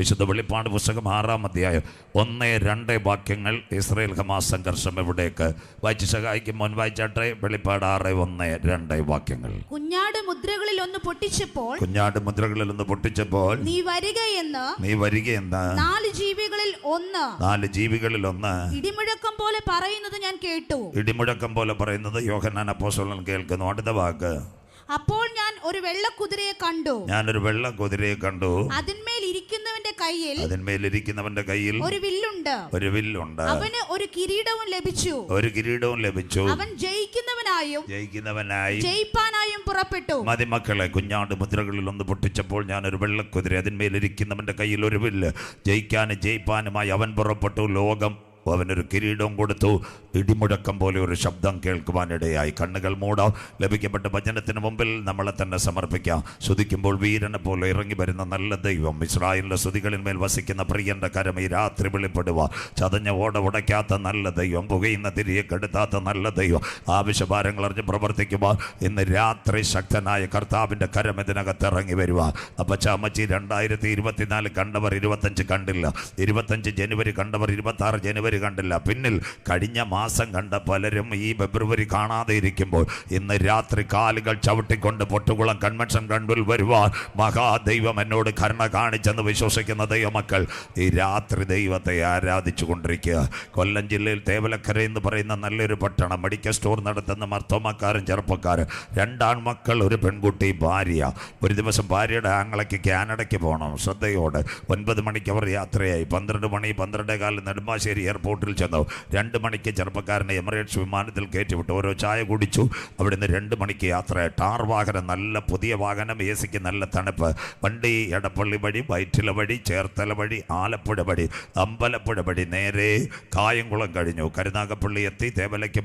വിശുദ്ധ വെളിപ്പാട് പുസ്തകം 6-ാം അധ്യായം 1-2 വാക്യങ്ങൾ. ഇസ്രായേൽ ഹമാസ് സംഘർഷം എവിടേക്ക്? വായിച്ച് സഹായിക്കും. മോൻ വായിച്ചാട്ടെ. വെളിപ്പാട് 6:1-2 വാക്യങ്ങൾ. കുഞ്ഞാട് മുദ്രകളിൽ ഒന്ന് പൊട്ടിച്ചപ്പോൾ നീ വരികയെന്ന് 4 ജീവികളിൽ ഒന്ന് ഇടിമുഴക്കം പോലെ പറയുന്നത് യോഹന്നാൻ അപ്പോസ്തലൻ കേൾക്കുന്നു. അടുത്ത വാക്ക്. അപ്പോൾ ഞാൻ ഒരു ഞാനൊരു വെള്ള കുതിരയെ കണ്ടു. അതിന്മേൽ ഇരിക്കുന്നവന്റെ കയ്യിൽ ഒരു വില്ലുണ്ട്. അവന് ഒരു കിരീടവും ലഭിച്ചു. അവൻ ജയിക്കുന്നവനായും ജയിപ്പാനായും പുറപ്പെട്ടു. മതിമക്കളെ, കുഞ്ഞാട് മുദ്രകളിൽ ഒന്ന് പൊട്ടിച്ചപ്പോൾ ഞാനൊരു വെള്ളക്കുതിര, അതിന്മേലിരിക്കുന്നവന്റെ കയ്യിൽ ഒരു വില്ല്, ജയിക്കാനും ജയിപ്പാനുമായി അവൻ പുറപ്പെട്ടു. ലോകം അവനൊരു കിരീടവും കൊടുത്തു. ഇടിമുഴക്കം പോലെ ഒരു ശബ്ദം കേൾക്കുവാനിടയായി. കണ്ണുകൾ മൂടാം. ലഭിക്കപ്പെട്ട വചനത്തിന് മുമ്പിൽ നമ്മളെ തന്നെ സമർപ്പിക്കാം. സ്തുതിക്കുമ്പോൾ വീരനെ പോലെ ഇറങ്ങി വരുന്ന നല്ല ദൈവം, ഇസ്രായേലിന്റെ സ്തുതികളിന്മേൽ വസിക്കുന്ന പ്രിയന്റെ കരം ഈ രാത്രി വെളിപ്പെടുക. ചതഞ്ഞ ഓട ഉടയ്ക്കാത്ത നല്ല ദൈവം, പുകയുന്ന തിരിയെ കെടുത്താത്ത നല്ല ദൈവം, ആവശ്യഭാരങ്ങൾ അറിഞ്ഞ് പ്രവർത്തിക്കുക. ഇന്ന് രാത്രി ശക്തനായ കർത്താവിന്റെ കരം ഇതിനകത്ത് ഇറങ്ങി വരുക. അപ്പച്ച അമ്മച്ചി 2024 കണ്ടവർ 25 കണ്ടില്ല, 25 ജനുവരി കണ്ടവർ 26 ജനുവരി കണ്ടില്ല, പിന്നിൽ കഴിഞ്ഞ മാസം കണ്ട പലരും ഈ ഫെബ്രുവരി കാണാതെ ഇരിക്കുമ്പോൾ ഇന്ന് രാത്രി കാലുകൾ ചവിട്ടിക്കൊണ്ട് പൊട്ടുകുളം കൺവെൻഷൻ കണ്ടിൽ വരുവാൻ മഹാദൈവം എന്നോട് കരുണ കാണിച്ചെന്ന് വിശ്വസിക്കുന്ന ദൈവമക്കൾ ഈ രാത്രി ദൈവത്തെ ആരാധിച്ചു കൊണ്ടിരിക്കുക. കൊല്ലം ജില്ലയിൽ തേവലക്കര എന്ന് പറയുന്ന നല്ലൊരു പട്ടണം, മെഡിക്കൽ സ്റ്റോർ നടത്തുന്ന മർത്തോമക്കാരും ചെറുപ്പക്കാരും, 2 ആൺമക്കൾ, ഒരു പെൺകുട്ടി, ഭാര്യ. ഒരു ദിവസം ഭാര്യയുടെ ആങ്ങളയ്ക്ക് കാനഡയ്ക്ക് പോകണം. ശ്രദ്ധയോടെ 9 മണിക്ക് അവർ യാത്രയായി. 12 മണി 12:15 നെടുമ്പാശ്ശേരി എയർപോർട്ടിൽ ചെന്നു. 2 മണിക്ക് ചെറുപ്പക്കാരനെ എമിറേറ്റ്സ് വിമാനത്തിൽ കയറ്റിവിട്ടു. ഓരോ ചായ കുടിച്ചു. അവിടുന്ന് 2 മണിക്ക് യാത്രയായി. ടാർ വാഹനം, നല്ല പുതിയ വാഹനം, AC നല്ല തണുപ്പ്. വണ്ടി എടപ്പള്ളി വഴി, വൈറ്റില വഴി, ചേർത്തല വഴി, ആലപ്പുഴ വഴി, അമ്പലപ്പുഴ വഴി, നേരെ കായംകുളം കഴിഞ്ഞു. കരുനാഗപ്പള്ളി എത്തി. തേവലയ്ക്ക്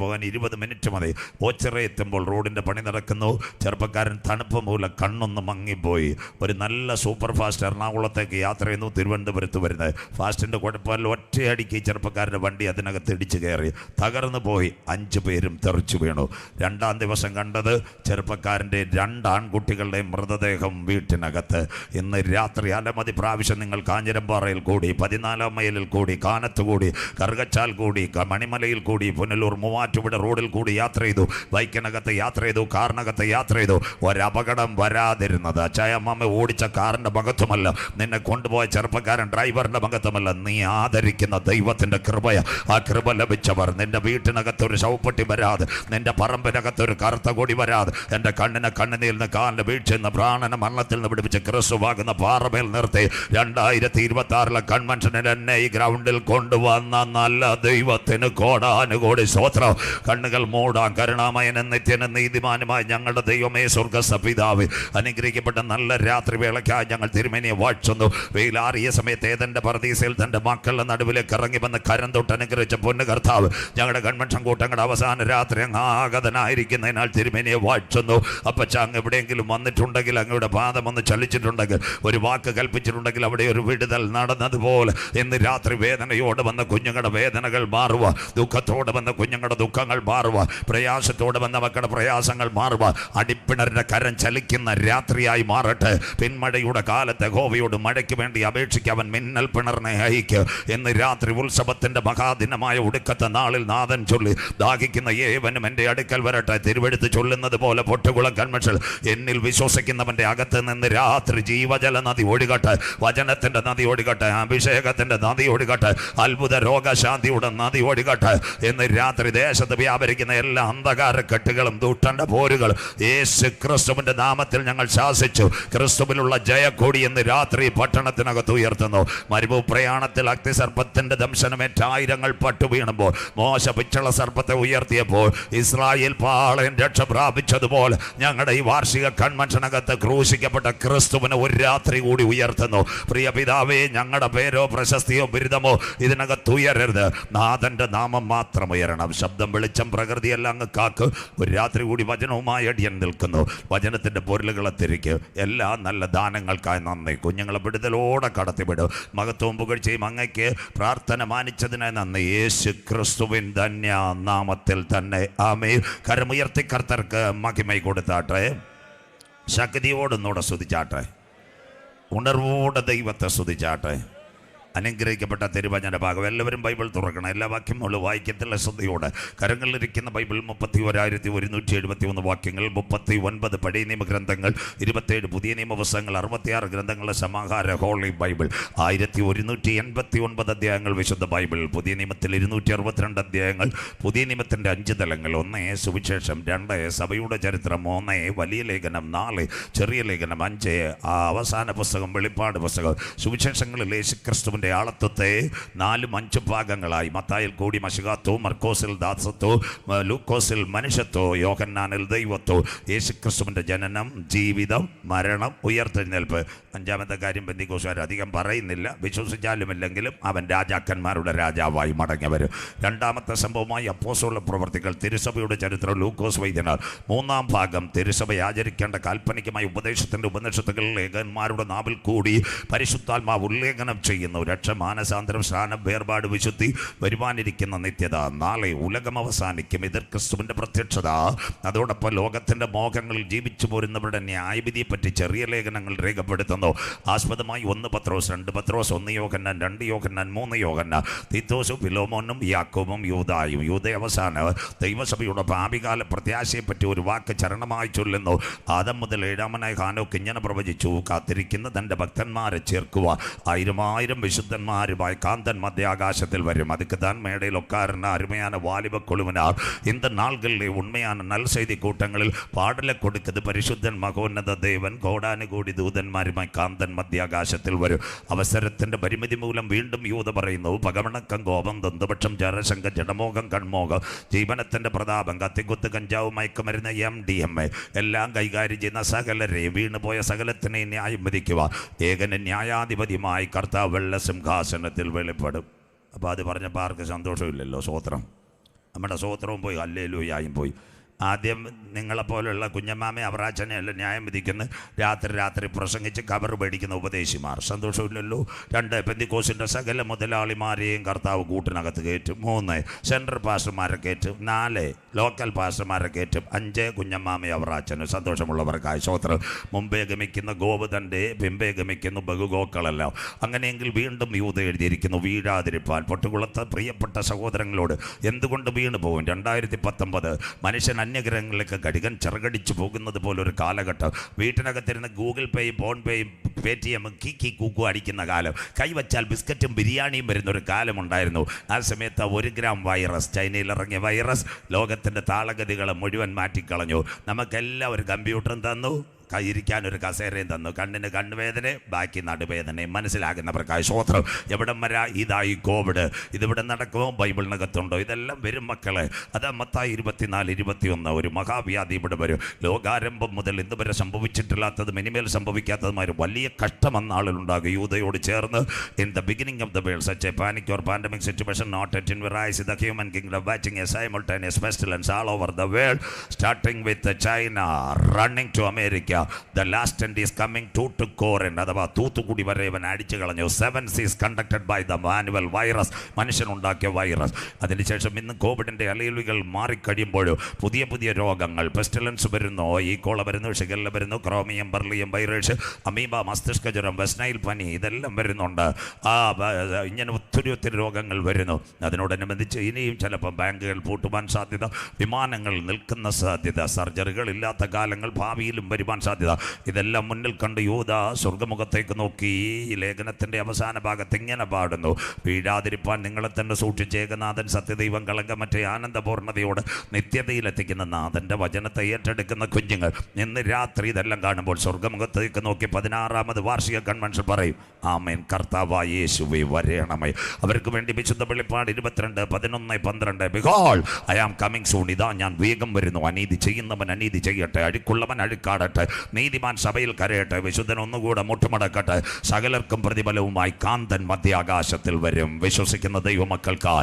പോകാൻ 20 മിനിറ്റ് മതി. ഓച്ചിറ എത്തുമ്പോൾ റോഡിൻ്റെ പണി നടക്കുന്നു. ചെറുപ്പക്കാരൻ തണുപ്പ് മൂലം കണ്ണൊന്ന് മങ്ങിപ്പോയി. ഒരു നല്ല സൂപ്പർ ഫാസ്റ്റ് എറണാകുളത്തേക്ക് യാത്ര ചെയ്യുന്നു. തിരുവനന്തപുരത്ത് വരുന്നത് ഫാസ്റ്റിൻ്റെ കുഴപ്പമില്ല. ഒറ്റയടിക്ക് ചെറുപ്പക്കാരൻ്റെ വണ്ടി അതിനകത്ത് ഇടിച്ചു കയറി തകർന്നു പോയി. 5 പേരും തെറിച്ചു വീണു. 2-ാം ദിവസം കണ്ടത് ചെറുപ്പക്കാരൻ്റെ 2 ആൺകുട്ടികളുടെ മൃതദേഹം വീട്ടിനകത്ത്. ഇന്ന് രാത്രി അലമതി പ്രാവശ്യം നിങ്ങൾ കാഞ്ഞിരമ്പാറയിൽ കൂടി, 14-ാം മൈലിൽ കൂടി, കാനത്ത് കൂടി, കറുകച്ചാൽ കൂടി, മണിമലയിൽ കൂടി, പുനലൂർ മൂവാറ്റുപുഴ റോഡിൽ കൂടി യാത്ര ചെയ്തു. ബൈക്കിനകത്ത് യാത്ര ചെയ്തു, കാറിനകത്ത് യാത്ര ചെയ്തു. ഒരപകടം വരാതിരുന്നത് അച്ചായമ്മ ഓടിച്ച കാറിൻ്റെ മഹത്വമല്ല, നിന്നെ കൊണ്ടുപോയ ചെറുപ്പക്കാരൻ ഡ്രൈവറിൻ്റെ മഹത്വമല്ല, നീ ആദരിക്കുന്ന ദൈവത്തിൻ്റെ കൃപയ. ആ കൃപ ലഭിച്ചവർ, നിന്റെ വീട്ടിനകത്തൊരു ശവപ്പെട്ടി വരാതെ, നിന്റെ പറമ്പിനകത്തൊരു കറുത്ത കൊടി വരാതെ, എൻ്റെ കണ്ണിനെ കണ്ണുനീരിൽ നിന്ന്, കാലിന് വീഴ്ച നിന്ന്, പ്രാണനെ മരണത്തിൽ നിന്ന് പിടിപ്പിച്ച് ക്രിസ്തുവാകുന്ന പാറമേൽ നിർത്തി 2026 കൺവെൻഷനിൽ എന്നെ ഈ ഗ്രൗണ്ടിൽ കൊണ്ടുവന്ന നല്ല ദൈവത്തിന് കോടാനുകോടി സ്തോത്രം. കണ്ണുകൾ മൂടാൻ. കരുണാമയനും നിത്യനും നീതിമാനുമായ ഞങ്ങളുടെ ദൈവമേ, സ്വർഗ്ഗസ്ഥ പിതാവേ, അനുഗ്രഹിക്കപ്പെട്ട നല്ല രാത്രി വേളയ്ക്കായി ഞങ്ങൾ തിരുമേനിയെ വാഴ്ത്തുന്നു. വെയിലാറിയ സമയത്ത് ഏതെൻ്റെ പർദീസയിൽ തൻ്റെ മക്കളുടെ നടുവിലേക്ക് ഇറങ്ങി വന്ന് കരം തൊട്ട് അനുഗ്രഹിച്ച പൊന്നു കർത്താവ്, ഞങ്ങളുടെ കൺവെൻഷൻ കൂട്ടങ്ങളുടെ അവസാന രാത്രി അങ്ങ് ആഗതനായിരിക്കുന്നതിനാൽ തിരുമേനിയെ വാഴ്ത്തുന്നു. അപ്പച്ച, അങ്ങ് എവിടെയെങ്കിലും വന്നിട്ടുണ്ടെങ്കിൽ, അങ്ങയുടെ പാദം ഒന്ന് ചലിച്ചിട്ടുണ്ടെങ്കിൽ, ഒരു വാക്ക് കൽപ്പിച്ചിട്ടുണ്ടെങ്കിൽ അവിടെ ഒരു വിടുതൽ നടന്നതുപോലെ ഇന്ന് രാത്രി വേദനയോടെ വന്ന കുഞ്ഞുങ്ങളുടെ വേദനകൾ മാറുക, ദുഃഖത്തോടെ വന്ന കുഞ്ഞുങ്ങളുടെ ദുഃഖങ്ങൾ മാറുക, പ്രയാസത്തോടെ വന്ന മക്കളുടെ പ്രയാസങ്ങൾ മാറുക. അടിപ്പിണരുടെ കരം ചലിക്കുന്ന രാത്രിയായി മാറട്ടെ. പിന്മഴയുടെ കാലത്ത് യഹോവയോട് മഴയ്ക്ക് വേണ്ടി അപേക്ഷിക്കവൻ മിന്നൽ പിണറിനെ അയക്ക്. ഇന്ന് രാത്രി ഉത്സവത്തിൻ്റെ മഹാദിനമായ ഒടുക്കത്തെ നാളിൽ നാഥൻ ചൊല്ലി, ദാഹിക്കുന്ന ഏവനും എൻ്റെ അടുക്കൽ വരട്ടെ. തിരുവെടുത്ത് ചൊല്ലുന്നത് പോലെ പൊട്ടുകുളം കൺവെൻഷൻ എന്നിൽ വിശ്വസിക്കുന്നവൻ്റെ അകത്ത് നിന്ന് രാത്രി ജീവജല നദി ഒഴുകട്ടെ, വചനത്തിൻ്റെ നദി ഒഴുകട്ടെ, അഭിഷേകത്തിൻ്റെ നദി ഒഴുകട്ടെ, അത്ഭുത രോഗശാന്തിയുടെ നദി ഒഴുകട്ടെ. ഇന്ന് രാത്രി ദേശത്ത് വ്യാപരിക്കുന്ന എല്ലാ അന്ധകാര കെട്ടുകളും ദുഷ്ടന്റെ പോരുകൾ യേശു ക്രിസ്തുവിന്റെ നാമത്തിൽ ഞങ്ങൾ ശാസിച്ചു. ക്രിസ്തുവിലുള്ള ജയക്കൊടി ഇന്ന് രാത്രി പട്ടണത്തിനകത്ത് ഉയർത്തുന്നു. മരുഭൂ പ്രയാണത്തിൽ അഗ്നിസർപ്പത്തിന്റെ ദംശനമേറ്റ 1000 പട്ടു വീണുമ്പോൾ, മോശ പിച്ചള സർപ്പത്തെ ഉയർത്തിയപ്പോൾ ഇസ്രായേൽ പാളയം രക്ഷ പ്രാപിച്ചതുപോലെ ഞങ്ങളുടെ ഈ വാർഷിക കൺവെൻഷനകത്ത് ക്രൂശിക്കപ്പെട്ട ക്രിസ്തുവിനെ ഒരു രാത്രി കൂടി ഉയർത്തുന്നു. പ്രിയ പിതാവേ, ഞങ്ങളുടെ പേരോ പ്രശസ്തിയോ ബിരുദമോ ഇതിനകത്ത് ഉയരരുത്. നാഥന്റെ നാമം മാത്രം ഉയരണം. ശബ്ദം, വെളിച്ചം, പ്രകൃതിയെല്ലാം അങ്ങ് കാക്ക്. ഒരു രാത്രി കൂടി വചനവുമായി അടിയൻ നിൽക്കുന്നു. വചനത്തിന്റെ പൊരുളുകളെ തിരിക്ക്. എല്ലാ നല്ല ദാനങ്ങൾക്കായി നന്ദി. കുഞ്ഞുങ്ങളെ വിടുതലോടെ കടത്തിവിടും. മഹത്വവും പുകഴ്ചയും അങ്ങയ്ക്ക്. പ്രാർത്ഥന മാനിച്ചതിനായി നന്ദി. യേശു ക്രിസ്തുവിൻ ധന്യ നാമത്തിൽ തന്നെ ആമേൻ. കരമുയർത്തി കർത്തർക്ക് മഹിമ കൊടുത്താട്ടെ. ശക്തിയോടൊന്നുകൂടെ സ്തുതിച്ചാട്ടെ. ഉണർവോടെ ദൈവത്തെ സ്തുതിച്ചാട്ടെ. അനുഗ്രഹിക്കപ്പെട്ട തിരുവചന ഭാഗം. എല്ലാവരും ബൈബിൾ തുറക്കണം. എല്ലാ വാക്യങ്ങളും വായിക്കത്തില്ല ശ്രദ്ധയോടെ. കരങ്ങളിലിരിക്കുന്ന ബൈബിൾ 31,171 വാക്യങ്ങൾ, 39 പഴയ നിയമഗ്രന്ഥങ്ങൾ, 27 പുതിയ നിയമപുസ്തകങ്ങൾ, 66 ഗ്രന്ഥങ്ങളുടെ സമാഹാര ഹോളി ബൈബിൾ, 1189 അധ്യായങ്ങൾ വിശുദ്ധ ബൈബിൾ. പുതിയ നിയമത്തിൽ 262 അധ്യായങ്ങൾ. പുതിയ നിയമത്തിൻ്റെ 5 തലങ്ങൾ: 1 സുവിശേഷം, 2 സഭയുടെ ചരിത്രം, 3 വലിയ ലേഖനം, 4 ചെറിയ ലേഖനം, 5 അവസാന പുസ്തകം വെളിപ്പാട് പുസ്തകം. സുവിശേഷങ്ങളിൽ യേശുക്രിസ്തുവിൻ്റെ ആളത്വത്തെ 4-5 ഭാഗങ്ങളായി: മത്തായിൽ കൂടി മശിഹാത്തോ, മർക്കോസിൽ ദാസത്തോ, ലൂക്കോസിൽ മനുഷ്യത്തോ, യോഹന്നാനിൽ ദൈവത്തോ. യേശുക്രിസ്തുവിൻ്റെ ജനനം, ജീവിതം, മരണം, ഉയർത്തെഴുന്നേൽപ്പ്. 5-ാമത്തെ കാര്യം പെന്തിക്കോസ്തുകാർ അധികം പറയുന്നില്ല, വിശ്വസിച്ചാലുമില്ലെങ്കിലും അവൻ രാജാക്കന്മാരുടെ രാജാവായി മടങ്ങി വരും. 2-ാമത്തെ സംഭവമായി അപ്പോസ്തല പ്രവർത്തികൾ, തിരുസഭയുടെ ചരിത്രം, ലൂക്കോസ് വൈദ്യനാർ. 3-ാം ഭാഗം തിരുസഭ ആചരിക്കേണ്ട കാൽപ്പനികമായ ഉപദേശത്തിൻ്റെ ഉപനിഷത്തുകൾ ലേഖകന്മാരുടെ നാവിൽ കൂടി പരിശുദ്ധാത്മാവ് ഉല്ലേഖനം ചെയ്യുന്നു. രക്ഷ, മാനസാന്തരം, സ്നാനം, വേർപാട്, വിശുദ്ധി, വരുവാനിരിക്കുന്ന നിത്യത. നാളെ ഉലകം അവസാനിക്കും. എതിർ ക്രിസ്തുവിൻ്റെ പ്രത്യക്ഷത. അതോടൊപ്പം ലോകത്തിൻ്റെ മോഹങ്ങളിൽ ജീവിച്ചു പോരുന്നവരുടെ ന്യായവിധിയെപ്പറ്റി ചെറിയ ലേഖനങ്ങൾ രേഖപ്പെടുത്തുന്നു. ആസ്പദമായി 1 പത്രോസ്, 2 പത്രോസ്, 1 യോഹന്നാൻ, 2 യോഹന്നാൻ, 3 യോഹന്നാൻ, തീത്തോസും ഫിലോമോനും യാക്കോബും യൂദായും. യൂദ അവസാന ദൈവസഭയുടെ ഭാവികാല പ്രത്യാശയെപ്പറ്റി ഒരു വാക്ക് ചരണമായി ചൊല്ലുന്നു. ആദം മുതൽ 7-ാമനായ ഹാനോക്ക് ഇങ്ങനെ പ്രവചിച്ചു: കാത്തിരിക്കുന്ന തൻ്റെ ഭക്തന്മാരെ ചേർക്കുക, 1000 വിശുദ്ധന്മാരുമായി കാന്തൻ മധ്യാകാശത്തിൽ വരും. அதுக்கு தான் மேடையில் உட்கார்ன அருமையான வாலிப குழுவினார் இந்த நாள்களிலே உண்மையான நல் செய்தி கூட்டங்களில் பாடலை கொடுக்குது പരിശുദ്ധൻ മഹോന്നത ദേവൻ കോടാനുകൂടി ദൂതന്മാരുമായി കാന്തൻ മധ്യാകാശത്തിൽ വരും. അവസരത്തിൻ്റെ പരിമിതി മൂലം വീണ്ടും യൂത പറയുന്നു: പകമണക്കം, കോപം, ദന്തപക്ഷം, ജരശങ്ക, ജഡമോഹം, കൺമോഹം, ജീവനത്തിൻ്റെ പ്രതാപം, കത്തിക്കുത്ത്, കഞ്ചാവ്, മയക്കുമരുന്ന്, MDMA എല്ലാം കൈകാര്യം ചെയ്യുന്ന സകലരെയും, വീണുപോയ സകലത്തിനെ ന്യായം വിധിക്കുക. ഏകന് ന്യായാധിപതിയുമായി കർത്താവ് വെള്ള സിംഹാസനത്തിൽ വെളിപ്പെടും. അപ്പോൾ അത് പറഞ്ഞപ്പോൾ ആർക്ക് സന്തോഷമില്ലല്ലോ? സ്വോത്രം. നമ്മുടെ സ്വോത്രവും പോയി, ഹല്ലേലൂയായും പോയി. ആദ്യം നിങ്ങളെപ്പോലുള്ള കുഞ്ഞമ്മാമയെ അവറാച്ചനെയല്ല ന്യായം വിധിക്കുന്ന രാത്രി പ്രസംഗിച്ച് കവർ പേടിക്കുന്ന ഉപദേശിമാർ. സന്തോഷമില്ലല്ലോ. 2 പെന്തിക്കോസിൻ്റെ സകല മുതലാളിമാരെയും കർത്താവ് കൂട്ടിനകത്ത് കയറ്റും. 3 സെൻട്രൽ പാസ്റ്റർമാരെ കയറ്റും. 4 ലോക്കൽ പാസ്റ്റർമാരെ കയറ്റും. 5 കുഞ്ഞമ്മാമയെ അവറാച്ചന്. സന്തോഷമുള്ളവർക്കായി സ്വോത്രം. മുമ്പേ ഗമിക്കുന്ന ഗോപുതൻ്റെ പിമ്പേ ഗമിക്കുന്നു ബഹുഗോക്കളെല്ലാം. അങ്ങനെയെങ്കിൽ വീണ്ടും യൂത എഴുതിയിരിക്കുന്നു: വീഴാതിരിപ്പാൻ. പൊട്ടുകുളത്ത് പ്രിയപ്പെട്ട സഹോദരങ്ങളോട് എന്തുകൊണ്ട് വീണു പോകും? 2019 മനുഷ്യൻ അന്യഗ്രഹങ്ങളിലേക്ക് കടികൻ ചിറകടിച്ചു പോകുന്നത് പോലൊരു കാലഘട്ടം. വീട്ടിനകത്തിരുന്ന് ഗൂഗിൾ പേയും ഫോൺ പേയും പേടിഎമ്മും കീക്കി കൂക്കു അടിക്കുന്ന കാലം. കൈവച്ചാൽ ബിസ്ക്കറ്റും ബിരിയാണിയും വരുന്നൊരു കാലമുണ്ടായിരുന്നു. ആ സമയത്ത് 1 ഗ്രാം വൈറസ്, ചൈനയിലിറങ്ങിയ വൈറസ് ലോകത്തിൻ്റെ താളഗതികളെ മുഴുവൻ മാറ്റിക്കളഞ്ഞു. നമുക്കെല്ലാം ഒരു കമ്പ്യൂട്ടറും തന്നു, ഇരിക്കാനൊരു കസേരയും തന്നു. കണ്ണിന് കണ്ണുവേദന, ബാക്കി നടുവേദനയും. മനസ്സിലാകുന്നവർക്കായി സ്വോത്രം. എവിടം വരാ ഇതായി കോവിഡ്. ഇതിവിടെ നടക്കുമോ? ബൈബിളിനകത്തുണ്ടോ? ഇതെല്ലാം വരും മക്കളെ. അത് മത്തായി 24-21 ഒരു മഹാവ്യാധി ഇവിടെ വരും. ലോകാരംഭം മുതൽ ഇന്നുവരെ സംഭവിച്ചിട്ടില്ലാത്തതും ഇനിമേൽ സംഭവിക്കാത്തതുമായ വലിയ കഷ്ടം അന്നാളിലുണ്ടാകും. യൂതയോട് ചേർന്ന് in the beginning of the world such a panic or pandemic situation not yet in rise the human kingdom watching a simultaneous pestilence all over the world starting with China running to America. The last end is coming to Corinth. അഥവാ തൂത്തുകുടി വരെ ഇവൻ അടിച്ചു കളഞ്ഞു. 7 seas conducted by the manual virus. മനുഷ്യനുണ്ടാക്കിയ virus. അതിനുശേഷം ഇന്ന് കോവിഡിൻ്റെ അലയിലുകൾ മാറിക്കഴിയുമ്പോൾ പുതിയ പുതിയ രോഗങ്ങൾ, പെസ്റ്റിലൻസ് വരുന്നു, ഈക്കോള വരുന്നു, ഷിഗല്ല വരുന്നു, ക്രോമിയം, ബർലിയം വൈറസ്, അമീബ, മസ്തിഷ്ക ജ്വരം, വെസ്റ്റ്നൈൽ പനി, ഇതെല്ലാം വരുന്നുണ്ട്. ഇങ്ങനെ ഒത്തിരി രോഗങ്ങൾ വരുന്നു. അതിനോടനുബന്ധിച്ച് ഇനിയും ചിലപ്പോൾ ബാങ്കുകൾ പൂട്ടുവാൻ സാധ്യത, വിമാനങ്ങൾ നിൽക്കുന്ന സാധ്യത, സർജറികൾ ഇല്ലാത്ത കാലങ്ങൾ ഭാവിയിലും വരുവാൻ സാധ്യത. ഇതെല്ലാം മുന്നിൽ കണ്ട് യൂദ സ്വർഗ്ഗമുഖത്തേക്ക് നോക്കി ഈ ലേഖനത്തിൻ്റെ അവസാന ഭാഗത്ത് ഇങ്ങനെ പാടുന്നു: വീഴാതിരിപ്പാൻ നിങ്ങളെ തന്നെ സൂക്ഷിച്ച് ഏകനാഥൻ സത്യദൈവം കളങ്കമറ്റ ആനന്ദപൂർണ്ണതയോട് നിത്യതയിലെത്തിക്കുന്ന നാഥൻ്റെ വചനത്തെ ഏറ്റെടുക്കുന്ന കുഞ്ഞുങ്ങൾ ഇന്ന് രാത്രി ഇതെല്ലാം കാണുമ്പോൾ സ്വർഗ്ഗമുഖത്തേക്ക് നോക്കി 16ാമത് വാർഷിക കൺവെൻഷൻ പറയും: ആമേൻ, കർത്താവായ യേശുവേ വരേണമേ. അവർക്ക് വേണ്ടി വിശുദ്ധ വെളിപ്പാട് 22:11-12 Behold, I am coming soon. ഇതാ ഞാൻ വേഗം വരുന്നു. അനീതി ചെയ്യുന്നവൻ അനീതി ചെയ്യട്ടെ, അഴുക്കുള്ളവൻ അഴുക്കാടട്ടെ, നീതിമാൻ സഭയിൽ കരയട്ടെ, വിശുദ്ധൻ ഒന്നുകൂടെ മുട്ടുമടക്കട്ടെ. സകലർക്കും പ്രതിഫലവുമായി കാന്തൻ മധ്യാകാശത്തിൽ വരും. വിശ്വസിക്കുന്ന ദൈവമക്കൾക്ക്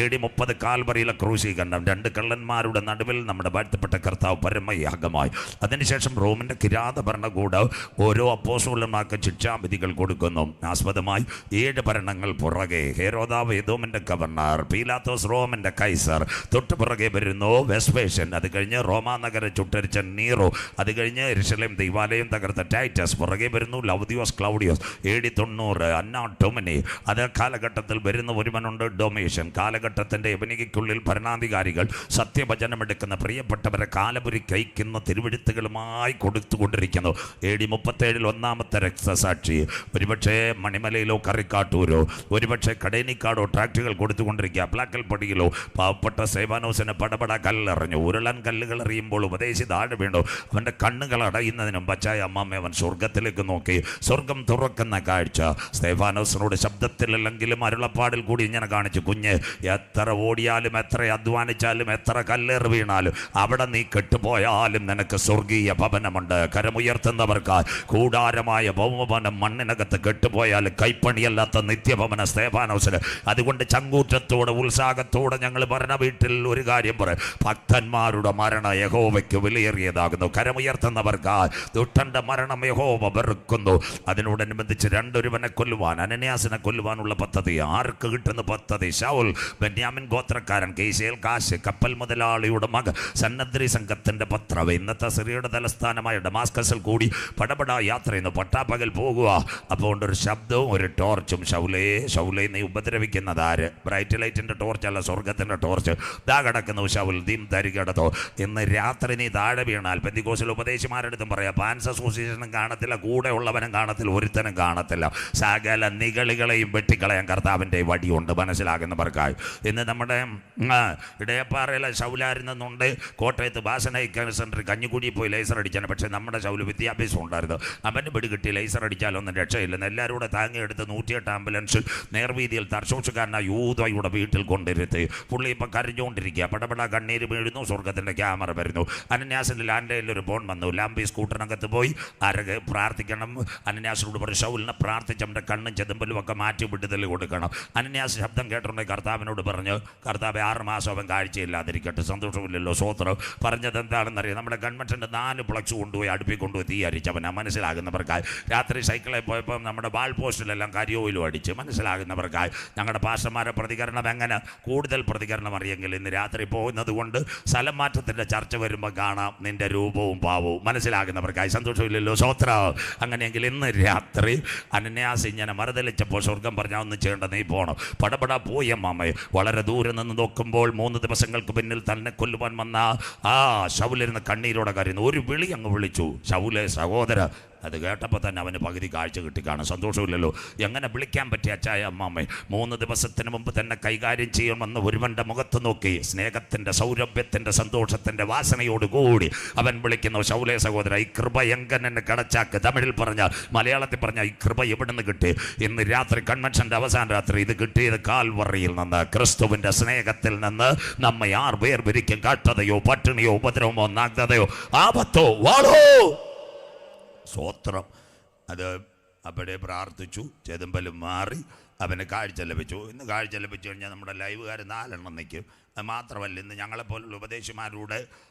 AD 30 കാൽവറിയിലെ ക്രൂശീകരണം, 2 കള്ളന്മാരുടെ നടുവിൽ നമ്മുടെ വാഴ്ത്തപ്പെട്ട കർത്താവ് പരമയാഗമായി. അതിനുശേഷം റോമിൻ്റെ കിരാത ഭരണകൂടം ഓരോ അപ്പോസ്തലന്മാർക്ക് ശിക്ഷാവിധികൾ കൊടുക്കുന്നു. ആസ്പദമായി 7 ഭരണങ്ങൾ പുറകെ: ഹെരോദാവ് എദോമിൻ്റെ ഗവർണർ, പീലാത്തോസ് റോമിൻ്റെ കൈസർ, തൊട്ടു പുറകെ വരുന്നു വെസ്പേഷ്യൻ, അത് കഴിഞ്ഞ് റോമാ നഗരം ചുട്ടരിച്ച നീറോ, അത് കഴിഞ്ഞ് യെരുശലേം യെരുശലേം ദൈവാലയം തകർത്ത ടൈറ്റസ്, പുറകെ വരുന്നു ലൗദിയോസ് ക്ലൗഡിയോസ്, AD 90, അന്നാ ഡൊമിനി. അത് കാലഘട്ടത്തിൽ വരുന്ന ഒരുവനുണ്ട് ഡൊമേഷ്യൻ. കാലഘട്ടത്തിൻ്റെ യവനികയ്ക്കുള്ളിൽ ഭരണാധികാരികൾ സത്യവചനമെടുക്കുന്ന പ്രിയപ്പെട്ടവരെ കാലപുരി കൈക്കുന്ന തിരുവെഴുത്തുകളുമായി കൊടുത്തുകൊണ്ടിരിക്കുന്നു. AD 37 ഒന്നാമത്തെ രക്തസാക്ഷി. ഒരുപക്ഷെ മണിമലയിലോ കറിക്കാട്ടൂരോ, ഒരുപക്ഷെ കടേനിക്കാടോ ട്രാക്റ്റുകൾ കൊടുത്തുകൊണ്ടിരിക്കുക. പ്ലാക്കൽപ്പടിയിലോ പാവപ്പെട്ട സേവാനോസിന് പടപട കല്ലെറിഞ്ഞു. ഉരുളൻ കല്ലുകൾ എറിയുമ്പോൾ ഉപദേശി താഴെ വീണു. അവൻ്റെ കണ്ണുകൾ അടയുന്നതിനും പച്ചായ അമ്മാമ്മ അവൻ സ്വർഗത്തിലേക്ക് നോക്കി. സ്വർഗം തുറക്കുന്ന കാഴ്ച സ്തേഫാനോസിനോട് ശബ്ദത്തിലല്ലെങ്കിലും അരുളപ്പാടിൽ കൂടി ഇങ്ങനെ കാണിച്ചു. കുഞ്ഞ്, എത്ര ഓടിയാലും എത്ര അധ്വാനിച്ചാലും എത്ര കല്ലേറ് വീണാലും അവിടെ നീ കെട്ടുപോയാലും നിനക്ക് സ്വർഗീയ ഭവനമുണ്ട്. കരമുയർത്തുന്നവർക്ക് കൂടാരമായ ഭൗമഭവനം മണ്ണിനകത്ത് കെട്ടുപോയാൽ കൈപ്പണിയല്ലാത്ത നിത്യഭവന സ്തേഫാനോസിന്. അതുകൊണ്ട് ചങ്കൂറ്റത്തോടെ ഉത്സാഹത്തോടെ ഞങ്ങൾ മരണ വീട്ടിൽ ഒരു കാര്യം പറയും, ഭക്തന്മാരുടെ മരണ യഹോവയ്ക്ക് വിലയേറിയതാകുന്നു. കരമുയർത്തുന്നവർക്ക് ദുഷ്ടന്റെ മരണം യഹോവ വെറുക്കുന്നു. അതിനോടനുബന്ധിച്ച് രണ്ടൊരുവനെ കൊല്ലുവാൻ, അനന്യാസിനെ കൊല്ലുവാനുള്ള പദ്ധതി. ആർക്ക് കിട്ടുന്ന പദ്ധതി? ശൗൽ, ബെന്യാമിൻ ഗോത്രക്കാരൻ, കേശേൽ കാശ്, കപ്പൽ മുതലാളിയുടെ മകൻ, സന്നദ്രി സംഘത്തിന്റെ പത്രം. ഇന്നത്തെ സിറിയയുടെ തലസ്ഥാനമായ ഡമാസ്കസിൽ കൂടി പടപട യാത്ര ചെയ്യുന്നു. പട്ടാപ്പകൽ പോകുക. അപ്പോൾ ഒരു ശബ്ദവും ഒരു ടോർച്ചും. ശൗലേ ശൗലേ, നീ ഉപദ്രവിക്കുന്നത് ആര്? ബ്രൈറ്റ് ലൈറ്റിന്റെ ടോർച്ചല്ല, സ്വർഗത്തിന്റെ ടോർച്ച്. ദാ കിടക്കുന്നു ശൗൽ, ദീം തരികിടത്തോ. ഇന്ന് രാത്രി നീ താഴെ വീണാൽ, പെന്തിക്കോസിൽ ഉപദേശിമാരെടുത്തും പറയാം, പാൻസ് അസോസിയേഷനും കാണത്തില്ല, കൂടെ ഉള്ളവനും കാണത്തില്ല, ഒരുത്തനും കാണത്തില്ല. സകല നികളികളെയും വെട്ടിക്കളയാൻ കർത്താവിൻ്റെ വടിയുണ്ട്. മനസ്സിലാകുന്നവർക്കായി ഇന്ന് നമ്മുടെ ഇടയപ്പാറയിലെ ശൗലായിരുന്നുണ്ട്. കോട്ടയത്ത് ബാസനൈക്കൻ സെൻറ്ററിൽ കഞ്ഞിക്കുടി പോയി ലേസർ അടിച്ചാണ്. പക്ഷേ നമ്മുടെ ശൗല് വിദ്യാഭ്യാസം ഉണ്ടായിരുന്നു. അവൻ്റെ പിടി കിട്ടി ലേസർ അടിച്ചാലൊന്നും രക്ഷയില്ലെന്ന് എല്ലാവരും കൂടെ താങ്ങിയെടുത്ത് 108 ആംബുലൻസിൽ നേർവീതിയിൽ തർശോഷക്കാരനായ യൂതയുടെ വീട്ടിൽ കൊണ്ടിരുത്തി. പുള്ളി ഇപ്പം കരഞ്ഞുകൊണ്ടിരിക്കുക. പടപട കണ്ണീര് വീഴുന്നു. സ്വർഗത്തിൻ്റെ ക്യാമറ വരുന്നു. അനന്യാസിൻ്റെ ലാൻഡ്ലൈനിൽ ഒരു ഫോൺ വന്നു. ലാംബി സ്കൂട്ടറിനകത്ത് പോയി ആരൊക്കെ പ്രാർത്ഥിക്കണം. അനന്യാസിനോട് പറഞ്ഞു, ശൗലിനെ പ്രാർത്ഥിച്ച് അവൻ്റെ കണ്ണും ചെതുമ്പലും ഒക്കെ മാറ്റി വിടുതൽ കൊടുക്കണം. അനന്യാസ് ശബ്ദം കേട്ടിട്ടുണ്ടെങ്കിൽ കർത്താവിനോട് പറഞ്ഞു, കർത്താവ് 6 മാസം അവൻ കാഴ്ചയില്ലാതിരിക്കട്ടെ. സന്തോഷമില്ലല്ലോ. സ്വോത്രം. പറഞ്ഞത് എന്താണെന്നറിയാം, നമ്മുടെ ഗവൺമെൻറ്റിൻ്റെ 4 ഫ്ലക്സ് കൊണ്ടുപോയി അടുപ്പിൽ കൊണ്ടുപോയി തീ അരിച്ചവനാ. മനസ്സിലാകുന്നവർക്കായി രാത്രി സൈക്കിളിൽ പോയപ്പോൾ നമ്മുടെ വാൾ പോസ്റ്റിലെല്ലാം കരിയോയിലും അടിച്ച്. മനസ്സിലാകുന്നവർക്കായി ഞങ്ങളുടെ പാസ്റ്റർമാരുടെ പ്രതികരണം എങ്ങനെ? കൂടുതൽ പ്രതികരണം അറിയെങ്കിൽ ഇന്ന് രാത്രി പോകുന്നത് കൊണ്ട് സ്ഥലം മാറ്റത്തിൻ്റെ ചർച്ച വരുമ്പോൾ കാണാം നിൻ്റെ രൂപവും ഭാവവും. മനസ്സിലാകുന്നവർക്കായി സന്തോഷമില്ലല്ലോ. സ്വോത്രം. അങ്ങനെയെങ്കിൽ ഇന്ന് രാത്രി അനന്യാസ് ഇങ്ങനെ മറുതലിച്ചപ്പോൾ സ്വർഗം പറഞ്ഞാൽ ഒന്ന് ചെയ്യേണ്ട, നീ പോകണം. പടപട പോയി അമ്മാമ്മയെ. വളരെ ദൂരെ നിന്ന് നോക്കുമ്പോൾ 3 ദിവസങ്ങൾക്ക് പിന്നിൽ തന്നെ കൊല്ലുവാൻ വന്ന ശൗലിരുന്ന് കണ്ണീരോടെ കരയുന്നു. ഒരു വിളി അങ്ങ് വിളിച്ചു, ശൗലേ സഹോദര. അത് കേട്ടപ്പോൾ തന്നെ അവന് പകുതി കാഴ്ച കിട്ടിക്കാണും. സന്തോഷമില്ലല്ലോ. എങ്ങനെ വിളിക്കാൻ പറ്റിയ അച്ചായ അമ്മാമ്മ 3 ദിവസത്തിന് മുമ്പ് തന്നെ കൈകാര്യം ചെയ്യുമെന്ന് ഒരുവൻ്റെ മുഖത്ത് നോക്കി സ്നേഹത്തിൻ്റെ സൗരഭ്യത്തിൻ്റെ സന്തോഷത്തിൻ്റെ വാസനയോടുകൂടി അവൻ വിളിക്കുന്നു, ശൗലേ സഹോദര, ഈ കൃപ എങ്ങനെ കടച്ചാക്ക്. തമിഴിൽ പറഞ്ഞാൽ, മലയാളത്തിൽ പറഞ്ഞാൽ ഈ കൃപ എവിടെ നിന്ന് കിട്ടി? ഇന്ന് രാത്രി കൺവെൻഷൻ്റെ അവസാന രാത്രി ഇത് കിട്ടിയത് കാൽവറിയിൽ നിന്ന്, ക്രിസ്തുവിൻ്റെ സ്നേഹത്തിൽ നിന്ന്. നമ്മെ ആർ വേർപിരിക്കും? കഷ്ടതയോ പട്ടിണിയോ ഉപദ്രവമോ നഗ്നതയോ ആപത്തോ വാളോ? സ്വോത്രം. അത് അവിടെ പ്രാർത്ഥിച്ചു. ചെതുമ്പലും മാറി അവന് കാഴ്ച ലഭിച്ചു. ഇന്ന് കാഴ്ച ലഭിച്ചു കഴിഞ്ഞാൽ നമ്മുടെ ലൈവുകാർ 4 എണ്ണം നിൽക്കും. അത് മാത്രമല്ല, ഇന്ന് ഞങ്ങളെപ്പോലുള്ള ഉപദേശിമാരുടെ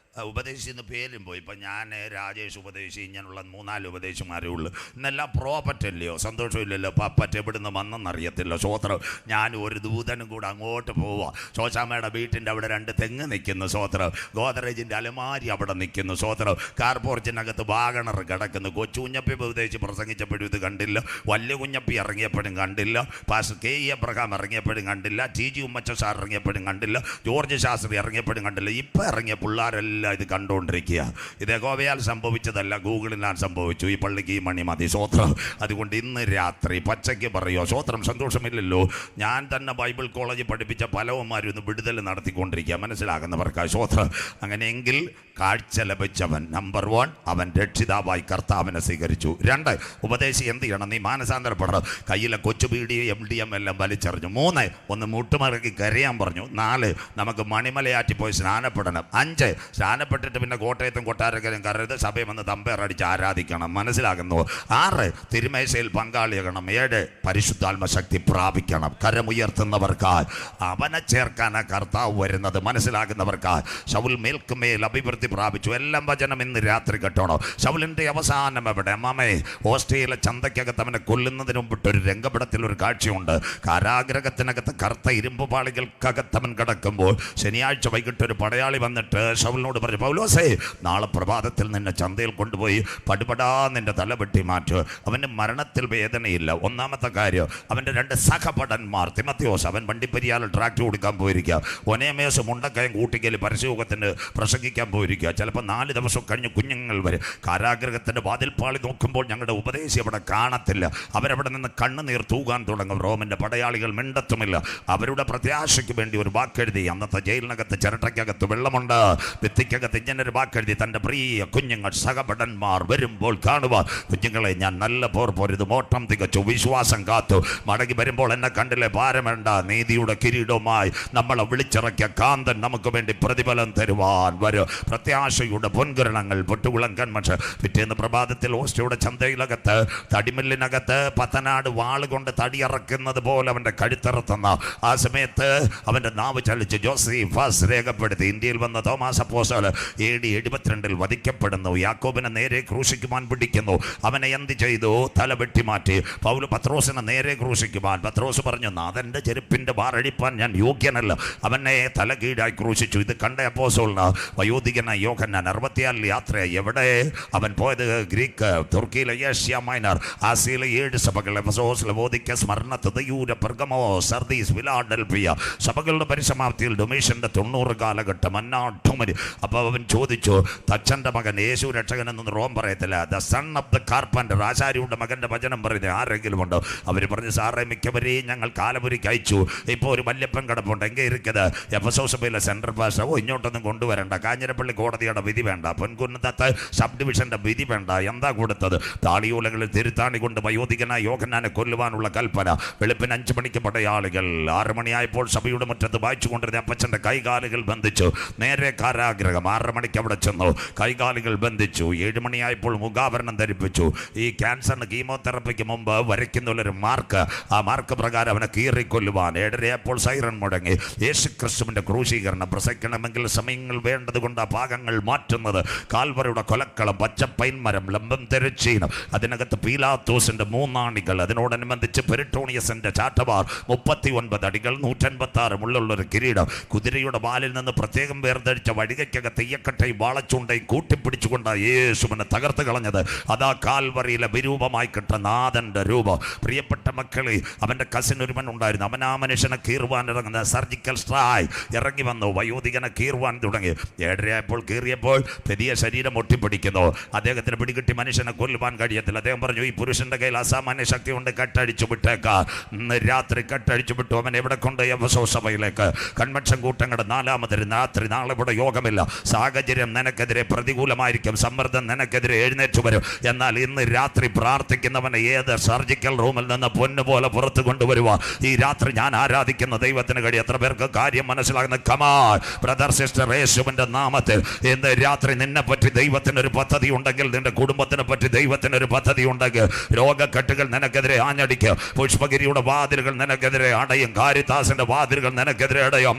ഉപദേശിന്ന് പേരും പോയി. ഇപ്പം ഞാൻ, രാജേഷ് ഉപദേശി, ഇങ്ങനെയുള്ള 3-4 ഉപദേശിമാരേ ഉള്ളൂ. ഇന്നെല്ലാം പ്രോപ്പറ്റല്ലയോ? സന്തോഷമില്ലല്ലോ. പപ്പറ്റ് എവിടുന്ന് വന്നെന്നറിയത്തില്ല. സ്വോത്രം. ഞാൻ ഒരു ദൂതനും കൂടെ അങ്ങോട്ട് പോവാ. ശോശാമ്മയുടെ വീട്ടിൻ്റെ അവിടെ 2 തെങ്ങ് നിൽക്കുന്നു. സ്വോത്രം. ഗോദറേജിൻ്റെ അലമാരി അവിടെ നിൽക്കുന്നു. സ്വോത്രം. കാർ പോർച്ചിനകത്ത് വാഗണർ കിടക്കുന്നു. കൊച്ചുകുഞ്ഞപ്പി ഉപദേശിച്ച് പ്രസംഗിച്ചപ്പോഴും ഇത് കണ്ടില്ല. വലിയ കുഞ്ഞപ്പി ഇറങ്ങിയപ്പോഴും കണ്ടില്ല. പാസ്റ്റർ KE എബ്രഹാം ഇറങ്ങിയപ്പോഴും കണ്ടില്ല. TG ഉമ്മച്ച സാർ ഇറങ്ങിയപ്പോഴും കണ്ടില്ല. ജോർജ് ശാസ്ത്രി ഇറങ്ങിയപ്പോഴും കണ്ടില്ല. ഇപ്പം ഇറങ്ങിയ പിള്ളേരെല്ലാം ഇത് കണ്ടുകൊണ്ടിരിക്കുക. ഇത് യഹോവയാൽ സംഭവിച്ചതല്ല, ഗൂഗിളിനാൽ സംഭവിച്ചു. ഈ പള്ളിക്ക് ഈ മണി മതി. സ്വോത്രം. അതുകൊണ്ട് ഇന്ന് രാത്രി പച്ചയ്ക്ക് പറയുമോ? സ്വോത്രം. സന്തോഷമില്ലല്ലോ. ഞാൻ തന്നെ ബൈബിൾ കോളേജിൽ പഠിപ്പിച്ച പലവന്മാരും ഇന്ന് വിടുതൽ നടത്തിക്കൊണ്ടിരിക്കുക. മനസ്സിലാകുന്നവർക്കായി. സ്വോത്രം. അങ്ങനെയെങ്കിൽ കാഴ്ച ലഭിച്ചവൻ നമ്പർ 1, അവൻ രക്ഷിതാവായി കർത്താവിനെ സ്വീകരിച്ചു. 2, ഉപദേശി എന്ത് ചെയ്യണം? നീ മാനസാന്തരപ്പെടണം. കയ്യിലെ കൊച്ചുപീടി MDM എല്ലാം വലിച്ചെറിഞ്ഞു. 3, ഒന്ന് മുട്ടുമറക്കി കരയാൻ പറഞ്ഞു. 4, നമുക്ക് മണിമലയാറ്റി പോയി സ്നാനപ്പെടണം. 5, സ്നാനപ്പെട്ടിട്ട് പിന്നെ കോട്ടയത്തും കൊട്ടാരക്കരയും കരരുത്, സഭയിൽ വന്ന് തമ്പേറടിച്ച് ആരാധിക്കണം. മനസ്സിലാകുന്നു. 6, തിരുമേശയിൽ പങ്കാളിയാകണം. 7, പരിശുദ്ധാത്മ ശക്തി പ്രാപിക്കണം. കരമുയർത്തുന്നവർക്കായി അവനെ ചേർക്കാനാണ് കർത്താവ് വരുന്നത്. മനസ്സിലാകുന്നവർക്കായി. ശൗൽ മേൽക്കുമേൽ അഭിവൃദ്ധി പ്രാപിച്ചു. എല്ലാം വചനം ഇന്ന് രാത്രി കേട്ടോണോ. ശൗലിൻ്റെ അവസാനം എവിടെ? അമ്മാമേ, ഓസ്ട്രേലിയ ചന്തയ്ക്കകത്ത് അവനെ കൊല്ലുന്നതിന് മുമ്പിട്ടൊരു രംഗപടത്തിൽ ഒരു കാഴ്ചയുണ്ട്. കാരാഗ്രഹത്തിനകത്ത് കറുത്ത ഇരുമ്പ് പാളികൾക്കകത്ത് അവൻ കിടക്കുമ്പോൾ ശനിയാഴ്ച വൈകിട്ട് ഒരു പടയാളി വന്നിട്ട് ശൗലിനോട് പറഞ്ഞു, പൗലോസേ, നാളെ പ്രഭാതത്തിൽ നിന്നെ ചന്തയിൽ കൊണ്ടുപോയി പടുപടാ നിന്റെ തല വെട്ടി മാറ്റു. അവൻ്റെ മരണത്തിൽ വേദനയില്ല. ഒന്നാമത്തെ കാര്യം, അവൻ്റെ 2 സഹപടന്മാർ, തിമത്തിയോസ് അവൻ വണ്ടിപ്പെരിയാൽ ട്രാക്ടർ കൊടുക്കാൻ പോയിരിക്കുക, ഒനേമേസ് മുണ്ടക്കയം കൂട്ടിക്കൽ പരസ്യയോഗത്തിന് പ്രസംഗിക്കാൻ പോയിരിക്കുക. ചിലപ്പോൾ 4 ദിവസം കഴിഞ്ഞ് കുഞ്ഞുങ്ങൾ വരും. കാരാഗ്രഹത്തിൻ്റെ വാതിൽപ്പാളി നോക്കുമ്പോൾ ഞങ്ങളുടെ ഉപദേശി അവിടെ കാണത്തില്ല. അവരവിടെ നിന്ന് കണ്ണുനീർ തൂകാൻ തുടങ്ങും. റോമിൻ്റെ പടയാളികൾ മിണ്ടത്തുമില്ല. അവരുടെ പ്രത്യാശയ്ക്ക് വേണ്ടി ഒരു വാക്കെഴുതി. അന്നത്തെ ജയിലിനകത്ത് ചിരട്ടയ്ക്കകത്ത് വെള്ളമുണ്ട്, ഭിത്തിക്കകത്ത് ഇങ്ങനൊരു വാക്കെഴുതി, തൻ്റെ പ്രിയ കുഞ്ഞുങ്ങൾ സഹപടന്മാർ വരുമ്പോൾ കാണുക. കുഞ്ഞുങ്ങളെ, ഞാൻ നല്ല പോർ പൊരുതും, ഓട്ടം തികച്ചു, വിശ്വാസം കാത്തു, മടങ്ങി വരുമ്പോൾ എന്നെ കണ്ടില്ലേ, ഭാരമേണ്ട, നീതിയുടെ കിരീടവുമായി നമ്മളെ വിളിച്ചിറക്കിയ കാന്തൻ നമുക്ക് വേണ്ടി പ്രതിഫലം തരുവാൻ വരും. പ്രത്യാശയുടെ പൊൻകിരണങ്ങൾ പൊട്ടുകുളം കൺമൻഷൻ. പിറ്റേന്ന് പ്രഭാതത്തിൽ ഓസ്റ്റിയുടെ ചന്തയിലകത്ത് തടിമില്ലിനകത്ത് പത്തനാട് വാളുകൊണ്ട് തടിയറക്കുന്നത് പോലെ അവൻ്റെ കഴുത്തറത്തുന്ന ആ സമയത്ത് അവൻ്റെ നാവ് ചലിച്ച് ജോസഫാസ് രേഖപ്പെടുത്തി. ഇന്ത്യയിൽ വന്ന തോമാസ് അപ്പോസ്തലൻ AD 72 വധിക്കപ്പെടുന്നു. യാക്കോബിനെ നേരെ ക്രൂശിക്കുവാൻ പിടിക്കുന്നു. അവനെ എന്ത് ചെയ്തു? തല വെട്ടിമാറ്റി. പത്രോസിനെ നേരെ ക്രൂശിക്കുവാൻ പത്രോസ് പറഞ്ഞു, നാഥൻ്റെ ചെരുപ്പിൻ്റെ വാറഴിപ്പാൻ ഞാൻ യോഗ്യനല്ല. അവനെ തല കീഴായി ക്രൂശിച്ചു. ഇത് കണ്ട അപ്പോസ്തലന് വയോധികനായ യോഹന്നാൻ 64 യാത്രയായി. എവിടെ അവൻ പോയത്? ഗ്രീക്ക്, തുർക്കിയിലെ ഏഷ്യ മൈനർ, ആസിയയിലെ 7 സഭകൾ, എഫെസോസ്, ലവോദിക്ക, സ്മർണ, തുദയൂര, പെർഗമോ, സർദീസ്, ഫിലാഡൽഫിയ സഭകളുടെ പരിസമാപ്തിയിൽ ഡൊമീഷ്യൻ്റെ 90 കാലഘട്ടം അന്നാട്ടുമരി. അപ്പോൾ അവൻ ചോദിച്ചു, തച്ചൻ്റെ മകൻ യേശു രക്ഷകൻ എന്നൊന്നും റോം പറയത്തില്ല, the son of the carpenter, ആശാരിയുടെ മകൻ്റെ വചനം പറയുന്നത് ആരെങ്കിലും ഉണ്ടോ? അവർ പറഞ്ഞു, സാറേ, മിക്കവരെയും ഞങ്ങൾ കാലപുരിക്ക് അയച്ചു. ഇപ്പോൾ ഒരു വല്യപ്പൻ കിടപ്പുണ്ട്, എங்கே ഇരിക്കുന്നത്? എഫെസോസ് സഭയിലെ സെൻട്രൽ പാസ്റ്റർ. ഇങ്ങോട്ടൊന്നും കൊണ്ടുവരണ്ട, കാഞ്ഞിരപ്പള്ളി കോടതിയുടെ വിധി വേണ്ട, പൊൻകുന്നത്തെ സബ് ഡിവിഷൻ്റെ വിധി വേണ്ട. എന്താ കൊടുത്തത്? താളിയോലകളിൽ തിരുത്താണി കൊണ്ട് വയോധികനായ യോഹന്നാനെ കൊല്ലുവാനുള്ള കൽപ്പന. വെളുപ്പിന് 5 മണിക്ക് പടയാളികൾ. 6 മണിയായപ്പോൾ സഭയുടെ മുറ്റത്ത് വായിച്ചു കൊണ്ടിരുന്ന അപ്പച്ചൻ്റെ കൈകാലുകൾ ബന്ധിച്ചു. നേരെ കാരാഗ്രഹം. 6 മണിക്ക് അവിടെ ചെന്നു, കൈകാലുകൾ ബന്ധിച്ചു. 7 മണിയായപ്പോൾ മുഖാവരണം ധരിപ്പിച്ചു. ഈ ക്യാൻസറിന് കീമോതെറപ്പിക്ക് മുമ്പ് വരയ്ക്കുന്നുള്ളൊരു മാർക്ക്, ആ മാർക്ക് പ്രകാരം അവനെ കീറിക്കൊല്ലുവാൻ. 7:30 സൈറൺ മുടങ്ങി. യേശു ക്രിസ്തുവിൻ്റെ ക്രൂശീകരണം പ്രസംഗിക്കണമെങ്കിൽ സമയങ്ങൾ വേണ്ടതുകൊണ്ട് ആ ഭാഗങ്ങൾ മാറ്റുന്നത്. കാൽവറിയുടെ കൊലക്കളം, പച്ചപ്പൈൻമരം, ലംബം തെരച്ചീനം, അതിനകത്ത് പീലാത്തോസിൻ്റെ 3 ആണികൾ, അതിനോടനുബന്ധിച്ച് പെരിട്ടോണിയസിൻ്റെ ചാട്ടവാർ, 39 അടികൾ, 186 മുള്ളുള്ളൊരു കിരീടം, കുതിരയുടെ വാലിൽ നിന്ന് പ്രത്യേകം വേർതിരിച്ച വഴികയ്ക്കകത്ത് തെയ്യക്കട്ടയും വാളച്ചുണ്ടയും കൂട്ടിപ്പിടിച്ചുകൊണ്ട് യേശുവിനെ തകർത്ത് കളഞ്ഞത്. അതാ കാൽവറിയിലെ വിരൂപമായി കിട്ടുന്ന നാഥൻ്റെ രൂപം. പ്രിയപ്പെട്ട മക്കളെ, അവൻ്റെ കസിൻ ഒരുവൻ ഉണ്ടായിരുന്നു. അവൻ ആ മനുഷ്യനെ കീറുവാൻ ഇറങ്ങുന്ന സർജിക്കൽ സ്ട്രൈക്ക് ഇറങ്ങി വന്നു. വയോധികനെ കീറുവാൻ തുടങ്ങി. 7:30 കീറിയപ്പോൾ പെരിയ ശരീരം ഒട്ടിപ്പിടിക്കുന്നു. അദ്ദേഹത്തിന് പിടികിട്ടി മനുഷ്യനെ കൊല്ലുവാൻ കഴിയത്തില്ല. അദ്ദേഹം പറഞ്ഞു, ഈ പുരുഷന്റെ കയ്യിൽ അസാമാന്യ ശക്തി കൊണ്ട് കട്ടടിച്ചു വിട്ടേക്കാം. ഇന്ന് രാത്രി കട്ടടിച്ചു വിട്ടു. അവൻ എവിടെ കൊണ്ട്? എഫെസോസ് സഭയിലേക്ക്. കൺവെൻഷൻ കൂട്ടങ്ങളുടെ 4ാമത് രാത്രി. നാളെ ഇവിടെ യോഗമില്ല. സാഹചര്യം നിനക്കെതിരെ പ്രതികൂലമായിരിക്കും, സമ്മർദ്ദം നിനക്കെതിരെ എഴുന്നേറ്റ് വരും. എന്നാൽ ഇന്ന് രാത്രി പ്രാർത്ഥിക്കുന്നവനെ ഏത് സർജിക്കൽ റൂമിൽ നിന്ന് പൊന്നുപോലെ പുറത്തു കൊണ്ടുവരുക. ഈ രാത്രി ഞാൻ ആരാധിക്കുന്ന ദൈവത്തിന് കഴിയും. എത്ര പേർക്ക് കാര്യം മനസ്സിലാകുന്ന? കമാൻ ബ്രദർ, സിസ്റ്റർ, യേശുവിൻ്റെ നാമത്തിൽ ഇന്ന് രാത്രി നിന്നെ പറ്റി ദൈവത്തിനൊരു പദ്ധതി ഉണ്ടെങ്കിൽ, നിന്റെ കുടുംബത്തിനെ പറ്റി ദൈവത്തിനൊരു പദ്ധതി ഉണ്ടെങ്കിൽ, രോഗക്കെട്ടുകൾ നിനക്കെതിരെ ആഞ്ഞടിക്കും. പുഷ്പഗിരിയുടെ വാതിലുകൾ നിനക്കെതിരെ അടയും. കാരിത്താസിന്റെ വാതിലുകൾ നിനക്കെതിരെ അടയും.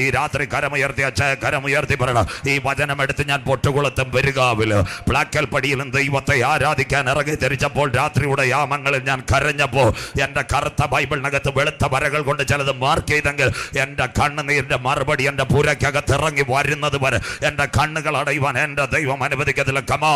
ഈ രാത്രി കരമുയർത്തി, അച്ഛായ കരമുയർത്തി പറയണം, ഈ വചനമെടുത്ത് ഞാൻ പൊട്ടുകുളത്തും പെരുകാവില് പ്ലാക്കൽ പടിയിലും ദൈവത്തെ ആരാധിക്കാൻ ഇറങ്ങി തിരിച്ചപ്പോൾ, രാത്രിയുടെ യാമങ്ങളിൽ ഞാൻ കരഞ്ഞപ്പോൾ, എൻ്റെ കറുത്ത ബൈബിളിനകത്ത് വെളുത്ത വരകൾ കൊണ്ട് ചിലത് മാർക്ക് ചെയ്തെങ്കിൽ, എൻ്റെ കണ്ണുനീരിൻ്റെ മറുപടി എൻ്റെ പുരയ്ക്കകത്ത് ഇറങ്ങി വരുന്നത് വരെ എൻ്റെ കണ്ണുകൾ അടയുവാൻ എൻ്റെ ദൈവം അനുവദിക്കത്തില്ല. കമാ,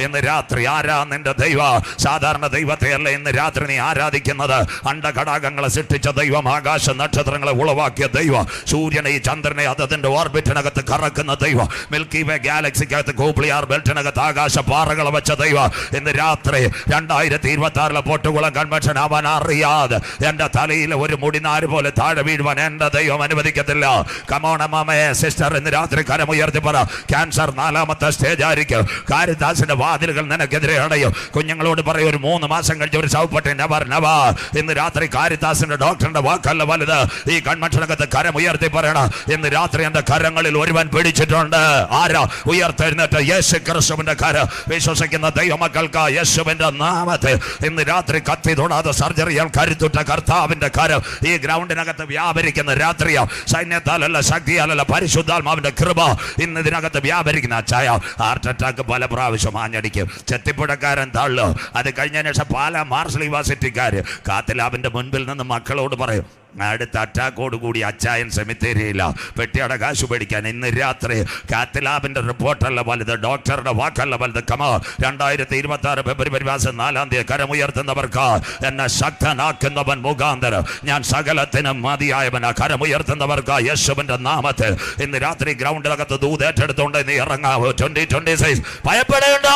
ഇന്ന് രാത്രി ആരാ നിന്റെ ദൈവം? സാധാരണ ദൈവത്തെയല്ല ഇന്ന് രാത്രി നീ ആരാധിക്കുന്നത്. അണ്ടഘടാകങ്ങളെ സൃഷ്ടിച്ച ദൈവം, ആകാശ നക്ഷത്രങ്ങളെ ഉളവാക്കിയ ദൈവം, സൂര്യനെ ചന്ദ്രനെ അതതിൻ്റെ ഓർബിറ്റിനകത്ത് കറക്കുന്ന ദൈവം, മിൽക്കി വേ ഗാലക്സിക്കകത്ത് കൂപ്ലിയാർ ബെൽറ്റിനകത്ത് ആകാശ പാറകളെ വെച്ച ദൈവം, ഇന്ന് രാത്രി 2026 പൊട്ടുകുളം കൺവെൻഷൻ അവൻ അറിയാതെ എൻ്റെ തലയിൽ ഒരു മുടിനാര് പോലെ താഴെ വീഴുവാൻ എൻ്റെ ദൈവം അനുവദിക്കത്തില്ല. കമോൺ അമ്മേ, സിസ്റ്റർ, ഇന്ന് രാത്രി കരമുയർത്തി പറ, ക്യാൻസർ 4ാമത്തെ സ്റ്റേജ് ആയിരിക്കും. കാരിത്താസിന്റെ വാതിലുകൾ നിനക്കെതിരെ അടയും. കുഞ്ഞുങ്ങളോട് പറയും, ഒരു 3 മാസം കഴിഞ്ഞ ഒരു സൗപ്പട്ടെ നവർ നവർ. ഇന്ന് രാത്രി കാരിത്താസിന്റെ ഡോക്ടറിന്റെ വാക്കല്ല വലുത്. ഈ കൺവെൻഷനകത്ത് കരമുയർത്തി പറയണം, ഇന്ന് രാത്രി എൻ്റെ കരങ്ങളിൽ ഒരുവൻ പിടിച്ചിട്ടുണ്ട്. ആരാ? ഉയർത്തെഴുന്നേറ്റ് യേശു ക്രിസ്തുവിന്റെ കരം വിശ്വസിക്കുന്ന ദൈവമക്കൾക്ക് യേശുവിന്റെ നാമത്തിൽ ഇന്ന് രാത്രി കത്തി തൊടാതെ സർജറിയാൽ കരുത്തുറ്റ കർത്താവിന്റെ കരം ഈ ഗ്രൗണ്ടിനകത്ത് വ്യാപരിക്കുന്ന രാത്രിയോ. സൈന്യത്താലല്ല, ശക്തിയാലല്ല, പരിശുദ്ധാത്മാവിന്റെ കൃപ ഇന്ന് ഇതിനകത്ത് വ്യാപരിക്കുന്ന. അച്ചായ ഹാർട്ട് അറ്റാക്ക് പല പ്രാവശ്യം ആഞ്ഞടിക്കും. ചെത്തിപ്പുഴക്കാരൻ തള്ളു. അത് കഴിഞ്ഞതിന് ശേഷം പാല മാർഷൽ യൂണിവേഴ്സിറ്റിക്കാര് കാത്തലാവിന്റെ മുൻപിൽ നിന്ന് മക്കളോട് പറയും, അടുത്ത അറ്റാക്കോട് കൂടി അച്ചായൻ സെമിത്തേരിയില്ല പെട്ടിയുടെ കാശ് പേടിക്കാൻ. ഇന്ന് രാത്രി കാത്തലാബിന്റെ റിപ്പോർട്ടല്ല വലുത്, ഡോക്ടറുടെ വാക്കല്ല വലുത്. 2026 ഫെബ്രുവരി മാസം 4-ാം തീയതി കരമുയർത്തുന്നവർക്ക് എന്നെ ശക്തനാക്കുന്നവൻ മുഖാന്തരം ഞാൻ സകലത്തിനും മതിയായവനാ. കരമുയർത്തുന്നവർക്ക് യേശുവിന്റെ നാമത്തിൽ ഇന്ന് രാത്രി ഗ്രൗണ്ടിനകത്ത് ദൂതേറ്റെടുത്തുകൊണ്ട് നീ ഇറങ്ങാവൂ. 2026 ഭയപ്പെടേണ്ട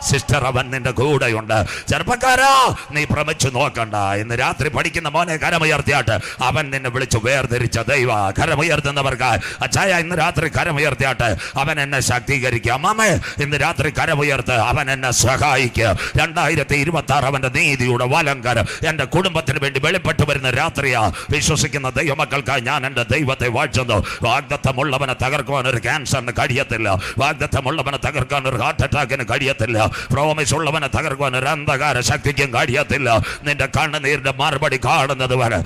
സിസ്റ്റർ, അവൻ നിന്റെ കൂടെയുണ്ട്. ചെറുപ്പക്കാരാ, നീ ഭ്രമിച്ചു നോക്കണ്ട. ഇന്ന് രാത്രി പഠിക്കുന്ന മോനെ കരമുയർത്തിയാട്ട് അവൻ നിന്നെ വിളിച്ചു വേർതിരിച്ച ദൈവ. കരമുയർത്തുന്നവർക്ക് അച്ചായ ഇന്ന് രാത്രി കരമുയർത്തിയാട്ട് അവൻ എന്നെ ശക്തീകരിക്കുക. അമ്മാമേ ഇന്ന് രാത്രി കരമുയർത്ത് അവൻ എന്നെ സഹായിക്കുക. 2026 അവന്റെ നീതിയുടെ വലങ്കരം എൻ്റെ കുടുംബത്തിന് വേണ്ടി വെളിപ്പെട്ടു വരുന്ന രാത്രിയാ. വിശ്വസിക്കുന്ന ദൈവമക്കൾക്കായി ഞാൻ എൻ്റെ ദൈവത്തെ വാഴ്ത്തുന്നു. വാഗ്ദത്തമുള്ളവനെ തകർക്കുവാൻ ഒരു ക്യാൻസറിന് കഴിയത്തില്ല. വാഗ്ദത്തമുള്ളവനെ തകർക്കാൻ ഒരു ഹാർട്ട് അറ്റാക്കിന് കഴിയത്തില്ല. പ്രോമിസ് ഉള്ളവനെ തകർക്കുവാൻ ഒരു അന്ധകാര ശക്തിക്കും കഴിയത്തില്ല. നിന്റെ കണ്ണുനീരിന്റെ മറുപടി കാണുന്നത് വരെ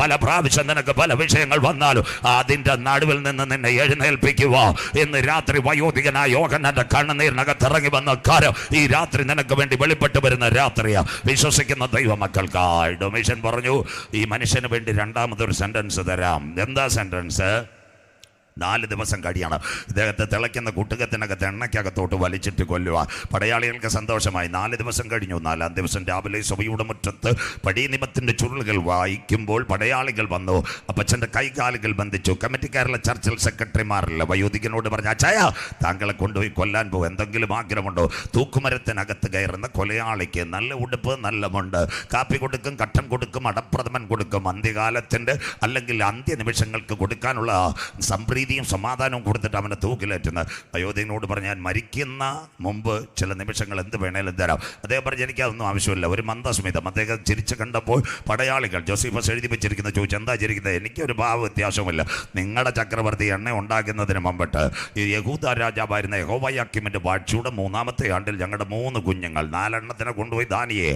പല പ്രാവശ്യം നിനക്ക് പല വിഷയങ്ങൾ വന്നാലും അതിന്റെ നടുവിൽ നിന്ന് നിന്നെ എഴുന്നേൽപ്പിക്കുക. ഇന്ന് രാത്രി വയോധികനായ യോഹന്നാന്റെ കണ്ണുനീരിനകത്ത് ഇറങ്ങി വന്ന കാര്യം ഈ രാത്രി നിനക്ക് വേണ്ടി വെളിപ്പെട്ടു വരുന്ന രാത്രിയാ. വിശ്വസിക്കുന്ന ദൈവമക്കൾക്കായി ഡൊമിഷൻ പറഞ്ഞു, ഈ മനുഷ്യന് വേണ്ടി രണ്ടാമതൊരു സെന്റൻസ് തരാം. എന്താ സെന്റൻസ്? 4 ദിവസം കഴിയണം ഇദ്ദേഹത്തെ തിളയ്ക്കുന്ന കുട്ടുകത്തിനകത്ത് എണ്ണയ്ക്കകത്തോട്ട് വലിച്ചിട്ട് കൊല്ലുക. പടയാളികൾക്ക് സന്തോഷമായി. 4 ദിവസം കഴിഞ്ഞു. 4-ാം ദിവസം രാവിലെ സഭയുടെ മുറ്റത്ത് പടിനിമത്തിന്റെ ചുരുളുകൾ വായിക്കുമ്പോൾ പടയാളികൾ വന്നു. അപ്പച്ചൻ്റെ കൈകാലുകൾ ബന്ധിച്ചു. കമ്മിറ്റിക്കാരിലെ ചർച്ചിൽ സെക്രട്ടറിമാരല്ല വയോധികനോട് പറഞ്ഞു, അച്ചായ താങ്കളെ കൊണ്ടുപോയി കൊല്ലാൻ പോകും, എന്തെങ്കിലും ആഗ്രഹമുണ്ടോ? തൂക്കുമരത്തിനകത്ത് കയറുന്ന കൊലയാളിക്ക് നല്ല ഉടുപ്പ്, നല്ല മുണ്ട്, കാപ്പി കൊടുക്കും, കട്ടൻ കൊടുക്കും, അടപ്രഥമൻ കൊടുക്കും. അന്ത്യകാലത്തിൻ്റെ അല്ലെങ്കിൽ അന്ത്യനിമിഷങ്ങൾക്ക് കൊടുക്കാനുള്ള സംപ്രീതിയും സമാധാനവും കൊടുത്തിട്ട് അവനെ തൂക്കിലേറ്റുന്നത്. വയോധികനോട് പറഞ്ഞ്, ഞാൻ മരിക്കുന്ന മുമ്പ് ചില നിമിഷങ്ങൾ എന്ത് വേണേലും തരാം. അദ്ദേഹം പറഞ്ഞ്, എനിക്കതൊന്നും ആവശ്യമില്ല. ഒരു മന്ദസ്മിതം. അദ്ദേഹം ചിരിച്ച് കണ്ടപ്പോൾ പടയാളികൾ ജോസഫസ് എഴുതി വെച്ചിരിക്കുന്ന ചോദിച്ചു, എന്താ ചിരിക്കുന്നത്? എനിക്കൊരു ഭാവ വ്യത്യാസമില്ല. നിങ്ങളുടെ ചക്രവർത്തി എണ്ണ ഉണ്ടാക്കുന്നതിന് മുമ്പിട്ട് ഈ യഹൂദ രാജാവായിരുന്ന യഹോവയാക്കീമിന്റെ വാഴ്ചയുടെ 3-ാമത്തെ ആണ്ടിൽ ഞങ്ങളുടെ 3 കുഞ്ഞുങ്ങൾ 4 എണ്ണത്തിനെ കൊണ്ടുപോയി ദാനിയെ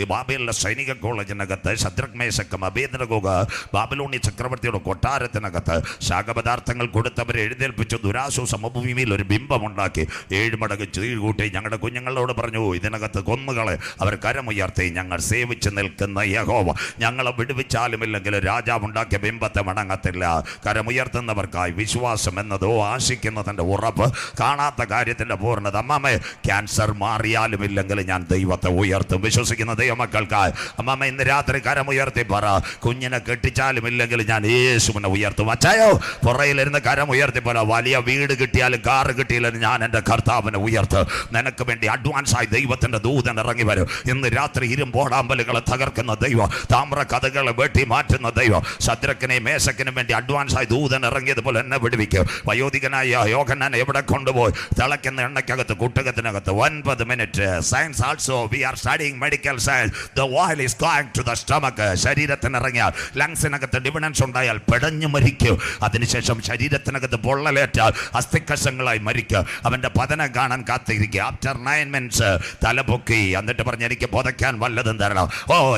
ഈ ബാബേലിലെ സൈനിക കോളേജിനകത്ത് ശദ്രക് മേശക്ക് അബേദ്നെഗോഗ് ബാബിലോണി ചക്രവർത്തിയുടെ കൊട്ടാരത്തിനകത്ത് ശാഖപദാർത്ഥങ്ങൾ കൊടുത്തവരെ എഴുന്നേൽപ്പിച്ചു. ദുരാശു സമഭൂമിയിൽ ഒരു ബിംബമുണ്ടാക്കി 7 മടങ്ങ് തീ കൂട്ടി ഞങ്ങളുടെ കുഞ്ഞുങ്ങളോട് പറഞ്ഞു, ഇതിനകത്ത് കൊന്നുകളെ. അവർ കരമുയർത്തി, ഞങ്ങൾ സേവിച്ച് നിൽക്കുന്ന യഹോവ ഞങ്ങളെ വിടുവിച്ചാലുമില്ലെങ്കിൽ രാജാവുണ്ടാക്കിയ ബിംബത്തെ മടങ്ങത്തില്ല. കരമുയർത്തുന്നവർക്കായി വിശ്വാസം എന്നതോ ആശിക്കുന്നതിൻ്റെ ഉറപ്പ്, കാണാത്ത കാര്യത്തിൻ്റെ പൂർണ്ണത. അമ്മാമേ, ക്യാൻസർ മാറിയാലുമില്ലെങ്കിൽ ഞാൻ ദൈവത്തെ ഉയർത്തും. വിശ്വസിക്കുന്ന ദൈവമക്കൾക്കായി അമ്മാമ ഇന്ന് രാത്രി കരമുയർത്തി പറ, കുഞ്ഞിനെ കെട്ടിച്ചാലുമില്ലെങ്കിൽ ഞാൻ യേശുവിനെ ഉയർത്തും. അച്ചായോ പുറയിലിരുന്ന് കരമുയർത്തി പറ, വലിയ വീട് കിട്ടിയാലും കാറ് കിട്ടിയാലും ഞാൻ എൻ്റെ കർത്താവിനെ ഉയർത്തും. നിനക്ക് വേണ്ടി അഡ്വാൻസായി ദൈവത്തിൻ്റെ ദൂതൻ ഇറങ്ങി വരും. ഇന്ന് രാത്രി ഇരുമ്പോടാമ്പലുകളെ തകർക്കുന്ന ദൈവം, താമ്ര കഥകളെ വെട്ടി മാറ്റുന്ന ദൈവം, ശദ്രക്കിനെയും മേശക്കിനും വേണ്ടി അഡ്വാൻസായി ദൂതൻ ഇറങ്ങിയതുപോലെ എന്നെ വിടുവിക്കും. വയോധികനായ യോഹന്നാൻ എവിടെ കൊണ്ടുപോയി? തിളയ്ക്കുന്ന എണ്ണയ്ക്കകത്ത് കുട്ടകത്തിനകത്ത് 9 minute. Science also we are studying medical science. The oil is going to the stomach. ശരീരത്തിന് ഇറങ്ങിയാൽ ലങ്സിനകത്ത് ഡിവിഡൻസ് ഉണ്ടായാൽ പെടഞ്ഞു മരിക്കും. അതിനുശേഷം ശരീരത്തിനകത്ത് പൊള്ളലേറ്റാൽ അസ്ഥിക്കശങ്ങളായി മരിക്കുക. അവൻ്റെ പതനം കാണാൻ കാത്തിരിക്കുക. ആഫ്റ്റർ 9 മിനിറ്റ്സ് തലപൊക്കി എന്നിട്ട് പറഞ്ഞ്, എനിക്ക് പുതയ്ക്കാൻ വല്ലതും തരണം.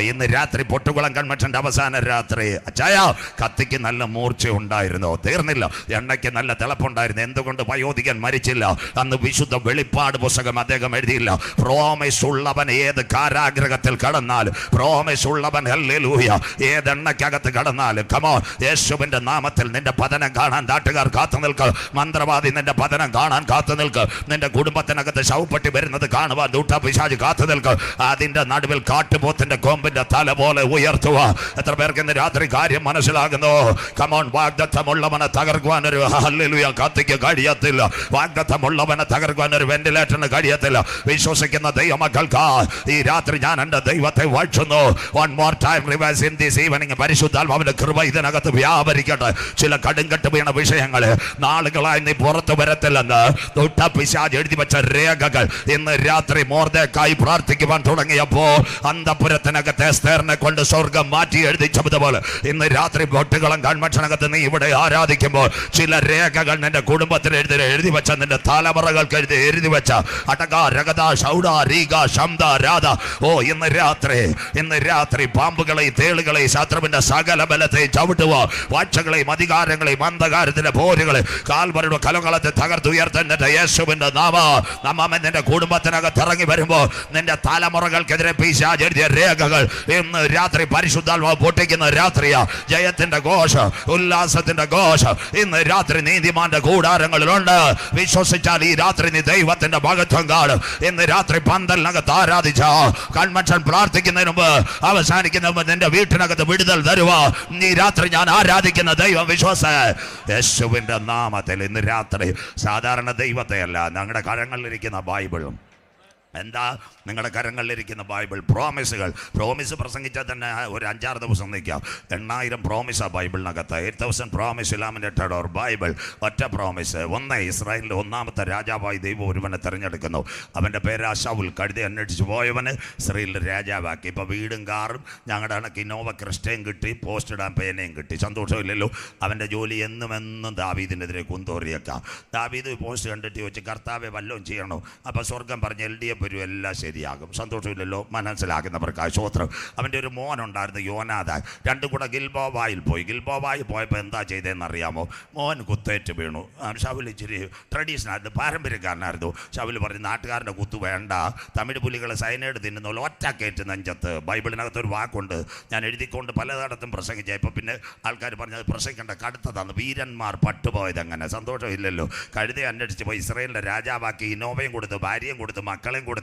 ഇന്ന് രാത്രി പൊട്ടുകുളം കൺവെൻഷൻ്റെ അവസാന രാത്രി അച്ചായ കത്തിക്ക് നല്ല മൂർച്ച ഉണ്ടായിരുന്നു, തീർന്നില്ല. എണ്ണയ്ക്ക് നല്ല തിളപ്പുണ്ടായിരുന്നു. എന്തുകൊണ്ട് വയോധികൻ മരിച്ചില്ല? അന്ന് വിശുദ്ധ വെളിപ്പാട് പുസ്തകം അദ്ദേഹം എഴുതിയില്ല. പ്രോമിസ് ഉള്ളവൻ ഏത് കാരാഗ്രഹത്തിൽ കടന്നാലും, പ്രോമിസ് ഉള്ളവൻ ഹല്ലേലൂയ ഏത് എണ്ണയ്ക്കകത്ത് കടന്നാലും, കമോൺ, യേശുവിൻ്റെ നാമത്തിൽ നിന്റെ പതനം കാണാൻ നാട്ടുകാർ കാത്തു നിൽക്കുക. മന്ത്രവാദി നിന്റെ പതനം കാണാൻ കാത്തു നിൽക്കുക. നിന്റെ കുടുംബത്തിനകത്ത് ശവപ്പെട്ടി വരുന്നത് കാണുവാൻ ദൂട്ടപിശാച് കാത്തു നിൽക്കുക. അതിന്റെ നടുവിൽ കാട്ടുപോത്തിന്റെ കൊമ്പിന്റെ തല പോലെ ഉയർത്തുക. എത്ര പേർക്ക് ഇന്ന് രാത്രി കാര്യം മനസ്സിലാകുന്നു? കമോൺ, വാഗ്ദത്തമുള്ളവനെ തകർക്കുവാൻ ഒരു ഹല്ലേലൂയ കത്തിക്ക് കഴിയത്തില്ല. വാഗ്ദത്തമുള്ളവനെ തകർക്കുവാൻ ഒരു വെന്റിലേറ്ററിന് കഴിയത്തില്ല. വിശ്വസിക്കുന്ന ദൈവമക്കൾക്ക് ഈ രാത്രി ഞാൻ എൻ്റെ ദൈവത്തെ വാഴ്ത്തുന്നു. One more time revise in this evening. പരിശുദ്ധാത്മാവിന്റെ കൃപ ഇതിനകത്ത് വ്യാപരിക്കട്ടെ. ചില കടുങ്കട്ട് വീണ വിഷയങ്ങൾ നാളുകളായി നീ പുറത്തു വരത്തില്ലെന്ന് ദുഷ്ടപിശാച് എഴുതി വെച്ച രേഖകൾ ഇന്ന് രാത്രി മോർദെഖായി പ്രാർത്ഥിക്കുവാൻ തുടങ്ങിയപ്പോൾ അന്തപുരത്തിനകത്ത് എസ്തേറിനെ കൊണ്ട് സ്വർഗം മാറ്റി എഴുതിച്ചതുപോലെ ഇന്ന് രാത്രി പൊട്ടുകളം കൺവെൻഷനകത്ത് നീ ഇവിടെ ആരാധിക്കുമ്പോൾ ചില രേഖകൾ നിന്റെ കുടുംബത്തിൽ എഴുതി വെച്ച, നിന്റെ തലമുറകൾക്ക് എഴുതി വെച്ച അടക രഗത ഷൗഡ രീഗ ശംദ രാധ. ഇന്ന് രാത്രി പാമ്പുകളെ, തേളുകളെ, ശത്രുവിന്റെ സകല ബലത്തെ ചവിട്ടുക. വാഴ്ചകളെയും അധികാരങ്ങളെയും അന്ധകാരത്തെ സമാധാനത്തിന്റെ പോരുകളെ കാൽവരിയുടെ കലകളത്തെ തകർത്തുയർത്തുന്ന യേശുവിന്റെ നാമം നിന്റെ കുടുംബത്തിനകത്ത് ഇറങ്ങി വരുമ്പോ നിന്റെ തലമുറകൾക്കെതിരെ പിശാച് എഴുതിയ രേഖകൾ ഇന്ന് രാത്രി പരിശുദ്ധാത്മാവ് പൊട്ടിക്കുന്ന രാത്രിയാ. ജയത്തിന്റെ ഘോഷം, ഉല്ലാസത്തിന്റെ ഘോഷം ഇന്ന് രാത്രി നീതിമാന്റെ കൂടാരങ്ങളിലുണ്ട്. വിശ്വസിച്ചാൽ ഈ രാത്രി നീ ദൈവത്തിന്റെ മഹത്വം കാണും. ഇന്ന് രാത്രി പന്തലിനകത്ത് ആരാധിച്ച കൺവെൻഷൻ പ്രാർത്ഥിക്കുന്നതിന് മുമ്പ് അവസാനിക്കുന്ന മുമ്പ് നിന്റെ വീട്ടിനകത്ത് വിടുതൽ തരുക. ഈ രാത്രി ഞാൻ ആരാധിക്കുന്ന ദൈവം യേശുവിന്റെ നാമത്തിൽ ഇന്ന് രാത്രി സാധാരണ ദൈവത്തെയല്ല, ഞങ്ങളുടെ കരങ്ങളിലിരിക്കുന്ന ബൈബിളും. എന്താ നിങ്ങളുടെ കരങ്ങളിലിരിക്കുന്ന ബൈബിൾ? പ്രോമിസ് പ്രസംഗിച്ചാൽ തന്നെ ഒരു 5-6 ദിവസം നിൽക്കാം. 8000 പ്രോമിസാണ് ബൈബിളിനകത്ത്. 8000 പ്രോമിസ് ലാമിനേറ്റഡ് ഓർ ബൈബിൾ. ഒറ്റ പ്രോമിസ്. ഇസ്രായേലിൻ്റെ 1ാമത്തെ രാജാവായി ദൈവം ഒരുവനെ തിരഞ്ഞെടുക്കുന്നു. അവൻ്റെ പേര് ശൗൽ. കഴുതി അന്വേഷിച്ച് പോയവന് ഇസ്രായേലിൻ്റെ രാജാവാക്കി. ഇപ്പോൾ വീടും കാറും ഞങ്ങളുടെ കണക്ക് ഇന്നോവ ക്രിസ്റ്റയും കിട്ടി, പോസ്റ്റ് ഇടാൻ പേനയും കിട്ടി. സന്തോഷമില്ലല്ലോ. അവൻ്റെ ജോലി എന്നും ദാവീദിനെതിരെ കുന്തോറിയേക്കാം. ദാവീദ് പോസ്റ്റ് കണ്ടിട്ട് ചോദിച്ചു, കർത്താവെ വല്ലതും ചെയ്യണോ? അപ്പോൾ സ്വർഗം പറഞ്ഞ് LDF വരും, എല്ലാം ശരിയാകും. സന്തോഷമില്ലല്ലോ. മനസ്സിലാക്കുന്നവർക്ക് സ്തോത്രം. അവൻ്റെ ഒരു മോനുണ്ടായിരുന്നു യോനാഥാൻ. രണ്ടും കൂടെ ഗിൽബോവായിൽ പോയപ്പോൾ എന്താ ചെയ്തതെന്നറിയാമോ? മോൻ കുത്തേറ്റ് വീണു. ശൗൽ ഇച്ചിരി ട്രഡീഷനായിരുന്നു, പാരമ്പര്യക്കാരനായിരുന്നു. ശൗൽ പറഞ്ഞു, നാട്ടുകാരൻ്റെ കുത്തു വേണ്ട, തമിഴ് പുലികൾ സൈനൈഡ് തിന്നുന്ന ഒറ്റക്കേറ്റ് നെഞ്ചത്ത്. ബൈബിളിനകത്തൊരു വാക്കുണ്ട്, ഞാൻ എഴുതിക്കൊണ്ട് പലയിടത്തും പ്രസംഗിച്ച. ഇപ്പോൾ പിന്നെ ആൾക്കാർ പറഞ്ഞത് പ്രസംഗിക്കേണ്ട കടുത്തതാണ്. വീരന്മാർ പട്ടുപോയത് അങ്ങനെ. സന്തോഷമില്ലല്ലോ. കഴുതയെ അന്വേഷിച്ച് പോയി ഇസ്രായേലിൻ്റെ രാജാവാക്കി. ഇന്നോവയും കൊടുത്ത്, ഭാര്യയും കൊടുത്ത്, മക്കളെയും കൊടുത്ത്,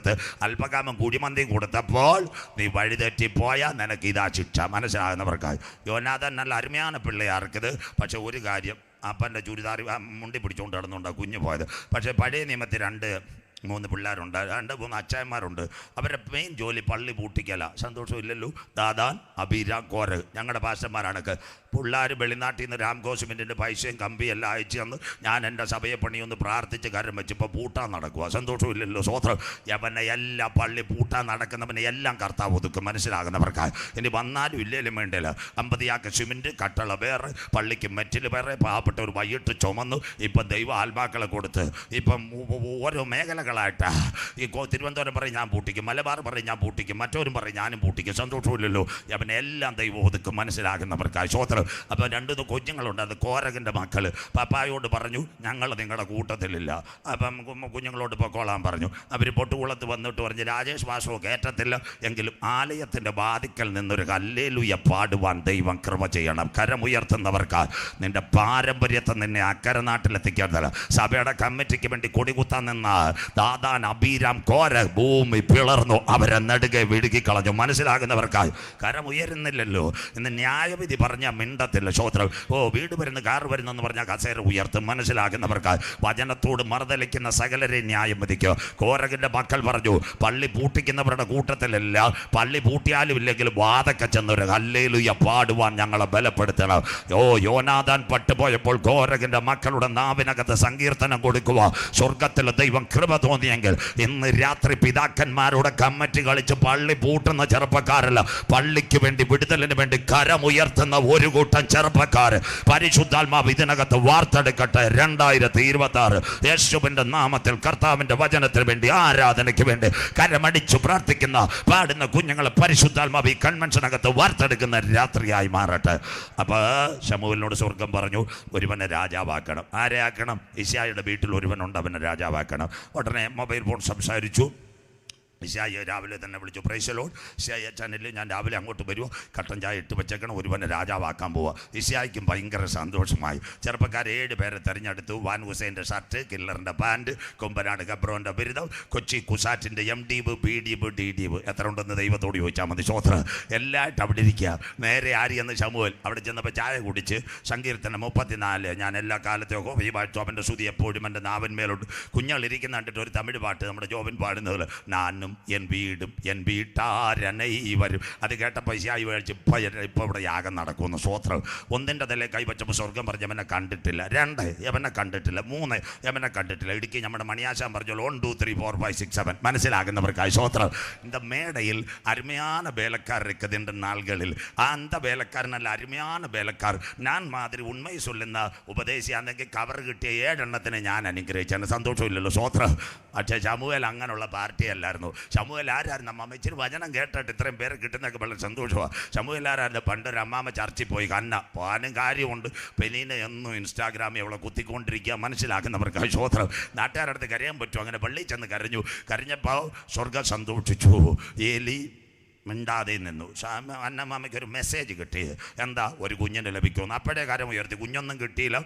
അല്പകാമം കുഴിമന്തിയും കൊടുത്തപ്പോൾ നീ വഴിതെറ്റിപ്പോയാൽ നിനക്ക് ഇതാ ശിക്ഷ. മനസ്സിലാകുന്നവർക്കായി. യോനാഥാൻ നല്ല അരുമയാണ് പിള്ളയാർക്കത്. പക്ഷെ ഒരു കാര്യം, അപ്പൻ്റെ ചുരിദാർ മുണ്ടി പിടിച്ചുകൊണ്ട് നടന്നുകൊണ്ടാണ് കുഞ്ഞു പോയത്. പക്ഷേ പഴയ നിയമത്തിൽ 2-3 പിള്ളേരുണ്ട്, 2-3 അച്ചായന്മാരുണ്ട്. അവരുടെ മെയിൻ ജോലി പള്ളി പൂട്ടിക്കല. സന്തോഷമില്ലല്ലോ. ദാദാൻ, അബീരാം, കോരഹ് ഞങ്ങളുടെ പാസ്റ്റർമാരാണൊക്കെ. പിള്ളേർ വെളിനാട്ടിൽ നിന്ന് രാംകോശിമിൻ്റെ പൈസയും കമ്പിയെല്ലാം അയച്ചു തന്ന് ഞാൻ എൻ്റെ സഭയെ പണിയൊന്ന് പ്രാർത്ഥിച്ച് കാര്യം വെച്ചപ്പോൾ പൂട്ടാൻ നടക്കുക. സന്തോഷമില്ലല്ലോ. സ്വോത്രം. യവനെ എല്ലാം പള്ളി പൂട്ടാൻ നടക്കുന്നവനെ എല്ലാം കർത്താവ് ഒതുക്കും. മനസ്സിലാകുന്നവർക്കായി. ഇനി വന്നാലും ഇല്ലേലും വേണ്ടില്ല. 50 സിമെൻറ്റ് കട്ടള വേറെ, പള്ളിക്ക് മെറ്റിൽ വേറെ, പാവപ്പെട്ടവർ വൈകിട്ട് ചുമന്നു. ഇപ്പം ദൈവ ആത്മാക്കളെ കൊടുത്ത് ഇപ്പം ഓരോ മേഖലകളായിട്ട് ഈ തിരുവനന്തപുരം പറയും ഞാൻ പൂട്ടിക്കും, മലബാർ പറയും ഞാൻ പൂട്ടിക്കും, മറ്റവരും പറയും ഞാനും പൂട്ടിക്കും. സന്തോഷമില്ലല്ലോ. അവനെ എല്ലാം ദൈവം ഒതുക്കും. മനസ്സിലാകുന്നവർക്കായി. സ്വോത്രം. അപ്പം 2 കുഞ്ഞുങ്ങളുണ്ട്. അത് കോരകിൻ്റെ മക്കൾ പപ്പായോട് പറഞ്ഞു, ഞങ്ങൾ നിങ്ങളുടെ കൂട്ടത്തിലില്ല. അപ്പം കുഞ്ഞുങ്ങളോട് പൊക്കോളാൻ പറഞ്ഞു. അവർ പൊട്ടുകുളത്ത് വന്നിട്ട് പറഞ്ഞ്, രാജേഷ് വാസോ കയറ്റത്തില്ല, എങ്കിലും ആലയത്തിൻ്റെ വാതിക്കൽ നിന്നൊരു ഹല്ലേലൂയ പാടുവാൻ ദൈവം കൃപ ചെയ്യണം. കരമുയർത്തുന്നവർക്ക് നിന്റെ പാരമ്പര്യത്തെ നിന്നെ അക്കരെ നാട്ടിലെത്തിക്കാറില്ല. സഭയുടെ കമ്മിറ്റിക്ക് വേണ്ടി കൊടികുത്താൻ നിന്ന ദാദാൻ, അബീരാം, കോരഹ് ഭൂമി പിളർന്നു. അവരെ നെടുകെ വിഴുകിക്കളഞ്ഞു. മനസ്സിലാകുന്നവർക്കായി. കരമുയരുന്നില്ലല്ലോ. ഇന്ന് ന്യായവിധി പറഞ്ഞാൽ മിണ്ടത്തില്ല. ശ്രോത്രം. വീട് വരുന്ന കാർ വരുന്നെന്ന് പറഞ്ഞാൽ കസേര ഉയർത്തും. മനസ്സിലാകുന്നവർക്കായി. വചനത്തോട് മറുതലിക്കുന്ന സകലരെ ന്യായം വിധിക്കുക. കോരകിൻ്റെ മക്കൾ പറഞ്ഞു, പള്ളി പൂട്ടിക്കുന്നവരുടെ കൂട്ടത്തിലല്ല, പള്ളി പൂട്ടിയാലും ഇല്ലെങ്കിലും വാതൊക്കെ ചെന്നൊരു ഹല്ലേലൂയ പാടുവാൻ ഞങ്ങളെ ബലപ്പെടുത്തണം. യോനാഥാൻ പട്ടുപോയപ്പോൾ കോരകിൻ്റെ മക്കളുടെ നാവിനകത്ത് സങ്കീർത്തനം കൊടുക്കുക. സ്വർഗത്തിലെ ദൈവം കൃപ തോന്നിയെങ്കിൽ ഇന്ന് രാത്രി പിതാക്കന്മാരുടെ കമ്മിറ്റി കളിച്ച് പള്ളി പൂട്ടുന്ന ചെറുപ്പക്കാരല്ല, പള്ളിക്ക് വേണ്ടി വിടുതലിന് വേണ്ടി കരമുയർത്തുന്ന ഒരു കൂട്ടം ചെറുപ്പക്കാർ പരിശുദ്ധാത്മാവ് ഇതിനകത്ത് വാർത്തെടുക്കട്ടെ. 2026 യേശുവിൻ്റെ നാമത്തിൽ കർത്താവിൻ്റെ വചനത്തിന് വേണ്ടി, ആരാധനയ്ക്ക് വേണ്ടി കരമടിച്ചു പ്രാർത്ഥിക്കുന്ന പാടുന്ന കുഞ്ഞുങ്ങളെ പരിശുദ്ധാത്മാവ് ഈ കൺവെൻഷനകത്ത് വാർത്തെടുക്കുന്ന രാത്രിയായി മാറട്ടെ. അപ്പോൾ ശമൂവേലിനോട് സ്വർഗം പറഞ്ഞു, ഒരുവനെ രാജാവാക്കണം. ആരെ ആക്കണം? യിശയ്യായുടെ വീട്ടിൽ ഒരുവനുണ്ട്, അവനെ രാജാവാക്കണം. ഉടനെ മൊബൈൽ ഫോൺ സംസാരിച്ചു. യിശയ്യ രാവിലെ തന്നെ വിളിച്ചു, പ്രൈസ് ദി ലോർഡ്. യിശയ്യ ചാനലിൽ ഞാൻ രാവിലെ അങ്ങോട്ട് വരുമോ, കട്ടൻ ചായ ഇട്ട് വെച്ചേക്കണം, ഒരുവനെ രാജാവാക്കാൻ പോവുക. യിശയ്യയ്ക്കും ഭയങ്കര സന്തോഷമായി. ചെറുപ്പക്കാർ 7 പേരെ തിരഞ്ഞെടുത്തു. വാൻ ഹുസൈൻ്റെ ഷർട്ട്, കില്ലറിൻ്റെ പാൻറ്റ്, കൊമ്പനാട് ഗബ്രോൻ്റെ ബിരുദം, കൊച്ചി കുസാറ്റിൻ്റെ MDB, PDB, DDB എത്ര ഉണ്ടെന്ന് ദൈവത്തോട് ചോദിച്ചാൽ മതി. ശ്രോത്ര. എല്ലായിട്ട് അവിടെ ഇരിക്കുക. നേരെ ആരിയെന്ന് ശമൂവേൽ അവിടെ ചെന്നപ്പോൾ ചായ കുടിച്ച് സങ്കീർത്തനം 34 ഞാൻ എല്ലാ കാലത്തെയോ ഈ വാഴ്ച അവൻ്റെ സ്തുതി എപ്പോഴും എൻ്റെ നാവിന്മേലുണ്ട്. കുഞ്ഞുങ്ങളിരിക്കുന്ന കണ്ടിട്ട് ഒരു തമിഴ് പാട്ട് നമ്മുടെ ജോബൻ പാടുന്നത്, നാനും എൻ വീടും എൻ വീട്ടാരനൈ വരും. അത് കേട്ടപ്പോൾ യിശയ്യ മേടിച്ച് ഇപ്പോൾ ഇവിടെ യാഗം നടക്കുമെന്ന്. സ്വോത്രം. 1 തലേ കൈവച്ചപ്പോൾ സ്വർഗം പറഞ്ഞ് അവനെ കണ്ടിട്ടില്ല. 2 യവനെ കണ്ടിട്ടില്ല. 3 യവനെ കണ്ടിട്ടില്ല. ഇടുക്കി നമ്മുടെ മണിയാശാൻ പറഞ്ഞോളൂ 1 2 3 4 5 6 7. മനസ്സിലാകുന്നവർക്കായി. സ്വോത്രം. இந்த மேடையில் அருமையான வேலைக்காரர் இருக்குது இந்த நாள்களில். அந்த வேலைக்காரனல்ல, அருமையான வேலைக்கார். நான் மாதிரி உண்மை சொல்லுന്ന ഉപദേശിയാണെങ്കിൽ കവർ കിട്ടിയ 7 എണ്ണത്തിനെ ഞാൻ അനുഗ്രഹിച്ചാണ്. സന്തോഷമില്ലല്ലോ. സ്വോത്രം. പക്ഷേ ശമൂവേൽ അങ്ങനെയുള്ള പാർട്ടി അല്ലായിരുന്നു. ശമൂവേൽ ആരായിരുന്നു അമ്മാമ്മ? ഇച്ചിരി വചനം കേട്ടിട്ട് ഇത്രയും പേരെ കിട്ടുന്നതൊക്കെ വളരെ സന്തോഷമാണ്. ശമൂവേൽ ആരായിരുന്നു? പണ്ടൊരു അമ്മാമ്മ ചർച്ചിൽ പോയി കന്ന പോകാനും കാര്യമുണ്ട്. പെനീനെ എന്നും ഇൻസ്റ്റാഗ്രാമിൽ അവളെ കുത്തിക്കൊണ്ടിരിക്കുക. മനസ്സിലാക്കുന്നവർക്ക് സ്വോത്രം. നാട്ടുകാരുടെ അടുത്ത് കരയാൻ പറ്റുമോ? അങ്ങനെ പള്ളിയിൽ ചെന്ന് കരഞ്ഞപ്പോൾ സ്വർഗ്ഗം സന്തോഷിച്ചു. ഏലി മിണ്ടാതെ നിന്നു. അന്നമ്മയ്ക്ക് ഒരു മെസ്സേജ് കിട്ടി, എന്താ? ഒരു കുഞ്ഞിനെ ലഭിക്കുമെന്ന്. അപ്പോഴേ കാര്യം ഉയർത്തി. കുഞ്ഞൊന്നും കിട്ടിയില്ല,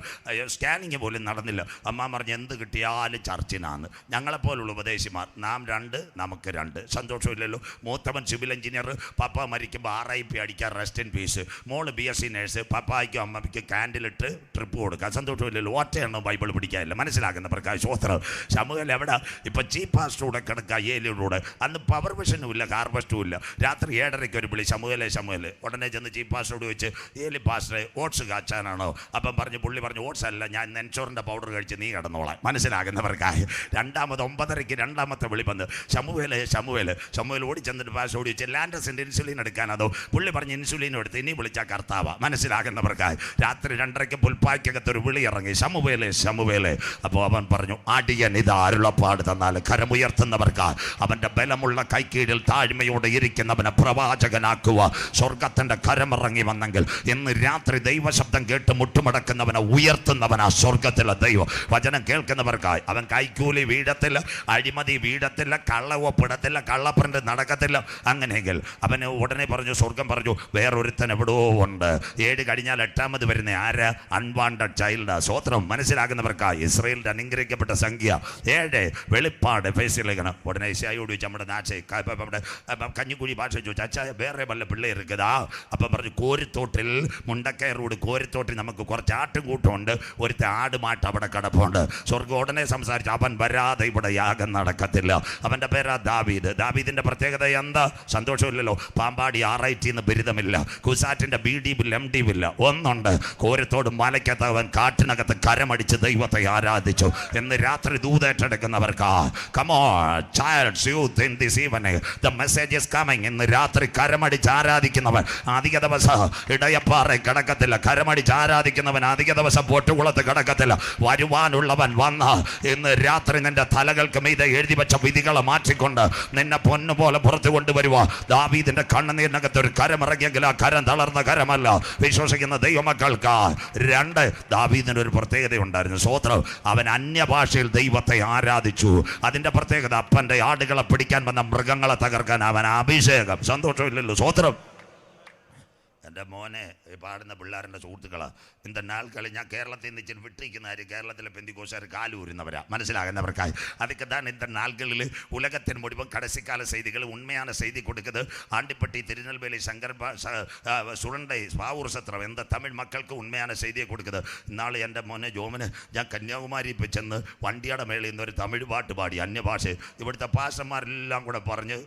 സ്കാനിങ് പോലും നടന്നില്ല. അമ്മ പറഞ്ഞ് എന്ത് കിട്ടിയാലും ചർച്ചിനാന്ന്. ഞങ്ങളെപ്പോലുള്ള ഉപദേശിമാർ, നാം 2 നമുക്ക് 2. സന്തോഷമില്ലല്ലോ. മൂത്തവൻ സിവിൽ എഞ്ചിനീയർ, പപ്പ മരിക്കുമ്പോൾ RIP അടിക്കാൻ റെസ്റ്റ് ഇൻ പീസ്. മോള് BSc നേഴ്സ്, പപ്പായ്ക്കും അമ്മയ്ക്കും കാൻഡിലിട്ട് ട്രിപ്പ് കൊടുക്കുക. സന്തോഷമില്ലല്ലോ. ഒറ്റയെണ്ണം ബൈബിൾ പിടിക്കാനില്ല. മനസ്സിലാക്കുന്ന പ്രകാശ് സ്വോത്രം. ശമൂവേൽ എവിടെ? ഇപ്പം ചീഫ് പാസ്റ്ററൂടെ കിടക്കുക, ഏലിയുടെ. അന്ന് പവർ വിഷനും ഇല്ല, ഹാർവസ്റ്റും ഇല്ല. രാത്രി 7:30 ഒരു വിളി, ശമൂവേലേ. ഉടനെ ചെന്ന് ചീഫ് പാസ്റ്ററോട് ചോദിച്ച്, ഏലി പാസ്റ്ററെ ഓട്സ് കാച്ചാനാണോ? അപ്പം പുള്ളി പറഞ്ഞു, ഓട്സ് അല്ല, ഞാൻ നെൻചോറിൻ്റെ പൗഡർ കഴിച്ച് നീ കിടന്നോളാം. മനസ്സിലാകുന്നവർക്കായി. 9:30 രണ്ടാമത്തെ വിളി വന്ന്, ശമൂവേൽ ഓടി ചെന്നിട്ട് പാസ്റ്റർ ഓടി ചോദിച്ചു, ലാൻഡസിൻ്റെ ഇൻസുലിൻ എടുക്കാനതോ? പുള്ളി പറഞ്ഞ് ഇൻസുലിനും എടുത്ത് ഇനി വിളിച്ചാൽ കർത്താവാ. മനസ്സിലാകുന്നവർക്കായി. രാത്രി 2:30 പുൽപ്പായ്ക്കകത്തൊരു വിളി ഇറങ്ങി, ശമൂവേലേ. അപ്പോൾ അവൻ പറഞ്ഞു, അടിയൻ ഇതാ അരുളപ്പാട് തന്നാൽ കരമുയർത്തുന്നവർക്ക് അവൻ്റെ ബലമുള്ള കൈക്കീഴിൽ താഴ്മയോടെ ഇരിക്കുന്നവനെ പ്രവാചകനാക്കുക. സ്വർഗത്തിൻ്റെ കരമിറങ്ങി വന്നെങ്കിൽ ഇന്ന് രാത്രി ദൈവശബ്ദം കേട്ട് മുട്ടുമടക്കുന്നവനെ ഉയർത്തുന്നവനാ സ്വർഗത്തിലെ ദൈവം. വചനം കേൾക്കുന്നവർക്കായി. അവൻ കൈക്കൂലി വീഴത്തില്ല, അഴിമതി വീഴത്തില്ല, കള്ളവൊപ്പിടത്തില്ല, കള്ളപ്രന്റ് നടക്കത്തില്ല. അങ്ങനെയെങ്കിൽ അവന് ഉടനെ പറഞ്ഞു, സ്വർഗം പറഞ്ഞു, വേറൊരുത്തൻ എവിടെയോ ഉണ്ട്. 7 കഴിഞ്ഞാൽ 8ാമത് വരുന്ന ആര്? Unwanted child. സ്വോത്രം. മനസ്സിലാകുന്നവർക്കായി. ഇസ്രായേലിൻ്റെ അനുഗ്രഹിക്കപ്പെട്ട സംഖ്യ 7. വെളിപ്പാട് ഫേസിലേക്കാണ്. ഉടനെ ഇശായിയോട് ചോദിച്ചു, നമ്മുടെ നാച്ചെ നമ്മുടെ കഞ്ഞിക്കുഴി ഭാഷ ചോദിച്ചു, അച്ഛാ വേറെ വല്ല പിള്ളേ ഇരിക്കുതാ? അപ്പം പറഞ്ഞു, കോരിത്തോട്ടിൽ മുണ്ടക്കയറോട് കോരിത്തോട്ടിൽ നമുക്ക് കുറച്ച് ആട്ടുകൂട്ടമുണ്ട്, ഒരുത്ത ആടുമാട്ട് അവിടെ കിടപ്പുണ്ട്. സ്വർഗ്ഗം ഉടനെ സംസാരിച്ചു, അവൻ വരാതെ ഇവിടെ യാഗം നടക്കത്തില്ല. അവൻ്റെ പേരാ ദാവീദ്. ദാവീദിൻ്റെ പ്രത്യേകത എന്താ? സന്തോഷമില്ലല്ലോ. പാമ്പാടി RIT ബിരുദമില്ല, കുസാറ്റിൻ്റെ BD MD ഇല്ല. ഒന്നുണ്ട്, കോരത്തോട് മലയ്ക്കകത്ത് അവൻ കാട്ടിനകത്ത് കരമടിച്ച് ദൈവത്തെ ആരാധിച്ചു. എന്ന് രാത്രി ദൂതേറ്റെടുക്കുന്നവർക്ക്, come on childs, youth in this evening, the message is coming. ഇന്ന് രാത്രി കരമടിച്ച് ആരാധിക്കുന്നവൻ അധിക ദിവസം ഇടയപ്പാറ കിടക്കത്തില്ല. കരമടിച്ച് ആരാധിക്കുന്നവൻ അധിക ദിവസം പൊട്ടുകുളത്ത് കിടക്കത്തില്ല. വരുവാനുള്ളവൻ വന്ന ഇന്ന് രാത്രി നിന്റെ തലകൾക്ക് മീതെ എഴുതി വെച്ച വിധികളെ മാറ്റിക്കൊണ്ട് നിന്നെ പൊന്നുപോലെ പുറത്തു കൊണ്ടുവരുവാ. ദാവീദിന്റെ കണ്ണുനീരിനകത്ത് ഒരു കരമിറങ്ങിയെങ്കിൽ ആ കരം തളർന്ന കരമല്ല. വിശ്വസിക്കുന്ന ദൈവമക്കൾക്ക് 2. ദാവീദിന് ഒരു പ്രത്യേകതയുണ്ടായിരുന്നു. സ്വോത്രം. അവൻ അന്യഭാഷയിൽ ദൈവത്തെ ആരാധിച്ചു. അതിന്റെ പ്രത്യേകത, അപ്പന്റെ ആടുകളെ പിടിക്കാൻ വന്ന മൃഗങ്ങളെ തകർക്കാൻ അവൻ അഭിഷേകം. സന്തോഷമില്ലല്ലോ. സ്വോത്രം. എൻ്റെ മോനെ പാടുന്ന പിള്ളേരുടെ സുഹൃത്തുക്കളാണ്. ഇന്ന നാളുകളിൽ ഞാൻ കേരളത്തിൽ നിന്ന് ഇച്ചിരി വിട്ടിരിക്കുന്ന കാര്യം, കേരളത്തിലെ പെന്തിക്കോസുകാർ കാലൂരുന്നവരാ. മനസ്സിലാകുന്നവർക്കായി. அதுக்கு தான் இந்த நாள்களில் உலகத்தின் முடிவும் கடைசிக்கால செய்திகள் உண்மையான செய்தி கொடுக்குது. ஆண்டிப்பட்டி, திருநெல்வேலி, சுரண்டை, பாவூர் சத்திரம் இந்த தமிழ் மக்களுக்கு உண்மையான செய்தியை കൊടുക്കുന്നത്. ഇന്നാൾ എൻ്റെ മോനെ ജോമന് ഞാൻ കന്യാകുമാരി ഇപ്പോൾ ചെന്ന് വണ്ടിയുടെ മേളിൽ നിന്നൊരു തമിഴ് പാട്ട് പാടി, അന്യഭാഷ. ഇവിടുത്തെ പാസ്റ്റർമാരെല്ലാം കൂടെ പറഞ്ഞ്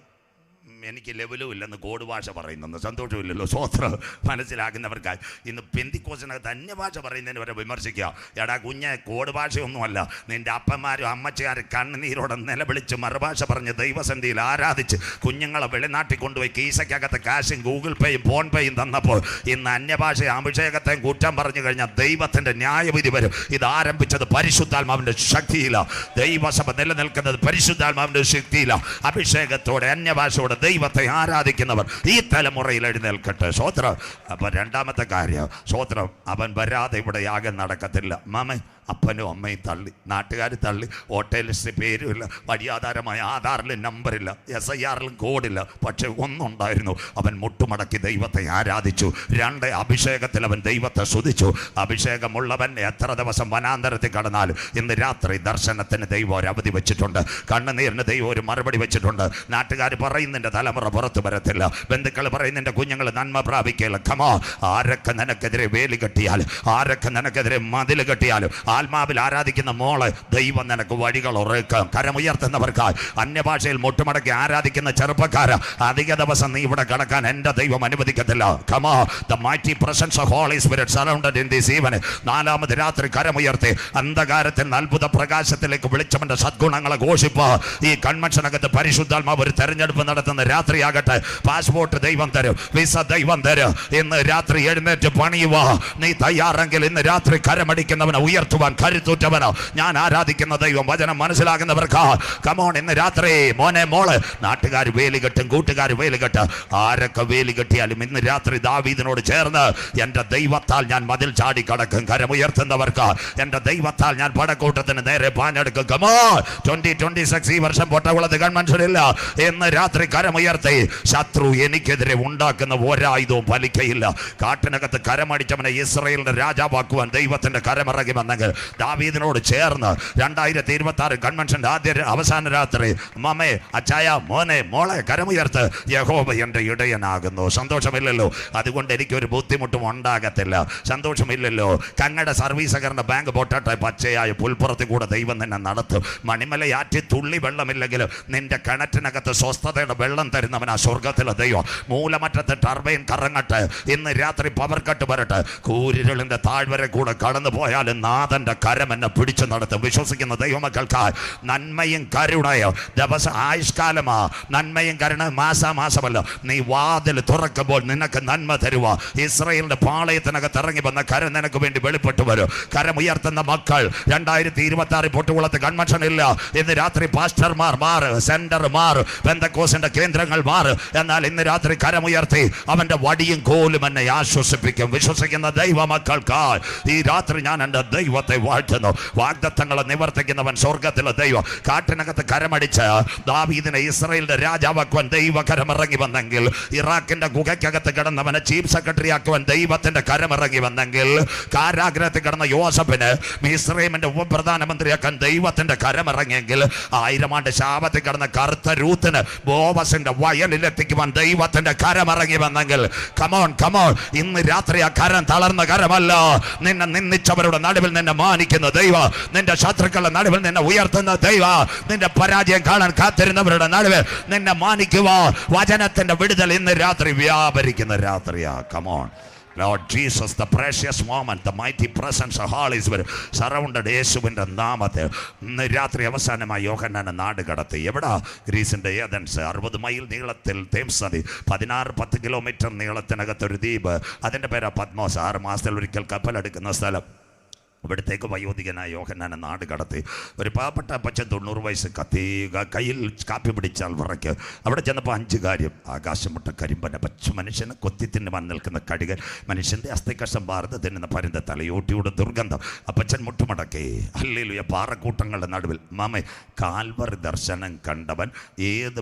എനിക്ക് ലെവലും ഇല്ലെന്ന് കോഡ് ഭാഷ പറയുന്നു. സന്തോഷമില്ലല്ലോ. സ്വോത്രം. മനസ്സിലാക്കുന്നവർക്കായി. ഇന്ന് പെന്തിക്കോസിനകത്ത് അന്യഭാഷ പറയുന്നതിന് വരെ വിമർശിക്കുക. എടാ കുഞ്ഞെ, കോഡ് ഭാഷയൊന്നുമല്ല. നിന്റെ അപ്പന്മാരും അമ്മച്ചയാരും കണ്ണുനീരോടെ നിലവിളിച്ച് മറുഭാഷ പറഞ്ഞ് ദൈവസന്ധിയിൽ ആരാധിച്ച് കുഞ്ഞുങ്ങളെ വെളിനാട്ടിൽ കൊണ്ടുപോയി കീശയ്ക്കകത്ത് കാശും ഗൂഗിൾ പേയും ഫോൺ പേയും തന്നപ്പോൾ ഇന്ന് അന്യഭാഷ അഭിഷേകത്തെയും കുറ്റം പറഞ്ഞു കഴിഞ്ഞാൽ ദൈവത്തിൻ്റെ ന്യായവിധി വരും. ഇത് ആരംഭിച്ചത് പരിശുദ്ധാത്മാവിൻ്റെ ശക്തിയില്ല. ദൈവസഭ നിലനിൽക്കുന്നത് പരിശുദ്ധാത്മാവിൻ്റെ ശക്തിയില്ല. അഭിഷേകത്തോടെ അന്യഭാഷയോടെ ദൈവത്തെ ആരാധിക്കുന്നവർ ഈ തലമുറയിൽ എഴുന്നേൽക്കട്ടെ. സ്വോത്രം. അപ്പൊ 2ാമത്തെ കാര്യം, സ്വോത്രം. അവൻ വരാതെ ഇവിടെ യാഗം നടക്കത്തില്ല. മാമ അപ്പനും അമ്മയും തള്ളി, നാട്ടുകാർ തള്ളി, ഹോട്ടൽ ലിസ്റ്റ് പേരുമില്ല, വഴിയാധാരമായ ആധാറിൽ നമ്പറില്ല, SIRലും കോഡില്ല. പക്ഷെ ഒന്നുണ്ടായിരുന്നു, അവൻ മുട്ടുമടക്കി ദൈവത്തെ ആരാധിച്ചു. 2 അഭിഷേകത്തിൽ അവൻ ദൈവത്തെ സ്തുതിച്ചു. അഭിഷേകമുള്ളവൻ എത്ര ദിവസം വനാന്തരത്തിൽ കടന്നാലും ഇന്ന് രാത്രി ദർശനത്തിന് ദൈവം ഒരു അവധി വെച്ചിട്ടുണ്ട്. കണ്ണുനീരിന് ദൈവം ഒരു മറുപടി വെച്ചിട്ടുണ്ട്. നാട്ടുകാർ പറയുന്നതിൻ്റെ തലമുറ പുറത്തു വരത്തില്ല. ബന്ധുക്കൾ പറയുന്നതിൻ്റെ കുഞ്ഞുങ്ങൾ നന്മ പ്രാപിക്കില്ല. കമോ, ആരൊക്കെ നിനക്കെതിരെ വേലി കെട്ടിയാലും, ആരൊക്കെ നിനക്കെതിരെ മതിൽ കെട്ടിയാലും, ആത്മാവിൽ ആരാധിക്കുന്ന മോളെ ദൈവം നിനക്ക് വഴികൾ ഉറക്കും. കരമുയർത്തുന്നവർക്കായി അന്യഭാഷയിൽ മുട്ടുമടക്കി ആരാധിക്കുന്ന ചെറുപ്പക്കാര അധിക ദിവസം നീ ഇവിടെ കിടക്കാൻ എൻ്റെ ദൈവം അനുവദിക്കത്തില്ല. Come on, the mighty presence of Holy Spirit surrounded in this evening. 4ാമത് രാത്രി കരമുയർത്തി അന്ധകാരത്തിൽ അത്ഭുത പ്രകാശത്തിലേക്ക് വിളിച്ചവന്റെ സദ്ഗുണങ്ങളെ ഘോഷിപ്പ്. ഈ കൺവെൻഷനകത്ത് പരിശുദ്ധാത്മാവ് ഒരു തെരഞ്ഞെടുപ്പ് നടത്തുന്ന രാത്രിയാകട്ടെ. പാസ്പോർട്ട് ദൈവം തരും, വിസ ദൈവം തരും. ഇന്ന് രാത്രി എഴുന്നേറ്റ് പണിയുക. നീ തയ്യാറെങ്കിൽ ഇന്ന് രാത്രി കരമടിക്കുന്നവനെ ഉയർത്തുക. നടത്തുവാൻ കരുത്തുറ്റവനോ ഞാൻ ആരാധിക്കുന്ന ദൈവം. വചനം മനസ്സിലാകുന്നവർക്ക് കമോൺ, ഇന്ന് രാത്രി മോനെ മോള് നാട്ടുകാർ വേലി കെട്ടും, കൂട്ടുകാർ വേലി കെട്ട്, ആരൊക്കെ വേലി കെട്ടിയാലും ഇന്ന് രാത്രി ദാവീദിനോട് ചേർന്ന് എൻ്റെ ദൈവത്താൽ ഞാൻ മതിൽ ചാടി കടക്കും. കരമുയർത്തുന്നവർക്ക് എൻ്റെ ദൈവത്താൽ ഞാൻ പടക്കൂട്ടത്തിന് നേരെ പാഞ്ഞെടുക്കും. കമോൺ, 2026 ഈ വർഷം പൊട്ടകുളത്ത് കൺവെൻഷനില്ല. ഇന്ന് രാത്രി കരമുയർത്തി ശത്രു എനിക്കെതിരെ ഉണ്ടാക്കുന്ന ഒരായുധവും ഫലിക്കയില്ല. കാട്ടിനകത്ത് കരമടിച്ചവനെ ഇസ്രായേലിന്റെ രാജാവാക്കുവാൻ ദൈവത്തിന്റെ കരമിറങ്ങി വന്നെങ്കിൽ ദാവീദിനോട് ചേർന്ന് 2026 കൺവെൻഷന്റെ അവസാന രാത്രി മമ്മേ, അച്ചായ, മോനെ, മോളെ കരമുയർത്ത്. യഹോവ എൻ്റെ ഇടയനാകുന്നു. സന്തോഷമില്ലല്ലോ, അതുകൊണ്ട് എനിക്കൊരു ബുദ്ധിമുട്ടും ഉണ്ടാകത്തില്ല. സന്തോഷമില്ലല്ലോ, കങ്ങട സർവീസ് സഹകരണ ബാങ്ക് പൊട്ടട്ടെ, പച്ചയായ പുൽപ്പുറത്തിൽ കൂടെ ദൈവം നിന്നെ നടത്തും. മണിമലയാറ്റി തുള്ളി വെള്ളമില്ലെങ്കിലും നിന്റെ കിണറ്റിനകത്ത് സ്വസ്ഥതയുടെ വെള്ളം തരുന്നവനാ സ്വർഗത്തിലെ ദൈവം. മൂലമറ്റത്ത് ടർബൈൻ കറങ്ങട്ടെ, ഇന്ന് രാത്രി പവർ കട്ട് വരട്ടെ, കൂരിരുളിന്റെ താഴ്വരെ കൂടെ കടന്നു പോയാലും നാഥന്റെ കരം എന്നെ പിടിച്ചു നടത്തും. വിശ്വസിക്കുന്ന ദൈവമക്കൾക്കായി നന്മയും കരുണയോ ദിവസം ആയുഷ്കാലമാ. നന്മയും കരുണ മാസാമാസമല്ല, നീ വാതിൽ തുറക്കുമ്പോൾ നിനക്ക് നന്മ തരുക. ഇസ്രായേലിന്റെ പാളയത്തിനകത്ത് ഇറങ്ങി വന്ന കരം നിനക്ക് വേണ്ടി വെളിപ്പെട്ടു വരും. കരമുയർത്തുന്ന മക്കൾ 2026 പൊട്ടുകുളത്ത് കൺവെൻഷൻ ഇല്ല. ഇന്ന് രാത്രി പാസ്റ്റർമാർ മാറ്, സെന്റർ മാറ്, പെന്തക്കോസിന്റെ കേന്ദ്രങ്ങൾ മാറ്. എന്നാൽ ഇന്ന് രാത്രി കരമുയർത്തി അവന്റെ വടിയും കോലും എന്നെ ആശ്വസിപ്പിക്കും. വിശ്വസിക്കുന്ന ദൈവമക്കൾക്കായി ഈ രാത്രി ഞാൻ എൻ്റെ ദൈവത്തെ വാഴ്ത്തുന്നു. വാഗ്ദത്തങ്ങളെ നിവർത്തിക്കുന്നവൻ സ്വർഗത്തിലെ ദൈവം. കാട്ടിനകത്ത് കരമടിച്ച് ദാവീദിനെ ഇസ്രായേലിന്റെ രാജാവാക്കുവാൻ ദൈവകരമിറങ്ങി വന്നെങ്കിൽ, ഇറാഖിന്റെ ഗുഹയ്ക്കകത്ത് കിടന്നവനെ ചീഫ് സെക്രട്ടറി ആക്കുവാൻ ദൈവത്തിന്റെ കരമിറങ്ങി വന്നെങ്കിൽ, കാരാഗ്രഹത്തിൽ കിടന്ന യോസഫിന് മിസ്രൈമിന്റെ ഉപപ്രധാനമന്ത്രിയാക്കാൻ ദൈവത്തിന്റെ കരമിറങ്ങിയെങ്കിൽ, 1000 ആണ്ട് ശാപത്തിൽ കിടന്ന കറുത്ത രൂത്തിന് ബോവസിന്റെ വയലിലെത്തിക്കുവാൻ ദൈവത്തിന്റെ കരമിറങ്ങി വന്നെങ്കിൽ, കമോൺ കമോൺ, ഇന്ന് രാത്രി ആ കരം തളർന്ന കരമല്ല. നിന്നെ നിന്ദിച്ചവരുടെ നടുവിൽ നിന്നെ മാനിക്കുന്ന ദൈവ, നിന്റെ ശത്രുക്കളുടെ നടുവിൽ നിന്നെ ഉയർത്തുന്ന ദൈവ, നിന്റെ പരാജയം കാണാൻ കാത്തിരുന്നവരുടെ നടുവിൽ നിന്നെ മാനിക്കുക. വചനത്തിന്റെ വിടുതൽ ഇന്ന് രാത്രി വ്യാപരിക്കുന്ന രാത്രിയാ. Come on Lord Jesus, the precious moment, the mighty presence of Holy Spirit surrounded യേശുവിൻ്റെ നാമത്തിൽ ഇന്ന് രാത്രി അവസാനമായി യോഹന്നാനെ നാട് കടത്തി. എവിടാ? ഗ്രീസിൻ്റെ ഏതൻസ്. 60 മൈൽ നീളത്തിൽ തേംസ് നദി, 10 കിലോമീറ്റർ നീളത്തിനകത്തൊരു ദ്വീപ്, അതിൻ്റെ പേരാ പത്മോസ്. 6 മാസത്തിൽ ഒരിക്കൽ കപ്പലെടുക്കുന്ന സ്ഥലം. ഇവിടത്തേക്ക് വയോധികനായ യോഹന്നാനെ നാട് കടത്തി. ഒരു പാവപ്പെട്ട അപ്പച്ചൻ 90 വയസ്സ്, കയ്യിൽ കാപ്പി പിടിച്ചാൽ വിറയ്ക്ക്. അവിടെ ചെന്നപ്പോൾ 5 കാര്യം: ആകാശം മുട്ട കരിമ്പന, പച്ച മനുഷ്യന് കൊത്തിത്തിന് വന്ന് നിൽക്കുന്ന കടികൾ, മനുഷ്യൻ്റെ അസ്ഥിക്കഷം വാർന്ന് തിന്നുന്ന പരുന്ത, തലയോട്ടിയുടെ ദുർഗന്ധം. അപ്പച്ചൻ മുട്ടുമടക്കി. ഹല്ലേലൂയ. പാറക്കൂട്ടങ്ങളുടെ നടുവിൽ മാമേ, കാൽവറി ദർശനം കണ്ടവൻ ഏത്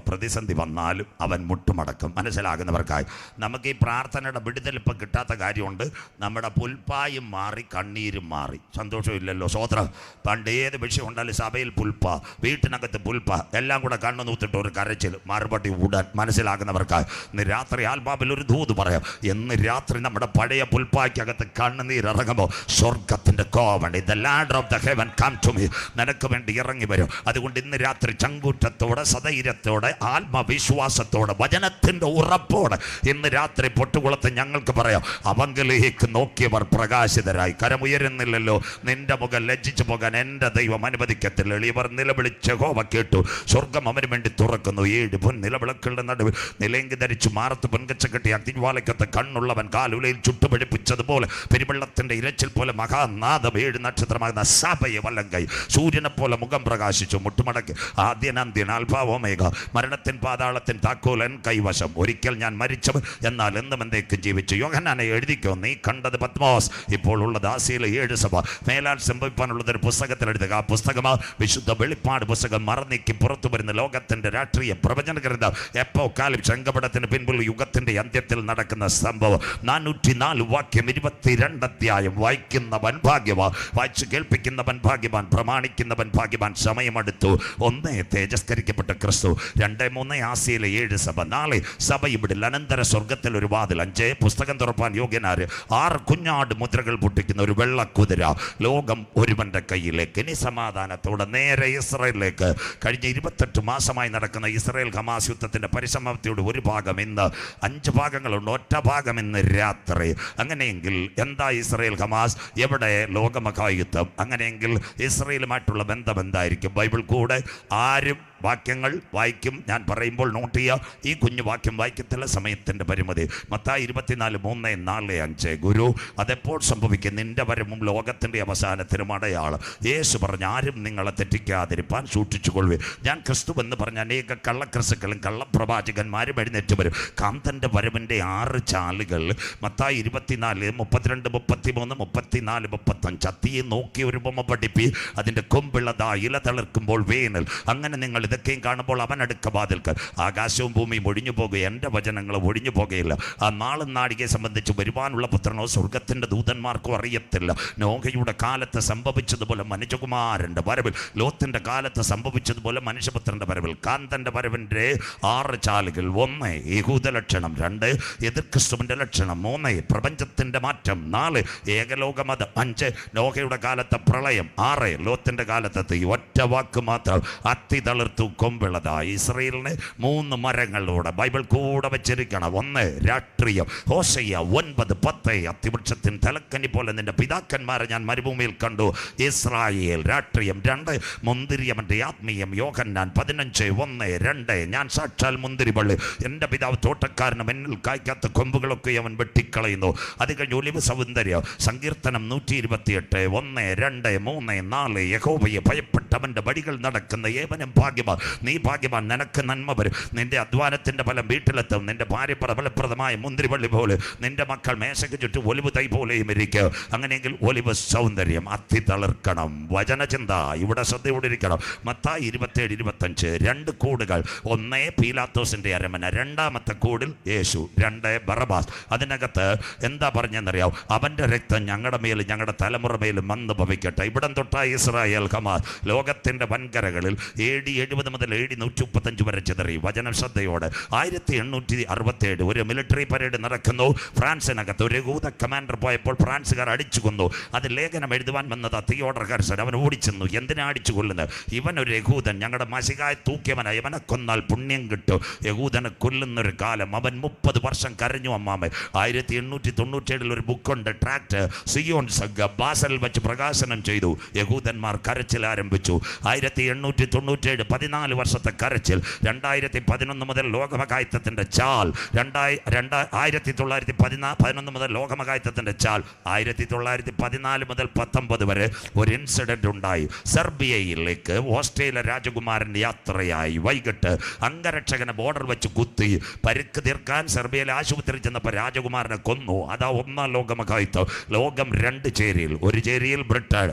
പ്രതിസന്ധി വന്നാലും അവൻ മുട്ടുമടക്കും. മനസ്സിലാകുന്നവർക്കായി നമുക്ക് ഈ പ്രാർത്ഥനയുടെ വിടുതൽ ഇപ്പം കിട്ടാത്ത കാര്യമുണ്ട്. നമ്മുടെ പുൽപ്പായും മാറി, കണ്ണീരും മാറി. സന്തോഷമില്ലല്ലോ. സ്വോത്രം. പണ്ട് ഏത് വിഷയം ഉണ്ടാലും സഭയിൽ പുൽപ്പ, വീട്ടിനകത്ത് പുൽപ്പ, എല്ലാം കൂടെ കണ്ണു നൂത്തിട്ട് ഒരു കരച്ചിൽ, മറുപടി ഉടൻ. മനസ്സിലാകുന്നവർക്കായി ഇന്ന് രാത്രി ആത്മാവിൽ ഒരു ദൂത് പറയാം. ഇന്ന് രാത്രി നമ്മുടെ പഴയ പുൽപ്പായ്ക്കകത്ത് കണ്ണുനീരിറങ്ങുമ്പോൾ സ്വർഗത്തിൻ്റെ കോവണ്ടി, the ladder of the heaven come to me, നിനക്ക് വേണ്ടി ഇറങ്ങി വരും. അതുകൊണ്ട് ഇന്ന് രാത്രി ചങ്കൂറ്റത്തോടെ, സധൈര്യത്തോടെ, ആത്മവിശ്വാസത്തോടെ, വചനത്തിൻ്റെ ഉറപ്പോടെ ഇന്ന് രാത്രി പൊട്ടുകുളത്ത് ഞങ്ങൾക്ക് പറയാം, അവങ്കിലേക്ക് നോക്കിയവർ പ്രകാശിതരായി. കരമുയരുന്നില്ലല്ലോ, നിന്റെ മുഖം ലജ്ജിച്ചു പോകാൻ എൻ്റെ ദൈവം അനുവദിക്കത്തില്ല. എളിയവർ നിലവിളിച്ച് യഹോവ കേട്ടു, സ്വർഗം അവന് വേണ്ടി തുറക്കുന്നു. 7 പൊൻ നിലവിളക്കുകളുടെ നടുവിൽ നിലയെങ്കി ധരിച്ചു മാറത്ത് പൊൻകച്ച കെട്ടി അഗ്നിജ്വാലയ്ക്കത്ത് കണ്ണുള്ളവൻ കാലുലയിൽ ചുട്ടുപിടിപ്പിച്ചതുപോലെ പെരുവെള്ളത്തിൻ്റെ ഇരച്ചിൽ പോലെ മഹാനാദം 7 നക്ഷത്രമാകുന്ന സഭയെ വല്ലങ്കൈ സൂര്യനെ പോലെ മുഖം പ്രകാശിച്ചു. മുട്ടുമടക്കി ആദ്യനന്ത്യൻ ആൽഫാവോമേഗ, മരണത്തിൻ പാതാളത്തിൻ താക്കോലൻ കൈവശം. ഒരിക്കൽ ഞാൻ മരിച്ചവൻ, എന്നാൽ എന്നും എന്നേക്കും ജീവിച്ചു. യോഹന്നാനെ എഴുതിക്കോ, നീ കണ്ടത് പത്മോസ്, ഇപ്പോൾ ഉള്ളത് ആസിയയിലെ 7 സഭ. മേലാൽ സംഭവിക്കാനുള്ളതൊരു പുസ്തകത്തിൽ എഴുതുക. ആ പുസ്തകമാ വിശുദ്ധ വെളിപ്പാട് പുസ്തകം. മറന്നീക്കി പുറത്തു വരുന്ന ലോകത്തിന്റെ രാഷ്ട്രീയ പ്രവചന ഗ്രന്ഥം. എപ്പോക്കാലിപ്സ്, ചെങ്കപടത്തിന് പിൻപുള്ള യുഗത്തിന്റെ അന്ത്യത്തിൽ നടക്കുന്ന സംഭവം. 404 വാക്യം, 22 അധ്യായം. വായിക്കുന്നവൻ ഭാഗ്യവാൻ, വായിച്ചു കേൾപ്പിക്കുന്നവൻ ഭാഗ്യവാൻ, പ്രമാണിക്കുന്നവൻ ഭാഗ്യവാൻ. സമയമെടുത്തു. 1 തേജസ്കരിക്കപ്പെട്ട ക്രിസ്തു, 2 3 ആസിയയിലെ 7 സഭ, 4 സഭ ഇവിടെ അനന്തര സ്വർഗത്തിൽ ഒരു വാതിൽ, 5 പുസ്തകം തുറപ്പാൻ യോഗ്യനാര്, 6 കുഞ്ഞാട് മുദ്രകൾ പൊട്ടിക്കുന്ന ഒരു വെള്ളക്കുതിര. ലോകം ഒരുവന്റെ കയ്യിലേക്ക്. ഇനി സമാധാനത്തോടെ നേരെ ഇസ്രായേലിലേക്ക്. കഴിഞ്ഞ 28 മാസമായി നടക്കുന്ന ഇസ്രായേൽ ഹമാസ് യുദ്ധത്തിന്റെ പരിസമാപ്തിയുടെ ഒരു ഭാഗം ഇന്ന്, 5 ഭാഗങ്ങളുണ്ട്, ഒറ്റ ഭാഗം ഇന്ന് രാത്രി. അങ്ങനെയെങ്കിൽ എന്താ ഇസ്രായേൽ ഹമാസ്? എവിടെ ലോകമഹായുദ്ധം? അങ്ങനെയെങ്കിൽ ഇസ്രായേലുമായിട്ടുള്ള ബന്ധം എന്തായിരിക്കും? ബൈബിൾ കൂടെ ആരും വാക്യങ്ങൾ വായിക്കും. ഞാൻ പറയുമ്പോൾ നോട്ട് ചെയ്യുക. ഈ കുഞ്ഞു വാക്യം വായിക്കത്തില്ല, സമയത്തിൻ്റെ പരിമിതി. മത്തായി 24:3-4-5. ഗുരു, അതെപ്പോൾ സംഭവിക്കും? നിന്റെ വരവും ലോകത്തിൻ്റെ അവസാനത്തിനും അടയാളം. യേശു പറഞ്ഞ, ആരും നിങ്ങളെ തെറ്റിക്കാതിരിപ്പാൻ സൂക്ഷിച്ചുകൊള്ളുക. ഞാൻ ക്രിസ്തു എന്ന് പറഞ്ഞ അനേക കള്ളക്രിസ്തുക്കളും കള്ളപ്രവാചകന്മാരും എഴുന്നേറ്റ് വരും. കാന്തൻ്റെ വരവിൻ്റെ 6 ചാലുകൾ മത്തായി 24:33-34-35. അത്തിയെ നോക്കി ഒരു ബൊമ്മ പഠിപ്പി, അതിൻ്റെ കൊമ്പിളതാ ഇല തളിർക്കുമ്പോൾ വേനൽ. അങ്ങനെ നിങ്ങൾ ഇതൊക്കെയും കാണുമ്പോൾ അവൻ അടുക്ക വാതിൽക്കൽ. ആകാശവും ഭൂമിയും ഒഴിഞ്ഞു പോകുക, എൻ്റെ വചനങ്ങൾ ഒഴിഞ്ഞു പോകുകയില്ല. ആ നാളും നാഴികയെ സംബന്ധിച്ച് വരുവാനുള്ള പുത്രനോ സ്വർഗത്തിൻ്റെ ദൂതന്മാർക്കോ അറിയത്തില്ല. നോഹയുടെ കാലത്ത് സംഭവിച്ചതുപോലെ മനുഷ്യകുമാരൻ്റെ വരവിൽ, ലോത്തിൻ്റെ കാലത്ത് സംഭവിച്ചതുപോലെ മനുഷ്യപുത്രൻ്റെ വരവിൽ. കാന്തൻ്റെ വരവിൻ്റെ 6 ചാലുകൾ: 1 യഹൂദ ലക്ഷണം, 2 എതിർ ക്രിസ്തുവിൻ്റെ ലക്ഷണം, 3 പ്രപഞ്ചത്തിൻ്റെ മാറ്റം, 4 ഏകലോകമത്, 5 നോഹയുടെ കാലത്തെ പ്രളയം, 6 ലോത്തിൻ്റെ കാലത്തെ തീ. ഒറ്റ വാക്ക് മാത്രം: അത്തി തളിർത്തു കൊമ്പിളതാ. ഇസ്രയേലിന് 3 മരങ്ങളോടെ ബൈബിൾ കൂടെ വെച്ചിരിക്കണം. 1 രാഷ്ട്രീയം, ഹോശയ്യ 9:10. അത്തിവൃക്ഷത്തിൻ തലക്കനി പോലെ നിന്റെ പിതാക്കന്മാരെ ഞാൻ മരുഭൂമിയിൽ കണ്ടു. ഇസ്രായേൽ രാഷ്ട്രീയം. 2 മുന്തിരിയവൻ്റെ ആത്മീയം, യോഹന്നാൻ 15:1-2. ഞാൻ സാക്ഷാൽ മുന്തിരിവള്ളി, എൻ്റെ പിതാവ് തോട്ടക്കാരനും എന്നിൽ കായ്ക്കാത്ത കൊമ്പുകളൊക്കെ അവൻ വെട്ടിക്കളയുന്നു. അത് കഴിഞ്ഞ് ഒലിവ് സൗന്ദര്യം, സങ്കീർത്തനം 128 1, 2, 3, 4. യഹോവയെ ഭയപ്പെട്ടവൻ്റെ വഴികൾ നടക്കുന്ന ഏവനും ഭാഗ്യവാൻ. നീ ഭാഗ്യവാൻ, നിനക്ക് നന്മ വരും. നിന്റെ അധ്വാനത്തിൻ്റെ ഫലം വീട്ടിലെത്തും. നിന്റെ ഭാര്യ പ്രബലപ്രദമായ മുന്തിരിവള്ളി പോലെ, നിന്റെ മക്കൾ മേശയ്ക്ക് ചുറ്റും ഒലിവ് തൈ പോലെയും ഇരിക്കുക. അങ്ങനെയെങ്കിൽ ഒലിവ് സൗന്ദര്യം. അത്തി തളിർക്കണം. വചനചിന്ത ഇവിടെ ശ്രദ്ധയോടെ ഇരിക്കണം. മത്തായി 27:25. 2 കൂടുകൾ: 1 പീലാത്തോസിൻ്റെ അരമന, 2ാമത്തെ കൂടിൽ യേശു, 2 ബറബാസ്. അതിനകത്ത് എന്താ പറഞ്ഞെന്നറിയാം? അവൻ്റെ രക്തം ഞങ്ങളുടെ മേലും ഞങ്ങളുടെ തലമുറ മേലും വന്ന് ഭവിക്കട്ടെ. ഇവിടം തൊട്ടായി ഇസ്രായേൽ ഹമാസ് ലോകത്തിൻ്റെ വൻകരകളിൽ AD 70 മുതൽ AD 135 വരെ ചിതറി. വചനം ശ്രദ്ധയോടെ. 1867 ഒരു മിലിറ്ററി പരേഡ് നടക്കുന്നു ഫ്രാൻസിനകത്ത്. ഒരു യഹൂദ കമാൻഡർ പോയപ്പോൾ ഫ്രാൻസുകാർ അടിച്ചു കൊന്നു. അത് ലേഖനം എഴുതുവാൻ വന്നത് തിയോഡർ ഹെർസൽ. അവൻ ഓടിച്ചെന്നു. എന്തിനാ അടിച്ചു കൊല്ലുന്നത്? ഇവനൊരു യഹൂദൻ, ഞങ്ങളുടെ മസിഹായെ തൂക്കിയവനാ, ഇവനെ കൊന്നാൽ പുണ്യം കിട്ടും. യഹൂദനെ കൊല്ലുന്നൊരു കാലം. അവൻ 30 വർഷം കരഞ്ഞു. അമ്മാമ 1897 ഒരു ബുക്കുണ്ട്, ട്രാക്ട് സിയോൺ സഗ, ബാസൽ വെച്ച് പ്രകാശനം ചെയ്തു. യഹൂദന്മാർ കരച്ചിൽ ആരംഭിച്ചു. 1897 14 വർഷത്തെ കരച്ചിൽ. 2011 മുതൽ ലോകമഹായുദ്ധത്തിൻ്റെ ചാൽ. 1911 മുതൽ ലോകമഹായുദ്ധത്തിൻ്റെ ചാൽ. 1914 മുതൽ 19 വരെ ഒരു ഇൻസിഡന്റ് ഉണ്ടായി. സെർബിയയിലേക്ക് ഓസ്ട്രേലിയ രാജകുമാരൻ യാത്രയായി. വൈകിട്ട് അംഗരക്ഷകനെ ബോർഡർ വെച്ച് കുത്തി. പരിക്ക് തീർക്കാൻ സെർബിയയിലെ ആശുപത്രി ചെന്നപ്പോൾ രാജകുമാരനെ കൊന്നു. അതാ 1ാം ലോകമഹായുദ്ധം. ലോകം 2 ചേരിയിൽ. ഒരു ചേരിയിൽ ബ്രിട്ടൻ,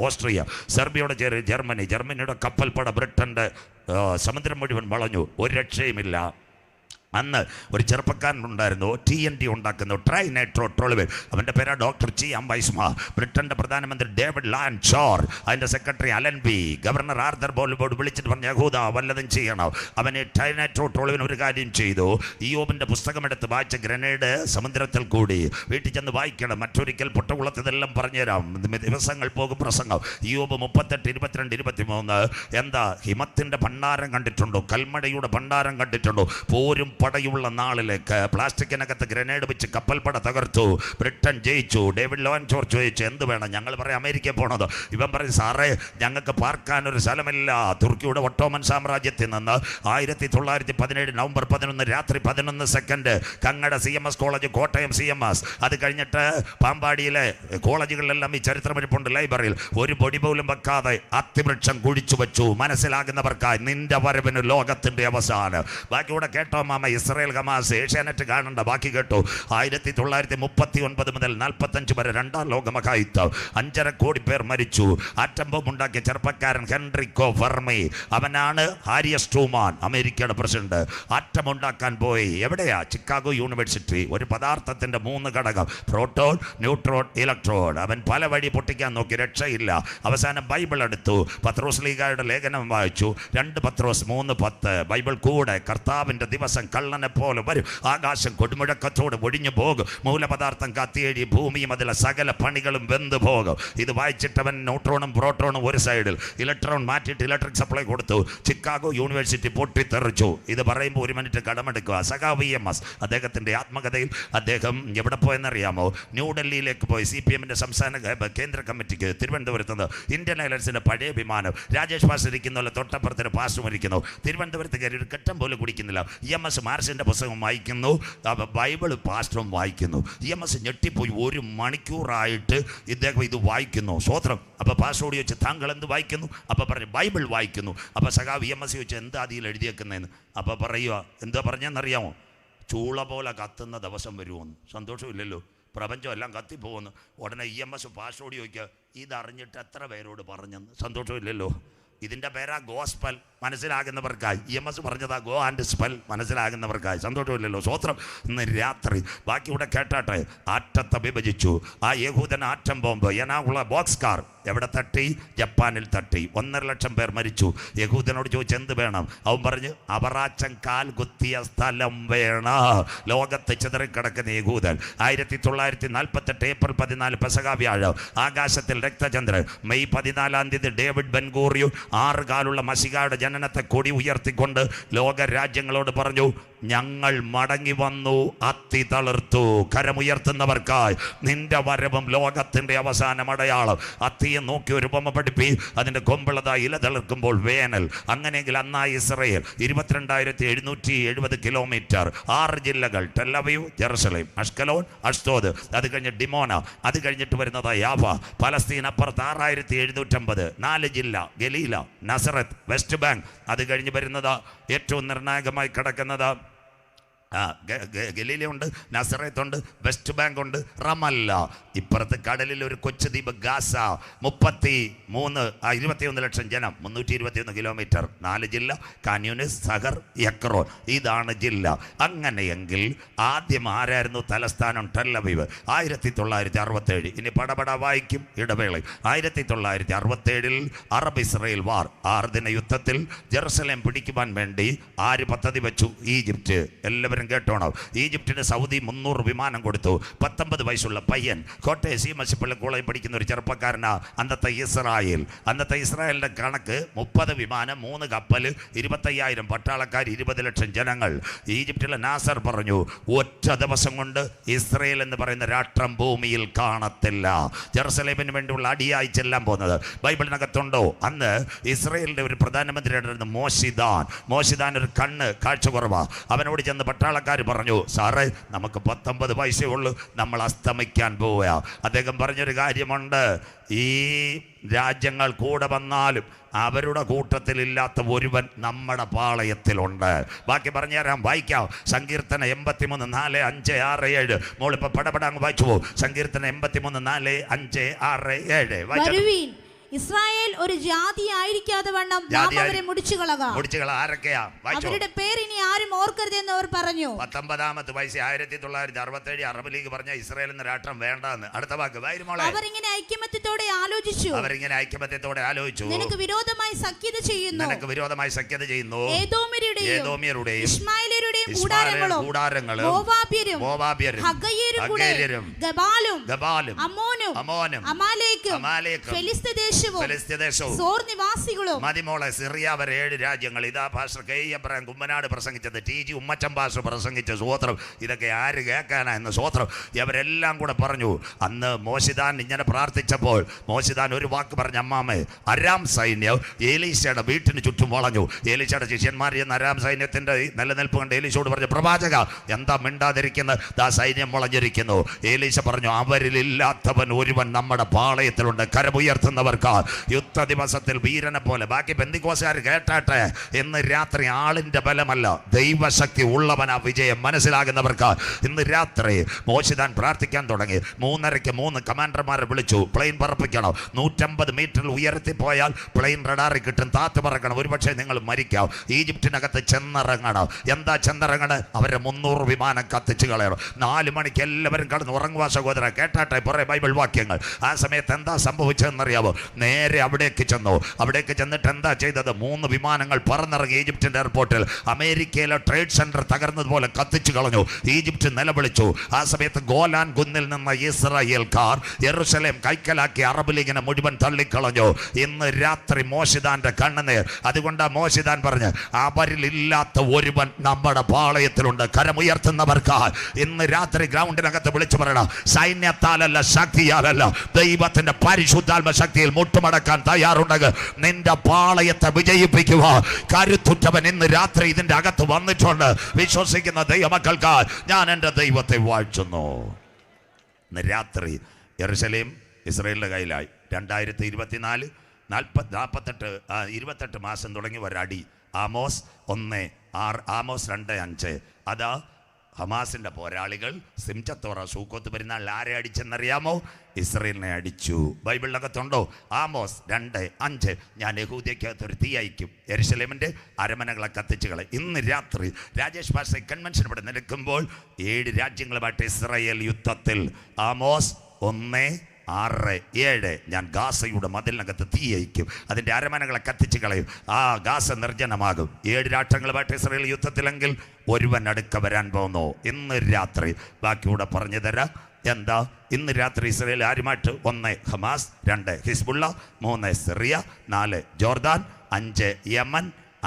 ഓസ്ട്രിയ. സെർബിയയുടെ ചേരിയിൽ ജർമ്മനി. ജർമ്മനിയുടെ കപ്പൽപ്പട ബ്രിട്ടൻ്റെ സമുദ്രം മുഴുവൻ വളഞ്ഞു. ഒരു രക്ഷയുമില്ല. അന്ന് ഒരു ചെറുപ്പക്കാരനുണ്ടായിരുന്നു, TNT ഉണ്ടാക്കുന്നു, ട്രൈ നൈട്രോട്രോളുവിൻ. അവൻ്റെ പേരാ ഡോക്ടർ ചിയാം വൈസ്മാ. ബ്രിട്ടൻ്റെ പ്രധാനമന്ത്രി ഡേവിഡ് ലാൻഷോർ, അതിൻ്റെ secretary Alan B, governor Arthur ബോൾബോർഡ് വിളിച്ചിട്ട് പറഞ്ഞു, യഹൂദ വല്ലതും ചെയ്യണം. അവന് ട്രൈ നൈട്രോട്രോളുവിൻ ഒരു കാര്യം ചെയ്തു. ഇയ്യോബിൻ്റെ പുസ്തകമെടുത്ത് വായിച്ച ഗ്രനേഡ് സമുദ്രത്തിൽ കൂടി. വീട്ടിൽ ചെന്ന് വായിക്കണം. മറ്റൊരിക്കൽ പൊട്ടകുളത്തിതെല്ലാം പറഞ്ഞുതരാം. ദിവസങ്ങൾ പോകും പ്രസംഗം. ഇയ്യോബ് 38, 22, 23. എന്താ? ഹിമത്തിൻ്റെ ഭണ്ഡാരം കണ്ടിട്ടുണ്ടോ? കൽമഴയുടെ ഭണ്ഡാരം കണ്ടിട്ടുണ്ടോ? പോരും പടയുള്ള നാളിലേക്ക് പ്ലാസ്റ്റിക്കിനകത്ത് ഗ്രനേഡ് വെച്ച് കപ്പൽപ്പട തകർത്തു. ബ്രിട്ടൻ ജയിച്ചു. ഡേവിഡ് ലോൻഷോർ ചോദിച്ചു, എന്ത് വേണം? ഞങ്ങൾ പറയും അമേരിക്കയിൽ പോകണത്. ഇവൻ പറയും, സാറേ ഞങ്ങൾക്ക് പാർക്കാനൊരു സ്ഥലമില്ല. തുർക്കിയുടെ ഒട്ടോമൻ സാമ്രാജ്യത്തിൽ നിന്ന് 1917 നവംബർ 11 രാത്രി 11 സെക്കൻഡ് കങ്ങട CMS കോളേജ്, കോട്ടയം CMS. അത് കഴിഞ്ഞിട്ട് പാമ്പാടിയിലെ കോളേജുകളിലെല്ലാം ഈ ചരിത്രമെടുപ്പുണ്ട് ലൈബ്രറിയിൽ. ഒരു പൊടി പോലും വെക്കാതെ അത്തിവൃക്ഷം കുഴിച്ചു വെച്ചു. മനസ്സിലാകുന്നവർക്കായി നിന്റെ വരവിന് ലോകത്തിൻ്റെ അവസാനം. ബാക്കിയൂടെ കേട്ടോ മാമ. Israel Hamas. ഏഷ്യാനെറ്റ് കാണണ്ട, ബാക്കി കേട്ടോ. 1939 മുതൽ 45 വരെ 2ാം ലോകമഹായുദ്ധം. 5.5 കോടി പേർ മരിച്ചു. ആറ്റം ബോംബ് ഉണ്ടാക്കിയ ചെറുപ്പക്കാരൻ ഹെൻറിക്കോ ഫെർമി. അവനാണ് ഹാരിയസ് ട്രൂമാൻ, അമേരിക്കയുടെ പ്രസിഡന്റ്. ആറ്റം ഉണ്ടാക്കാൻ പോയി. എവിടെയാ? Chicago university. ഒരു പദാർത്ഥത്തിൻ്റെ 3 ഘടകം, പ്രോട്ടോൺ, ന്യൂട്രോൺ, ഇലക്ട്രോൺ. അവൻ പല വഴി പൊട്ടിക്കാൻ നോക്കി, രക്ഷയില്ല. അവസാനം ബൈബിൾ എടുത്തു. പത്രോസ് ലീഗായുടെ ലേഖനം വായിച്ചു. 2 പത്രോസ് 3:10. ബൈബിൾ കൂടെ. കർത്താവിൻ്റെ ദിവസം കള്ളനെ പോലെ വരും. ആകാശം കൊടുമുഴക്കത്തോട് ഒഴിഞ്ഞു പോകും. മൂലപദാർത്ഥം കത്തിയേഴി ഭൂമിയും അതിലെ സകല പണികളും വെന്ത് പോകും. ഇത് വായിച്ചിട്ടവൻ ന്യൂട്രോണും പ്രോട്ടോണും ഒരു സൈഡിൽ, ഇലക്ട്രോൺ മാറ്റിയിട്ട് ഇലക്ട്രിക് സപ്ലൈ കൊടുത്തു. ചിക്കാഗോ യൂണിവേഴ്സിറ്റി പൊട്ടിത്തെറിച്ചു. ഇത് പറയുമ്പോൾ 1 മിനിറ്റ് കടമെടുക്കുക. സഖാവ് EMS അദ്ദേഹത്തിൻ്റെ ആത്മകഥയിൽ അദ്ദേഹം എവിടെ പോയെന്നറിയാമോ? ന്യൂഡൽഹിയിലേക്ക് പോയി. CPM സംസ്ഥാന കേന്ദ്ര കമ്മിറ്റിക്ക് തിരുവനന്തപുരത്ത് ഇന്ത്യൻ എയർലൈൻസിൻ്റെ പഴയ വിമാനം രാജേഷ് പാസ് ഇരിക്കുന്ന തൊട്ടപ്പുറത്തിന് പാസ്റ്റും ഇരിക്കുന്നു. തിരുവനന്തപുരത്ത് കയറി ഒരു കെട്ടം പോലും കുടിക്കുന്നില്ല. EMS മാർസിൻ്റെ പുസ്തകം വായിക്കുന്നു, ബൈബിൾ പാസ്റ്ററും വായിക്കുന്നു. EMS ഞെട്ടിപ്പോയി. 1 മണിക്കൂറായിട്ട് ഇദ്ദേഹം ഇത് വായിക്കുന്നു. സ്വോത്രം. അപ്പോൾ പാസ്റ്ററോട് ചോദിച്ചു, താങ്കൾ എന്ത് വായിക്കുന്നു? അപ്പോൾ പറഞ്ഞു, ബൈബിൾ വായിക്കുന്നു. അപ്പോൾ സഖാവ് EMS ചോദിച്ചു, എന്താ അതിൽ എഴുതിയേക്കുന്നതെന്ന്. അപ്പോൾ പറയുക, എന്താ പറഞ്ഞെന്നറിയാമോ? ചൂള പോലെ കത്തുന്ന ദിവസം വരുമെന്ന്. സന്തോഷമില്ലല്ലോ, പ്രപഞ്ചം എല്ലാം കത്തിപ്പോകുന്നു. ഉടനെ EMS പാസ്റ്ററോട് ചോദിക്കുക, ഇതറിഞ്ഞിട്ട് എത്ര പേരോട് പറഞ്ഞെന്ന്. സന്തോഷമില്ലല്ലോ. ഇതിൻ്റെ പേരാ ഗോസ്പൽ. മനസ്സിലാകുന്നവർക്കായി. EMS പറഞ്ഞതാ ഗോ ആൻഡ് സ്പെൽ. മനസ്സിലാകുന്നവർക്കായി. സന്തോഷമില്ലല്ലോ. സ്വോത്രം. ഇന്ന് രാത്രി ബാക്കി ഇവിടെ കേട്ടാട്ടെ. ആറ്റത്തെ വിഭജിച്ചു. ആ യഹൂദൻ ആറ്റം ബോംബ് എനാകുള ബോക്സ് കാർ എവിടെ തട്ടി? ജപ്പാനിൽ തട്ടി. 1.5 ലക്ഷം പേർ മരിച്ചു. യഹൂദനോട് ചോദിച്ചു, എന്ത് വേണം? അവൻ പറഞ്ഞു, അവറാച്ചൻ കാൽ കുത്തിയ സ്ഥലം വേണം. ലോകത്ത് ചിതറിക്കിടക്കുന്ന യഹൂദൻ. 1948 ഏപ്രിൽ 14 പെസഹ വ്യാഴം ആകാശത്തിൽ രക്തചന്ദ്രൻ. മെയ് 14 ഡേവിഡ് ബെൻ ഗൂറിയൻ 6 കാലുള്ള മശിഹായുടെ ജനനത്തെ കൊടി ഉയർത്തിക്കൊണ്ട് ലോക രാജ്യങ്ങളോട് പറഞ്ഞു, ഞങ്ങൾ മടങ്ങി വന്നു, അത്തി തളിർത്തു. കരമുയർത്തുന്നവർക്കായി നിന്റെ വരവും ലോകത്തിൻ്റെ അവസാനം അടയാളം. അത്തിയെ നോക്കി ഒരു ഉപമ പഠിപ്പി. അതിൻ്റെ കൊമ്പുള്ളതായി ഇല തളിർക്കുമ്പോൾ വേനൽ. അങ്ങനെയെങ്കിൽ അന്നായി ഇസ്രയേൽ 22,770 കിലോമീറ്റർ, 6 ജില്ലകൾ, ടെല്ലവീവ്, ജെറുസലേം, അഷ്കലോൻ, അഷ്തോദ്, അത് കഴിഞ്ഞ് ഡിമോന, അത് കഴിഞ്ഞിട്ട് വരുന്നത് യാഫ. പലസ്തീൻ അപ്പുറത്ത് 6,750, 4 ജില്ല, ഗലീല, നസറത്ത്, വെസ്റ്റ് ബാങ്ക്. അത് കഴിഞ്ഞ് വരുന്നത് ഏറ്റവും നിർണായകമായി കിടക്കുന്നത് ഗലീലയുണ്ട്, നസറത്തുണ്ട്, വെസ്റ്റ് ബാങ്ക് ഉണ്ട്, റമല്ല. ഇപ്പുറത്ത് കടലിൽ ഒരു കൊച്ചു ദ്വീപ് ഗാസ. 21 ലക്ഷം ജനം, 321 കിലോമീറ്റർ, 4 ജില്ല, കാന്യൂനിസ്, സഹർ, യക്രോൻ. ഇതാണ് ജില്ല. അങ്ങനെയെങ്കിൽ ആദ്യം ആരായിരുന്നു തലസ്ഥാനം? ടെല്ലവീവ്. 1967. ഇനി പടപട വായിക്കും ഇടവേള. 1967 അറബ് ഇസ്രയേൽ വാർ. 6 ദിന യുദ്ധത്തിൽ ജെറുസലേം പിടിക്കുവാൻ വേണ്ടി ആര് പദ്ധതി വെച്ചു? ഈജിപ്റ്റ്. എല്ലാവരും കേട്ടോണം. ഈജിപ്തിന് സൗദി 300 വിമാനം കൊടുത്തു. 19 വയസ്സുള്ള പയ്യൻ, കോട്ടയം CMS കോളേജിൽ പഠിക്കുന്ന ഒരു ചെറുപ്പക്കാരനാ അന്നത്തെ ഇസ്രായേൽ. അന്നത്തെ ഇസ്രായേലിൻ്റെ കണക്ക് 30 വിമാനം, 3 കപ്പൽ, 25,000 പട്ടാളക്കാർ, 20 ലക്ഷം ജനങ്ങൾ. ഈജിപ്തിലെ നാസർ പറഞ്ഞു, ഒറ്റ ദിവസം കൊണ്ട് ഇസ്രായേൽ എന്ന് പറയുന്ന രാഷ്ട്രം ഭൂമിയിൽ കാണത്തില്ല. ജെറുസലേമിന് വേണ്ടിയുള്ള അടിയായി ചെല്ലാൻ പോകുന്നത് ബൈബിളിനകത്തുണ്ടോ? അന്ന് ഇസ്രായേലിൻ്റെ ഒരു പ്രധാനമന്ത്രിയായിരുന്നു മോശിദാൻ. മോശിദാൻ ഒരു കണ്ണ് കാഴ്ച കുറവാ. അവനോട് ചെന്ന് പട്ടാളക്കാർ പറഞ്ഞു, സാറേ നമുക്ക് 19 വയസ്സേ ഉള്ളൂ, നമ്മൾ അസ്തമിക്കാൻ പോവുക. അദ്ദേഹം പറഞ്ഞൊരു കാര്യമുണ്ട്, ഈ രാജ്യങ്ങൾ കൂടെ വന്നാലും അവരുടെ കൂട്ടത്തിലില്ലാത്ത ഒരുവൻ നമ്മുടെ പാളയത്തിലുണ്ട്. ബാക്കി പറഞ്ഞു തരാം, വായിക്കാം. സങ്കീർത്തനം 83, 4, 5, 6, 7. മോളിപ്പോൾ പടപടാങ് വായിച്ചു പോകും. സങ്കീർത്തനം 83, 4, 5, 6, 7. ഇസ്രായേൽ ഒരു ജാതി ആയിരിക്കാതെ വണ്ണം നാം അവരെ മുടിച്ചുകളക. ആരൊക്കെയാ? അവരുടെ പേര് ഇനി ആരും ഓർക്കരുതെന്ന് അവർ പറഞ്ഞു. 19-ാമത്തെ വയസ്സിൽ 1967 അറബ് ലീഗ് പറഞ്ഞ ഇസ്രായേൽ എന്ന രാഷ്ട്രം വേണ്ടെന്ന്. അടുത്ത വാക്ക് അവരിങ്ങനെ ഐക്യമത്യത്തോടെ ആലോചിച്ചു. നിനക്ക് വിരോധമായി സഖ്യത ചെയ്യുന്നു. ഏദോമ്യരുടെയും ഇശ്മായേല്യരുടെയും കൂടാരങ്ങളും മോവാബ്യരും ഹഗ്ഗയരും ഗബാലും അമ്മോനും അമാലേക്കും ഫെലിസ്ത്യദേശവും മതിമോളെ സിറിയ വരെ 7 രാജ്യങ്ങൾ. ഇതാ ഭാഷ കെ എബ്രഹാം കുമ്മനാട് പ്രസംഗിച്ചത്, TG ഉമ്മച്ചൻ ഭാഷ പ്രസംഗിച്ച സ്വോത്രം. ഇതൊക്കെ ആര് കേൾക്കാനാ എന്ന് സ്വോത്രം. ഇവരെല്ലാം കൂടെ പറഞ്ഞു. അന്ന് മോശിദാൻ ഇങ്ങനെ പ്രാർത്ഥിച്ചപ്പോൾ മോശിദാൻ ഒരു വാക്ക് പറഞ്ഞ, അമ്മാമേ, അരാം സൈന്യം ഏലീശയുടെ വീട്ടിന് ചുറ്റും വളഞ്ഞു. ഏലീശയുടെ ശിഷ്യന്മാർ എന്ന അരാം സൈന്യത്തിന്റെ നിലനിൽപ്പ് കണ്ട് ഏലീശയോട് പറഞ്ഞു, പ്രവാചക എന്താ മിണ്ടാതിരിക്കുന്നത്? ദാ സൈന്യം വളഞ്ഞിരിക്കുന്നു. ഏലീശ പറഞ്ഞു, അവരിലില്ലാത്തവൻ ഒരുവൻ നമ്മുടെ പാളയത്തിലുണ്ട്. കരമുയർത്തുന്നവർക്ക് യുദ്ധ ദിവസത്തിൽ വീരനെ പോലെ. ബാക്കി പെന്തിക്കോസുകാർ കേട്ടാട്ടെ, ഇന്ന് രാത്രി ആളിന്റെ ബലമല്ല, ദൈവശക്തി ഉള്ളവനാ വിജയം. മനസ്സിലാകുന്നവർക്ക് ഇന്ന് രാത്രി മോശിദാൻ പ്രാർത്ഥിക്കാൻ തുടങ്ങി. 3:30 3 കമാൻഡർമാരെ വിളിച്ചു. പ്ലെയിൻ പറപ്പിക്കണം. 150 മീറ്ററിൽ ഉയർത്തിപ്പോയാൽ പ്ലെയിൻ റഡാറിൽ കിട്ടും. താത്ത് പറക്കണം. ഒരുപക്ഷെ നിങ്ങൾ മരിക്കാം. ഈജിപ്തിനകത്ത് ചെന്നിറങ്ങണം. എന്താ ചെന്നിറങ്ങണം? അവരെ 300 വിമാനം കത്തിച്ചു കളയണം. 4 മണിക്ക് എല്ലാവരും കടന്ന് ഉറങ്ങുക. സഹോദര കേട്ടാട്ടെ, കുറേ ബൈബിൾ വാക്യങ്ങൾ. ആ സമയത്ത് എന്താ സംഭവിച്ചതെന്നറിയാമോ? നേരെ അവിടേക്ക് ചെന്നു. അവിടേക്ക് ചെന്നിട്ട് എന്താ ചെയ്തത്? 3 വിമാനങ്ങൾ പറന്നിറങ്ങി ഈജിപ്തിൻ്റെ എയർപോർട്ടിൽ. അമേരിക്കയിലെ ട്രേഡ് സെന്റർ തകർന്നതുപോലെ കത്തിച്ചു കളഞ്ഞു. ഈജിപ്റ്റ് നിലവിളിച്ചു. ആ സമയത്ത് ഗോലാൻ കുന്നിൽ നിന്ന് ഇസ്രായേൽക്കാർ യെരുശലേം കൈക്കലാക്കി അറബ് ലീഗിനെ മുഴുവൻ തള്ളിക്കളഞ്ഞു. ഇന്ന് രാത്രി മോശിദാന്റെ കണ്ണുനീർ. അതുകൊണ്ട് മോശിദാൻ പറഞ്ഞ്, അവരിലില്ലാത്ത ഒരുവൻ നമ്മുടെ പാളയത്തിലുണ്ട്. കരമുയർത്തുന്നവർക്ക് ഇന്ന് രാത്രി ഗ്രൗണ്ടിനകത്ത് വിളിച്ചു പറയണം, സൈന്യത്താലല്ല, ശക്തിയാലല്ല, ദൈവത്തിന്റെ പരിശുദ്ധാത്മ ശക്തിയിൽ മുട്ടുമടക്കാൻ തയ്യാറുണ്ടെങ്കിൽ നിന്റെ പാളയത്തെ വിജയിപ്പിക്കുക. കരുത്തുറ്റവൻ ഇന്ന് രാത്രി ഇതിന്റെ അകത്ത് വന്നിട്ടുണ്ട്. വിശ്വസിക്കുന്ന ദൈവമക്കൾക്ക് ഞാൻ എൻ്റെ ദൈവത്തെ വാഴ്ത്തുന്നു. ഇന്ന് രാത്രി യെരുശലേം ഇസ്രായേലിന്റെ കയ്യിലായി. 2024 28 മാസം തുടങ്ങി ഒരടി. Amos 1:6, Amos 2:5. അതാ ഹമാസിന്റെ പോരാളികൾ സിംചത്തോറ സൂക്കോത്ത് പെരുന്നാളിൽ ആരെ അടിച്ചെന്നറിയാമോ? ഇസ്രായേലിനെ അടിച്ചു. ബൈബിളിനകത്തുണ്ടോ? ആമോസ് 2:5. ഞാൻ യഹൂദയ്ക്കകത്തൊരു തീ അയക്കും, യെരുശലേമിന്റെ അരമനകളെ കത്തിച്ചുകളെ. ഇന്ന് രാത്രി രാജേഷ് ഭാഷ കൺവെൻഷൻ ഇവിടെ നിൽക്കുമ്പോൾ 7 രാജ്യങ്ങളുമായിട്ട് ഇസ്രായേൽ യുദ്ധത്തിൽ. ആമോസ് 1:6-7. ഞാൻ ഗാസയുടെ മതിലിനകത്ത് തീ അയക്കും, അതിൻ്റെ അരമനകളെ കത്തിച്ച് കളയും, ആ ഗാസ നിർജ്ജനമാകും. 7 രാഷ്ട്രങ്ങളുമായിട്ട് ഇസ്രായേൽ യുദ്ധത്തിലെങ്കിൽ ഒരുവൻ അടുക്ക വരാൻ പോകുന്നു. ഇന്ന് രാത്രി ബാക്കിയൂടെ പറഞ്ഞു തരാം. എന്താ ഇന്ന് രാത്രി ഇസ്രായേൽ ആരുമായിട്ട്? 1 Hamas, 2 Hezbollah, 3 Syria, 4 Jordan, 5 Yemen,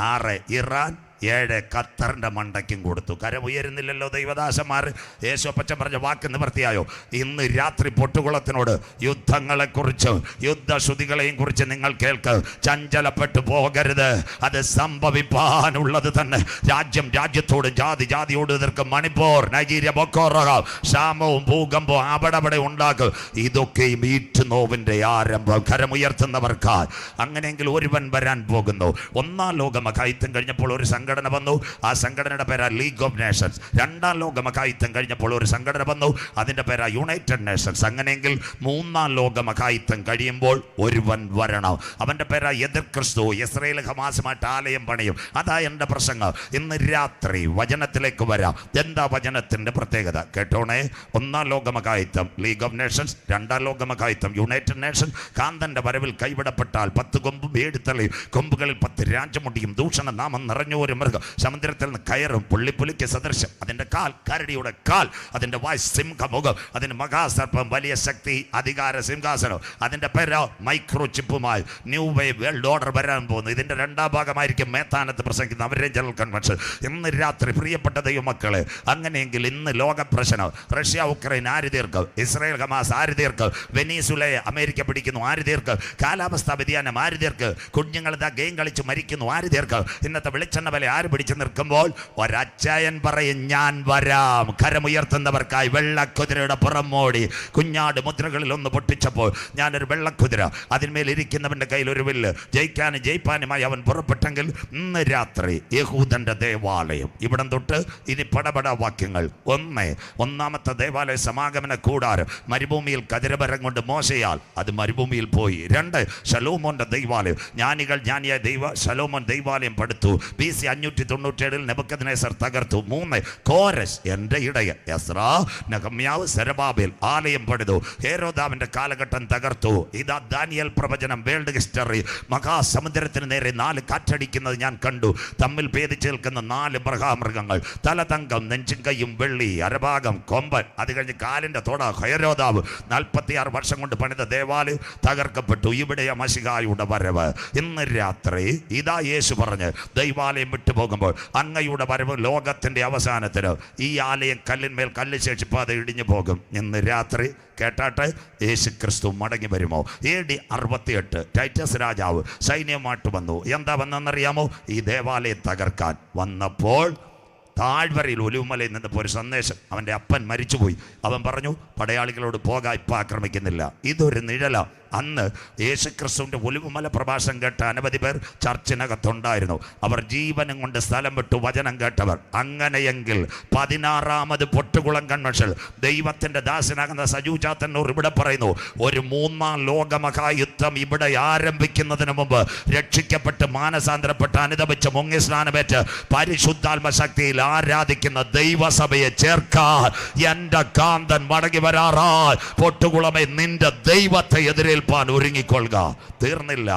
6 Iran, 7 ഖത്തറിന്റെ മണ്ടയ്ക്കും കൊടുത്തു. കരമുയരുന്നില്ലല്ലോ ദൈവദാസന്മാർ. യേശുപ്പച്ചൻ പറഞ്ഞ വാക്ക് നിവർത്തിയായോ? ഇന്ന് രാത്രി പൊട്ടുകുളത്തിനോട് യുദ്ധങ്ങളെക്കുറിച്ചും യുദ്ധശ്രുതികളെയും കുറിച്ച് നിങ്ങൾ കേൾക്ക്. ചഞ്ചലപ്പെട്ടു പോകരുത്, അത് സംഭവിപ്പാനുള്ളത് തന്നെ. രാജ്യം രാജ്യത്തോട്, ജാതി ജാതിയോട് എതിർക്കും. മണിപ്പൂർ, നൈജീരിയ, ബൊക്കോറോ, ക്ഷാമവും ഭൂകമ്പവും അവിടെ ഉണ്ടാക്കും. ഇതൊക്കെയും ഈറ്റുനോവിന്റെ ആരംഭം. കരമുയർത്തുന്നവർക്ക് അങ്ങനെയെങ്കിൽ ഒരുവൻ വരാൻ പോകുന്നു. 1-ാം ലോകമഹായുദ്ധം കഴിഞ്ഞപ്പോൾ ഒരു സംഘടന വന്നു. ആ സംഘടനയുടെ പേരാ ലീഗ് ഓഫ് നേഷൻസ്. 2-ാം ലോകമഹായുദ്ധം കഴിഞ്ഞപ്പോൾ ഒരു സംഘടന വന്നു, അതിൻ്റെ പേരാ യുണൈറ്റഡ് നേഷൻസ്. അങ്ങനെയെങ്കിൽ 3-ാം ലോകമഹായുദ്ധം കഴിയുമ്പോൾ ഒരുവൻ വരണം, അവൻ്റെ പേരാ എതിർ ക്രിസ്തു. ഇസ്രായേൽ ഹമാസുമായിട്ട് ആലയം പണിയും. അതാ എൻ്റെ പ്രസംഗം. ഇന്ന് രാത്രി വചനത്തിലേക്ക് വരാം. എന്താ വചനത്തിൻ്റെ പ്രത്യേകത? കേട്ടോണേ. 1-ാം ലോകമഹായുദ്ധം ലീഗ് ഓഫ് നേഷൻസ്, 2-ാം ലോകമഹായുദ്ധം യുണൈറ്റഡ് നേഷൻസ്. കാന്തന്റെ വരവിൽ കൈവിടപ്പെട്ടാൽ 10 കൊമ്പും 7 തലയും, കൊമ്പുകളിൽ 10 രാജമുടിയും, ദൂഷണ നാമം നിറഞ്ഞ ഒരു മൃഗം സമുദ്രത്തിൽ നിന്ന് കയറും, പുള്ളിപ്പുലിക്ക് സദൃശം. അതിൻ്റെ കാൽ കരടിയുടെ കാൽ, അതിൻ്റെ വായ് സിംഹമുഖം, അതിൻ്റെ മഹാസർപ്പം, വലിയ ശക്തി, അധികാര സിംഹാസനം. അതിൻ്റെ പേര് മൈക്രോ ചിപ്പുമായി ന്യൂ വേ വേൾഡ് ഓർഡർ വരാൻ പോകുന്നു. ഇതിൻ്റെ 2-ാം ഭാഗമായിരിക്കും മേത്താനത്ത് പ്രസംഗിക്കുന്ന അവരുടെ ജനറൽ കൺവെൻഷൻ. ഇന്ന് രാത്രി പ്രിയപ്പെട്ട ദൈവമക്കളെ, അങ്ങനെയെങ്കിൽ ഇന്ന് ലോക പ്രശ്നം, റഷ്യ ഉക്രൈൻ ആര് തീർക്കും? ഇസ്രായേൽ ഹമാസ് ആര് തീർക്കും? വെനീസുലയെ അമേരിക്ക പിടിക്കുന്നു ആര് തീർക്കും? കാലാവസ്ഥാ വ്യതിയാനം ആര് തീർക്കും? കുഞ്ഞുങ്ങൾ ഇതാ ഗെയിം കളിച്ച് മരിക്കുന്നു ആര് തീർക്കും? ഇന്നത്തെ വെളിച്ചെണ്ണ വില ആര് പിടിച്ചു നിൽക്കുമ്പോൾ ഒരച്ചായൻ പറയും, ഞാൻ വരാം. കരമുയർത്തുന്നവർക്കായി വെള്ളക്കുതിരയുടെ പുറമോടി കുഞ്ഞാട് മുദ്രകളിൽ ഒന്ന് പൊട്ടിച്ചപ്പോൾ ഞാനൊരു വെള്ളക്കുതിര, അതിന്മേൽ ഇരിക്കുന്നവൻ്റെ കയ്യിൽ ഒരു വില്ല്, ജയിക്കാനും ജയിപ്പാനുമായി അവൻ പുറപ്പെട്ടെങ്കിൽ ഇന്ന് രാത്രി യഹൂദന്റെ ദേവാലയം. ഇവിടം തൊട്ട് ഇനി പടപട വാക്യങ്ങൾ. 1-ാമത്തെ ദേവാലയ സമാഗമന കൂടാരം മരുഭൂമിയിൽ കതിരമരം കൊണ്ട് മോശയാൽ അത് മരുഭൂമിയിൽ പോയി. 2 ശലോമോന്റെ ദൈവാലയം, ജ്ഞാനികൾ ജ്ഞാനിയായ ശലോമോൻ ദൈവാലയം പടുത്തു. BC 597 നെബൂഖദ്നേസർ തകർത്തു. 3 കോരശ് എൻ്റെ ഇടയൻ എസ്രാ, നെഹമ്യാവ്, സെരബാബേൽ ആലയം പണിതു. ഹേരോദാവിന്റെ കാലഘട്ടം തകർത്തു. ഇതാ ദാനിയേൽ പ്രവചനം, വേൾഡ് ഹിസ്റ്ററി. മഹാസമുദ്രത്തിന് നേരെ 4 കാറ്റടിക്കുന്നത് ഞാൻ കണ്ടു. തമ്മിൽ ഭേദിച്ച് നിൽക്കുന്ന 4 മൃഗങ്ങൾ, തലതങ്കം, നെഞ്ചും കൈയും വെള്ളി, അരഭാഗം കൊമ്പൻ, അത് കഴിഞ്ഞ് കാലിന്റെ തൊട. ഹേരോദാവ് 46 വർഷം കൊണ്ട് പണിത ദേവാലയം തകർക്കപ്പെട്ടു. ഇവിടെ മശിഹായുടെ വരവ്. ഇന്ന് രാത്രി ഇതാ യേശു പറഞ്ഞ് ദൈവാലയം വിട്ടുപോകുമ്പോൾ അങ്ങയുടെ വരവ് ലോകത്തിന്റെ അവസാനത്തിന് ഈ ആലയം കല്ലിന്മേൽ കല്ല് ശേഷിപ്പാതെ ഇടിഞ്ഞു പോകും. ഇന്ന് രാത്രി കേട്ടാട്ടെ, യേശു ക്രിസ്തു മടങ്ങി വരുമോ? AD 68 ടൈറ്റസ് രാജാവ് സൈന്യമായിട്ട് വന്നു. എന്താ വന്നെന്നറിയാമോ? ഈ ദേവാലയം തകർക്കാൻ വന്നപ്പോൾ താഴ്വരയിൽ ഒലിവുമലയിൽ നിന്നപ്പോൾ ഒരു സന്ദേശം. അവൻ്റെ അപ്പൻ മരിച്ചുപോയി. അവൻ പറഞ്ഞു, പടയാളികളോട് പോകാൻ ഇപ്പം ആക്രമിക്കുന്നില്ല, ഇതൊരു നിഴല. അന്ന് യേശുക്രിസ്തുവിൻ്റെ ഒലിവുമല പ്രഭാഷണം കേട്ട അനവധി പേർ ചർച്ചിനകത്തുണ്ടായിരുന്നു. അവർ ജീവനും കൊണ്ട് സ്ഥലം വിട്ടു വചനം കേട്ടവർ. അങ്ങനെയെങ്കിൽ 16-ാമത് പൊട്ടുകുളം കൺവെൻഷൻ ദൈവത്തിൻ്റെ ദാസനാകുന്ന സജു ചാത്തന്നൂർ ഇവിടെ പറയുന്നു, ഒരു 3-ാം ലോകമഹായുദ്ധം ഇവിടെ ആരംഭിക്കുന്നതിന് മുമ്പ് രക്ഷിക്കപ്പെട്ട് മാനസാന്തരപ്പെട്ട് അനുദപിച്ച് മുങ്ങി സ്നാനമേറ്റ് പരിശുദ്ധാത്മ ശക്തിയിൽ ആരാധിക്കുന്ന ദൈവസഭയെ ചേർക്കാൻ എൻ്റെ കാന്തൻ മടങ്ങി വരാറായി. പൊട്ടുകുളമേ, നിന്റെ ദൈവത്തെ എതിരേൽപ്പിക്കാൻ എതിർപ്പാൻ ഒരുങ്ങിക്കൊള്ളുക. തീർന്നില്ല.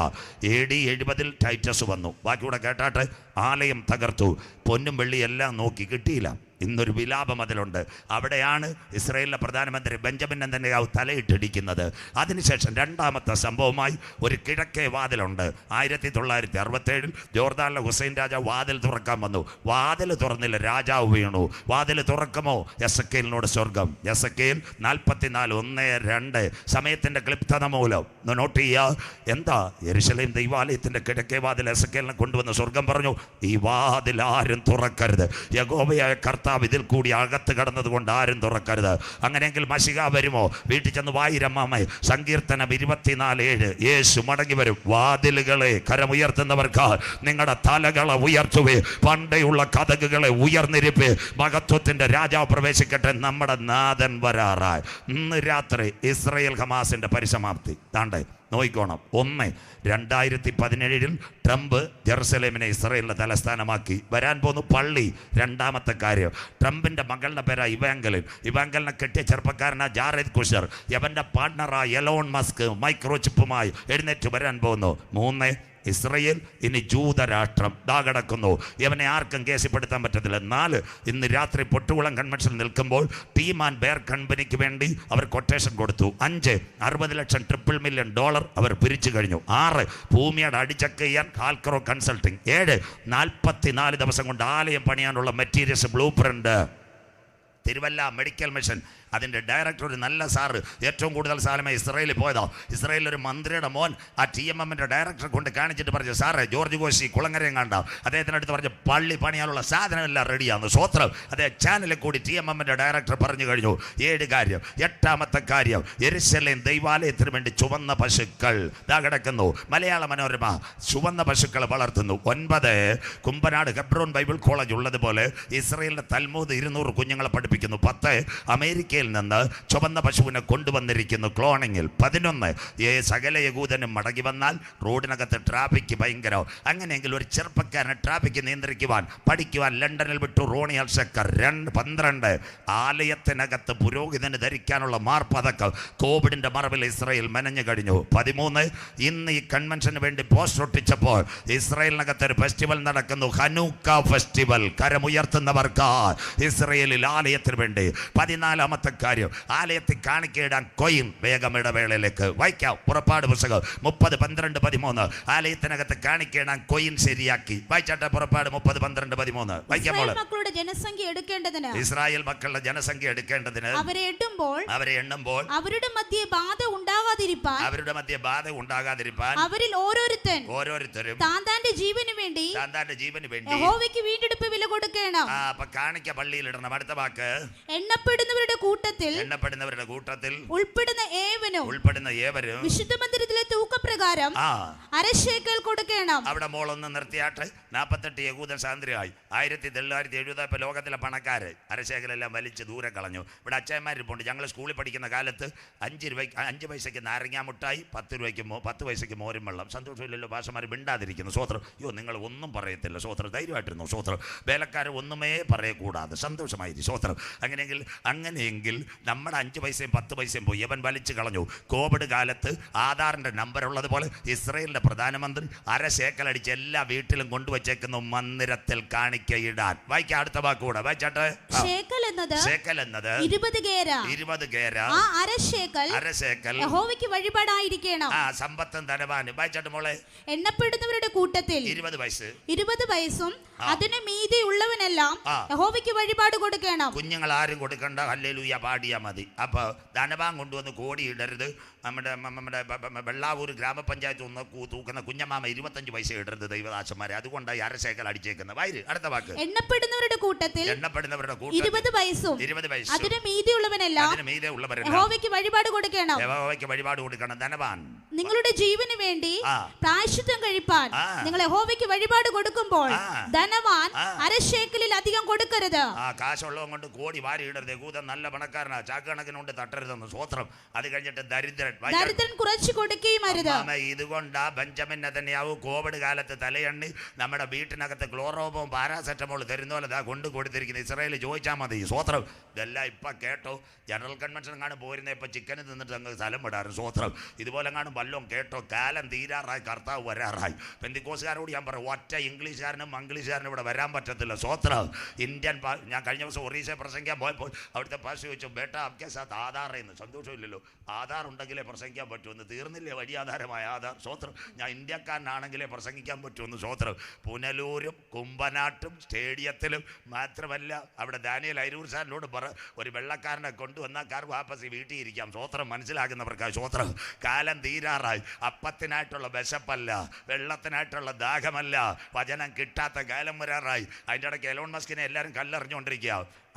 AD 70 ടൈറ്റസ് വന്നു. ബാക്കിയൂടെ കേട്ടാട്ടെ. ആലയം തകർത്തു. പൊന്നും വെള്ളി എല്ലാം നോക്കി, കിട്ടിയില്ല. ഇന്നൊരു വിലാപം അതിലുണ്ട്. അവിടെയാണ് ഇസ്രായേലിലെ പ്രധാനമന്ത്രി ബെഞ്ചമിൻ നെതന്യാഹു തലയിട്ടിടിക്കുന്നത്. അതിനുശേഷം രണ്ടാമത്തെ സംഭവമായി ഒരു കിഴക്കേ വാതിലുണ്ട്. 1967 ജോർദാനിലെ ഹുസൈൻ രാജാവ് വാതിൽ തുറക്കാൻ വന്നു. വാതിൽ തുറന്നില്ല, രാജാവ് വീണു. വാതിൽ തുറക്കുമോ? എസക്കേലിനോട് സ്വർഗം. എസക്കേൽ 44:1-2 സമയത്തിൻ്റെ ക്ലിപ്തത മൂലം നോട്ട് ചെയ്യുക. എന്താ? യെരുശലേം ദൈവാലയത്തിൻ്റെ കിഴക്കേ വാതിൽ എസക്കേലിനെ കൊണ്ടുവന്ന് സ്വർഗം പറഞ്ഞു, ഈ വാതിൽ ആരും തുറക്കരുത്. യഹോവയായ കർത്താവ് ഇതിൽ കൂടി അകത്ത് കടന്നത് കൊണ്ട് ആരും തുറക്കരുത്. അങ്ങനെയെങ്കിൽ മശിഹ വരുമോ? വീട്ടിൽ ചെന്ന് വായിരമ്മാമേ. സങ്കീർത്തനം 24:7 യേശു മടങ്ങി വരും. വാതിലുകളെ കരമുയർത്തുന്നവർക്ക് നിങ്ങളുടെ തലകളെ ഉയർത്തുവേ, പണ്ടേയുള്ള കതകുകളെ ഉയർന്നിരിപ്പേ, മഹത്വത്തിന്റെ രാജാവ് പ്രവേശിക്കട്ടെ. നമ്മുടെ നാഥൻ വരാറായി. ഇന്ന് രാത്രി ഇസ്രായേൽ ഹമാസിന്റെ പരിസമാപ്തി താണ്ടേ നോയിക്കോണം. 2017 ട്രംപ് ജെറുസലേമിനെ ഇസ്രായേലിന്റെ തലസ്ഥാനമാക്കി. വരാൻ പോകുന്ന പള്ളി. രണ്ടാമത്തെ കാര്യം, ട്രംപിന്റെ മകളുടെ പേരാ ഇവാങ്കലിൻ. ഇവാങ്കലിനെ കെട്ടിയ ചെറുപ്പക്കാരനാ ജാറേദ് കുഷർ. യവന്റെ പാർട്ണറാ എലോൺ മസ്ക് മൈക്രോചിപ്പുമായി എഴുന്നേറ്റ് വരാൻ പോകുന്നു. 3 ഇസ്രയേൽ ഇനി ജൂതരാഷ്ട്രം ദാ കിടക്കുന്നു. ഇവനെ ആർക്കും കേസിപ്പെടുത്താൻ പറ്റത്തില്ല. 4 ഇന്ന് രാത്രി പൊട്ടുകുളം കൺവെൻഷൻ നിൽക്കുമ്പോൾ ടീം ആൻഡ് ബെയർ കമ്പനിക്ക് വേണ്ടി അവർ കൊട്ടേഷൻ കൊടുത്തു. 5 $60 ലക്ഷം $3 മില്യൺ അവർ പിരിച്ചു കഴിഞ്ഞു. 6 ഭൂമിയുടെ അടിച്ചക്ക് ചെയ്യാൻ കാൽക്രോ കൺസൾട്ടിങ്. 7 44 ദിവസം കൊണ്ട് ആലയം പണിയാനുള്ള materials blue print. Thiruvalla medical mission അതിൻ്റെ ഡയറക്ടർ ഒരു നല്ല സാറ്, ഏറ്റവും കൂടുതൽ സാലമേ ഇസ്രായേലിൽ പോയതോ. ഇസ്രായേലിൽ ഒരു മന്ത്രിയുടെ മോൻ ആ TMMൻ്റെ ഡയറക്ടറെ കൊണ്ട് കാണിച്ചിട്ട് പറഞ്ഞു, സാറേ ജോർജ് കോശി കുളങ്ങരയും കണ്ട അദ്ദേഹത്തിനടുത്ത് പറഞ്ഞ് പള്ളി പണിയാനുള്ള സാധനമെല്ലാം റെഡിയാണ്. സ്വത്രം അതേ ചാനലിൽ കൂടി TMMൻ്റെ ഡയറക്ടർ പറഞ്ഞു കഴിഞ്ഞു. 7 കാര്യം. 8ാമത്തെ കാര്യം, യെരുശലേം ദൈവാലയത്തിന് വേണ്ടി ചുവന്ന പശുക്കൾ ദാ കിടക്കുന്നു. മലയാള മനോരമ ചുവന്ന പശുക്കളെ വളർത്തുന്നു. 9 കുമ്പനാട് ഹെബ്രോൻ ബൈബിൾ കോളേജ് ഉള്ളതുപോലെ ഇസ്രായേലിൻ്റെ തൽമൂദ് 200 കുഞ്ഞുങ്ങളെ പഠിപ്പിക്കുന്നു. 10 അമേരിക്ക നിന്ന് ചുവന്ന പശുവിനെ കൊണ്ടുവന്നിരിക്കുന്നു ക്ലോണിങ്ങിൽ. 11 സകല യഹൂദനും മടങ്ങി വന്നാൽ റോഡിനകത്ത് ട്രാഫിക് ഭയങ്കരം. അങ്ങനെയെങ്കിൽ ഒരു ചെറുപ്പക്കാരനെ ട്രാഫിക് നിയന്ത്രിക്കുവാൻ പഠിക്കുവാൻ ലണ്ടനിൽ വിട്ടു റോണി അൽഷക്കർ. 12 ആലയത്തിനകത്ത് പുരോഹിതന് ധരിക്കാനുള്ള മാർപ്പതക്കം കോവിഡിന്റെ മറവിൽ ഇസ്രായേൽ മെനഞ്ഞു കഴിഞ്ഞു. 13 ഇന്ന് ഈ കൺവെൻഷന് വേണ്ടി പോസ്റ്റർ ഒട്ടിച്ചപ്പോൾ ഇസ്രായേലിനകത്ത് ഒരു ഫെസ്റ്റിവൽ നടക്കുന്നു, ഹനൂക്ക ഫെസ്റ്റിവൽ. കരമുയർത്തുന്നവർക്ക് ഇസ്രായേലിൽ ആലയത്തിന് വേണ്ടി. 14ാമത്തെ കാര്യം, ആലയത്തിൽ കാണിക്കയിടാൻ കൊയിൻ. വേഗം ഇടവേളയിലേക്ക് വായിക്കാം. പുറപ്പാട് പുസ്തകം 30:12-13 ആലയത്തിനകത്ത് കാണിക്കയിടാൻ കൊയിൻ ശരിയാക്കി. വായിച്ചാട്ടെ പുറപ്പാട് 30:12-13 വായിക്കാം. മക്കളുടെ ജനസംഖ്യ എടുക്കേണ്ടതിന്, ഇസ്രായേൽ മക്കളുടെ ജനസംഖ്യ എടുക്കേണ്ടതിന് അവരെ എണ്ണുമ്പോൾ അവരുടെ മധ്യേ ബാധ ഉണ്ടാകാതിരിപ്പാൻ അവരിൽ ഓരോരുത്തരും താന്താന്റെ ജീവന് വേണ്ടി യഹോവയ്ക്ക് വീണ്ടെടുപ്പ് വില കൊടുക്കണം. അപ്പൊ കാണിക്ക പള്ളിയിൽ ഇടണം. അടുത്ത വാക്ക്, എണ്ണപ്പെടുന്നവരുടെ കൂട്ടത്തിൽ ഉൾപ്പെടുന്ന ഏവരും വിശുദ്ധ മന്ദിരത്തിലെ തൂക്കപ്രകാരം അരശേക്കൽ കൊടുക്കണം. അവിടെ മോളൊന്ന് നിർത്തിയാട്ടെ. 48 യഹൂദൻ സ്വാതന്ത്ര്യമായി. 1970 ഇപ്പൊ ലോകത്തിലെ പണക്കാര് അരശേഖലെല്ലാം വലിച്ച് ദൂരെ കളഞ്ഞു. ഇവിടെ അച്ഛന്മാരിപ്പുണ്ട്. ഞങ്ങൾ സ്കൂളിൽ പഠിക്കുന്ന കാലത്ത് 5 പൈസയ്ക്ക് നാരങ്ങാ മുട്ടായി, 10 പൈസയ്ക്ക് മോരും വെള്ളം. സന്തോഷമില്ലല്ലോ ഭാഷമാർ മിണ്ടാതിരിക്കുന്നു. സ്വോത്രം. നിങ്ങൾ ഒന്നും പറയത്തില്ല. സ്വോത്രം. ധൈര്യമായിട്ടിരുന്നു. സ്വോത്രം. വേലക്കാർ ഒന്നുമേ പറയக்கூടാതെ സന്തോഷമായിരിക്കും. സ്വോത്രം. അങ്ങനെയെങ്കിൽ നമ്മുടെ 5 പൈസയും 10 പൈസയും പോയി അവൻ വലിച്ചു കളഞ്ഞു. കോവിഡ് കാലത്ത് ആധാറിന്റെ നമ്പർ ഉള്ളതുപോലെ ഇസ്രായേലിന്റെ പ്രധാനമന്ത്രി അരശേക്കലടിച്ച് എല്ലാ വീട്ടിലും കൊണ്ടുവച്ചേക്കുന്നു മന്ദിരത്തിൽ കാണിക്കയിടാൻ. വായിക്കാം അടുത്ത വാക്കുകൂടെ വായിച്ചാട്ടെ. ശേക്കൽ എന്നത് 20 ഗേര. ആ അരശേക്കൽ യഹോവയ്ക്ക് വഴിപാടായിരിക്കണം. സമ്പത്തും ധനവാനും. വായിച്ചാട്ടെ മോളെ. എണ്ണപ്പെടുന്നവരുടെ കൂട്ടത്തിൽ 20 വയസ്സും അതിന് മീതെ ഉള്ളവനെല്ലാം യഹോവയ്ക്ക് വഴിപാട് കൊടുക്കണം. കുഞ്ഞുങ്ങൾ ആരും കൊടുക്കണ്ട, ഹല്ലേലൂയ പാടിയാ മതി. അപ്പൊ ധനവാൻ കൊണ്ടുവന്ന് കോടി ഇടരുത്. നമ്മുടെ വെള്ളാവൂർ ഗ്രാമപഞ്ചായത്ത് ഒന്ന് തൂക്കുന്ന കുഞ്ഞമാമ 25 പൈസ ഇടരുത് ദൈവദാസന്മാരെ. അതുകൊണ്ടായി അരശേക്കൽ അടിച്ചേക്കുന്നത്. വൈര് അടുത്ത വാക്ക്. എണ്ണപ്പെടുന്നവരുടെ കൂട്ടത്തിൽ 20 വയസ്സും അതിന് മീതെയുള്ളവനെല്ലാം യഹോവയ്ക്ക് വഴിപാട് കൊടുക്കണം. ധനവാൻ നിങ്ങളുടെ ജീവന് വേണ്ടി പ്രായശ്ചിത്തം കഴിപ്പാൻ നിങ്ങൾ യഹോവയ്ക്ക് വഴിപാട് കൊടുക്കുമ്പോൾ ധനവാൻ അരശേക്കലിൽ അധികം കൊടുക്കരുത്. കാശുള്ളവൻ കൊണ്ട് കോടി വാരി ഇടരുത്. യഹൂദൻ നല്ല പണക്കാരനാ, ചാക്കണക്കിനുണ്ട് തട്ടരുതെന്ന്. സ്വോത്രം. അത് കഴിഞ്ഞിട്ട് ദരിദ്രൻ കുറച്ച് കൊടുക്കുകയും അരുത്. ഇതുകൊണ്ടാ ബെഞ്ചമിൻ നെതന്യാഹു കോവിഡ് കാലത്ത് തലയണ്ണി നമ്മുടെ വീട്ടിനകത്ത് ക്ലോറോബും പാരാസെറ്റമോൾ തരുന്ന പോലെ കൊണ്ട് കൊടുത്തിരിക്കുന്നത്. ഇസ്രായേലിൽ ചോദിച്ചാൽ മതി. സ്വോത്രം. ഇതെല്ലാം ഇപ്പം കേട്ടോ. ജനറൽ കൺവെൻഷൻ കാണും പോയിരുന്ന ഇപ്പം ചിക്കന് തിന്നിട്ട് അങ്ങ് സ്ഥലം വിടാറ്. സ്വോത്രം. ഇതുപോലെ കാണും വല്ലതും കേട്ടോ? കാലം തീരാറായി, കർത്താവ് വരാറായി. പെന്തിക്കോസുകാരോട് ഞാൻ പറയും, ഒറ്റ ഇംഗ്ലീഷുകാരനും മംഗ്ലീഷുകാരനും ഇവിടെ വരാൻ പറ്റത്തില്ല. സ്വോത്രം. ഞാൻ കഴിഞ്ഞ ദിവസം ഒറീസ പ്രസംഗിക്കാൻ പോയപ്പോൾ അവിടുത്തെ പാസ് ചോദിച്ചു, ബേട്ടാ അബ്കെ സാത്ത് ആധാറേന്ന്. സന്തോഷമില്ലല്ലോ, ആധാർ ഉണ്ടെങ്കിലേ പ്രസംഗിക്കാൻ പറ്റുമെന്ന്. തീർന്നില്ലേ വഴി ആധാരമായ ആധാർ? സ്വോത്രം. ഞാൻ ഇന്ത്യക്കാരനാണെങ്കിലേ പ്രസംഗിക്കാൻ പറ്റുമെന്ന്. സ്വോത്രം. പുനലൂരും കുമ്പനാട്ടും സ്റ്റേഡിയത്തിലും മാത്രമല്ല, അവിടെ ദാനിയേൽ അരൂർ സാറിനോട് പറ, ഒരു വെള്ളക്കാരനെ കൊണ്ടുവന്നാൽ കാർ വാപ്പസി വീട്ടിൽ ഇരിക്കാം. സ്വോത്രം. മനസ്സിലാകുന്നവർക്കായി സ്വോത്രം. കാലം തീരാറായി. അപ്പത്തിനായിട്ടുള്ള വിശപ്പല്ല, വെള്ളത്തിനായിട്ടുള്ള ദാഹമല്ല, വചനം കിട്ടാത്ത കാലം വരാറായി. അതിൻ്റെ ഇടയ്ക്ക് എലോൺ മസ്കിനെ എല്ലാവരും കല്ലെറിഞ്ഞുകൊണ്ടിരിക്കുക.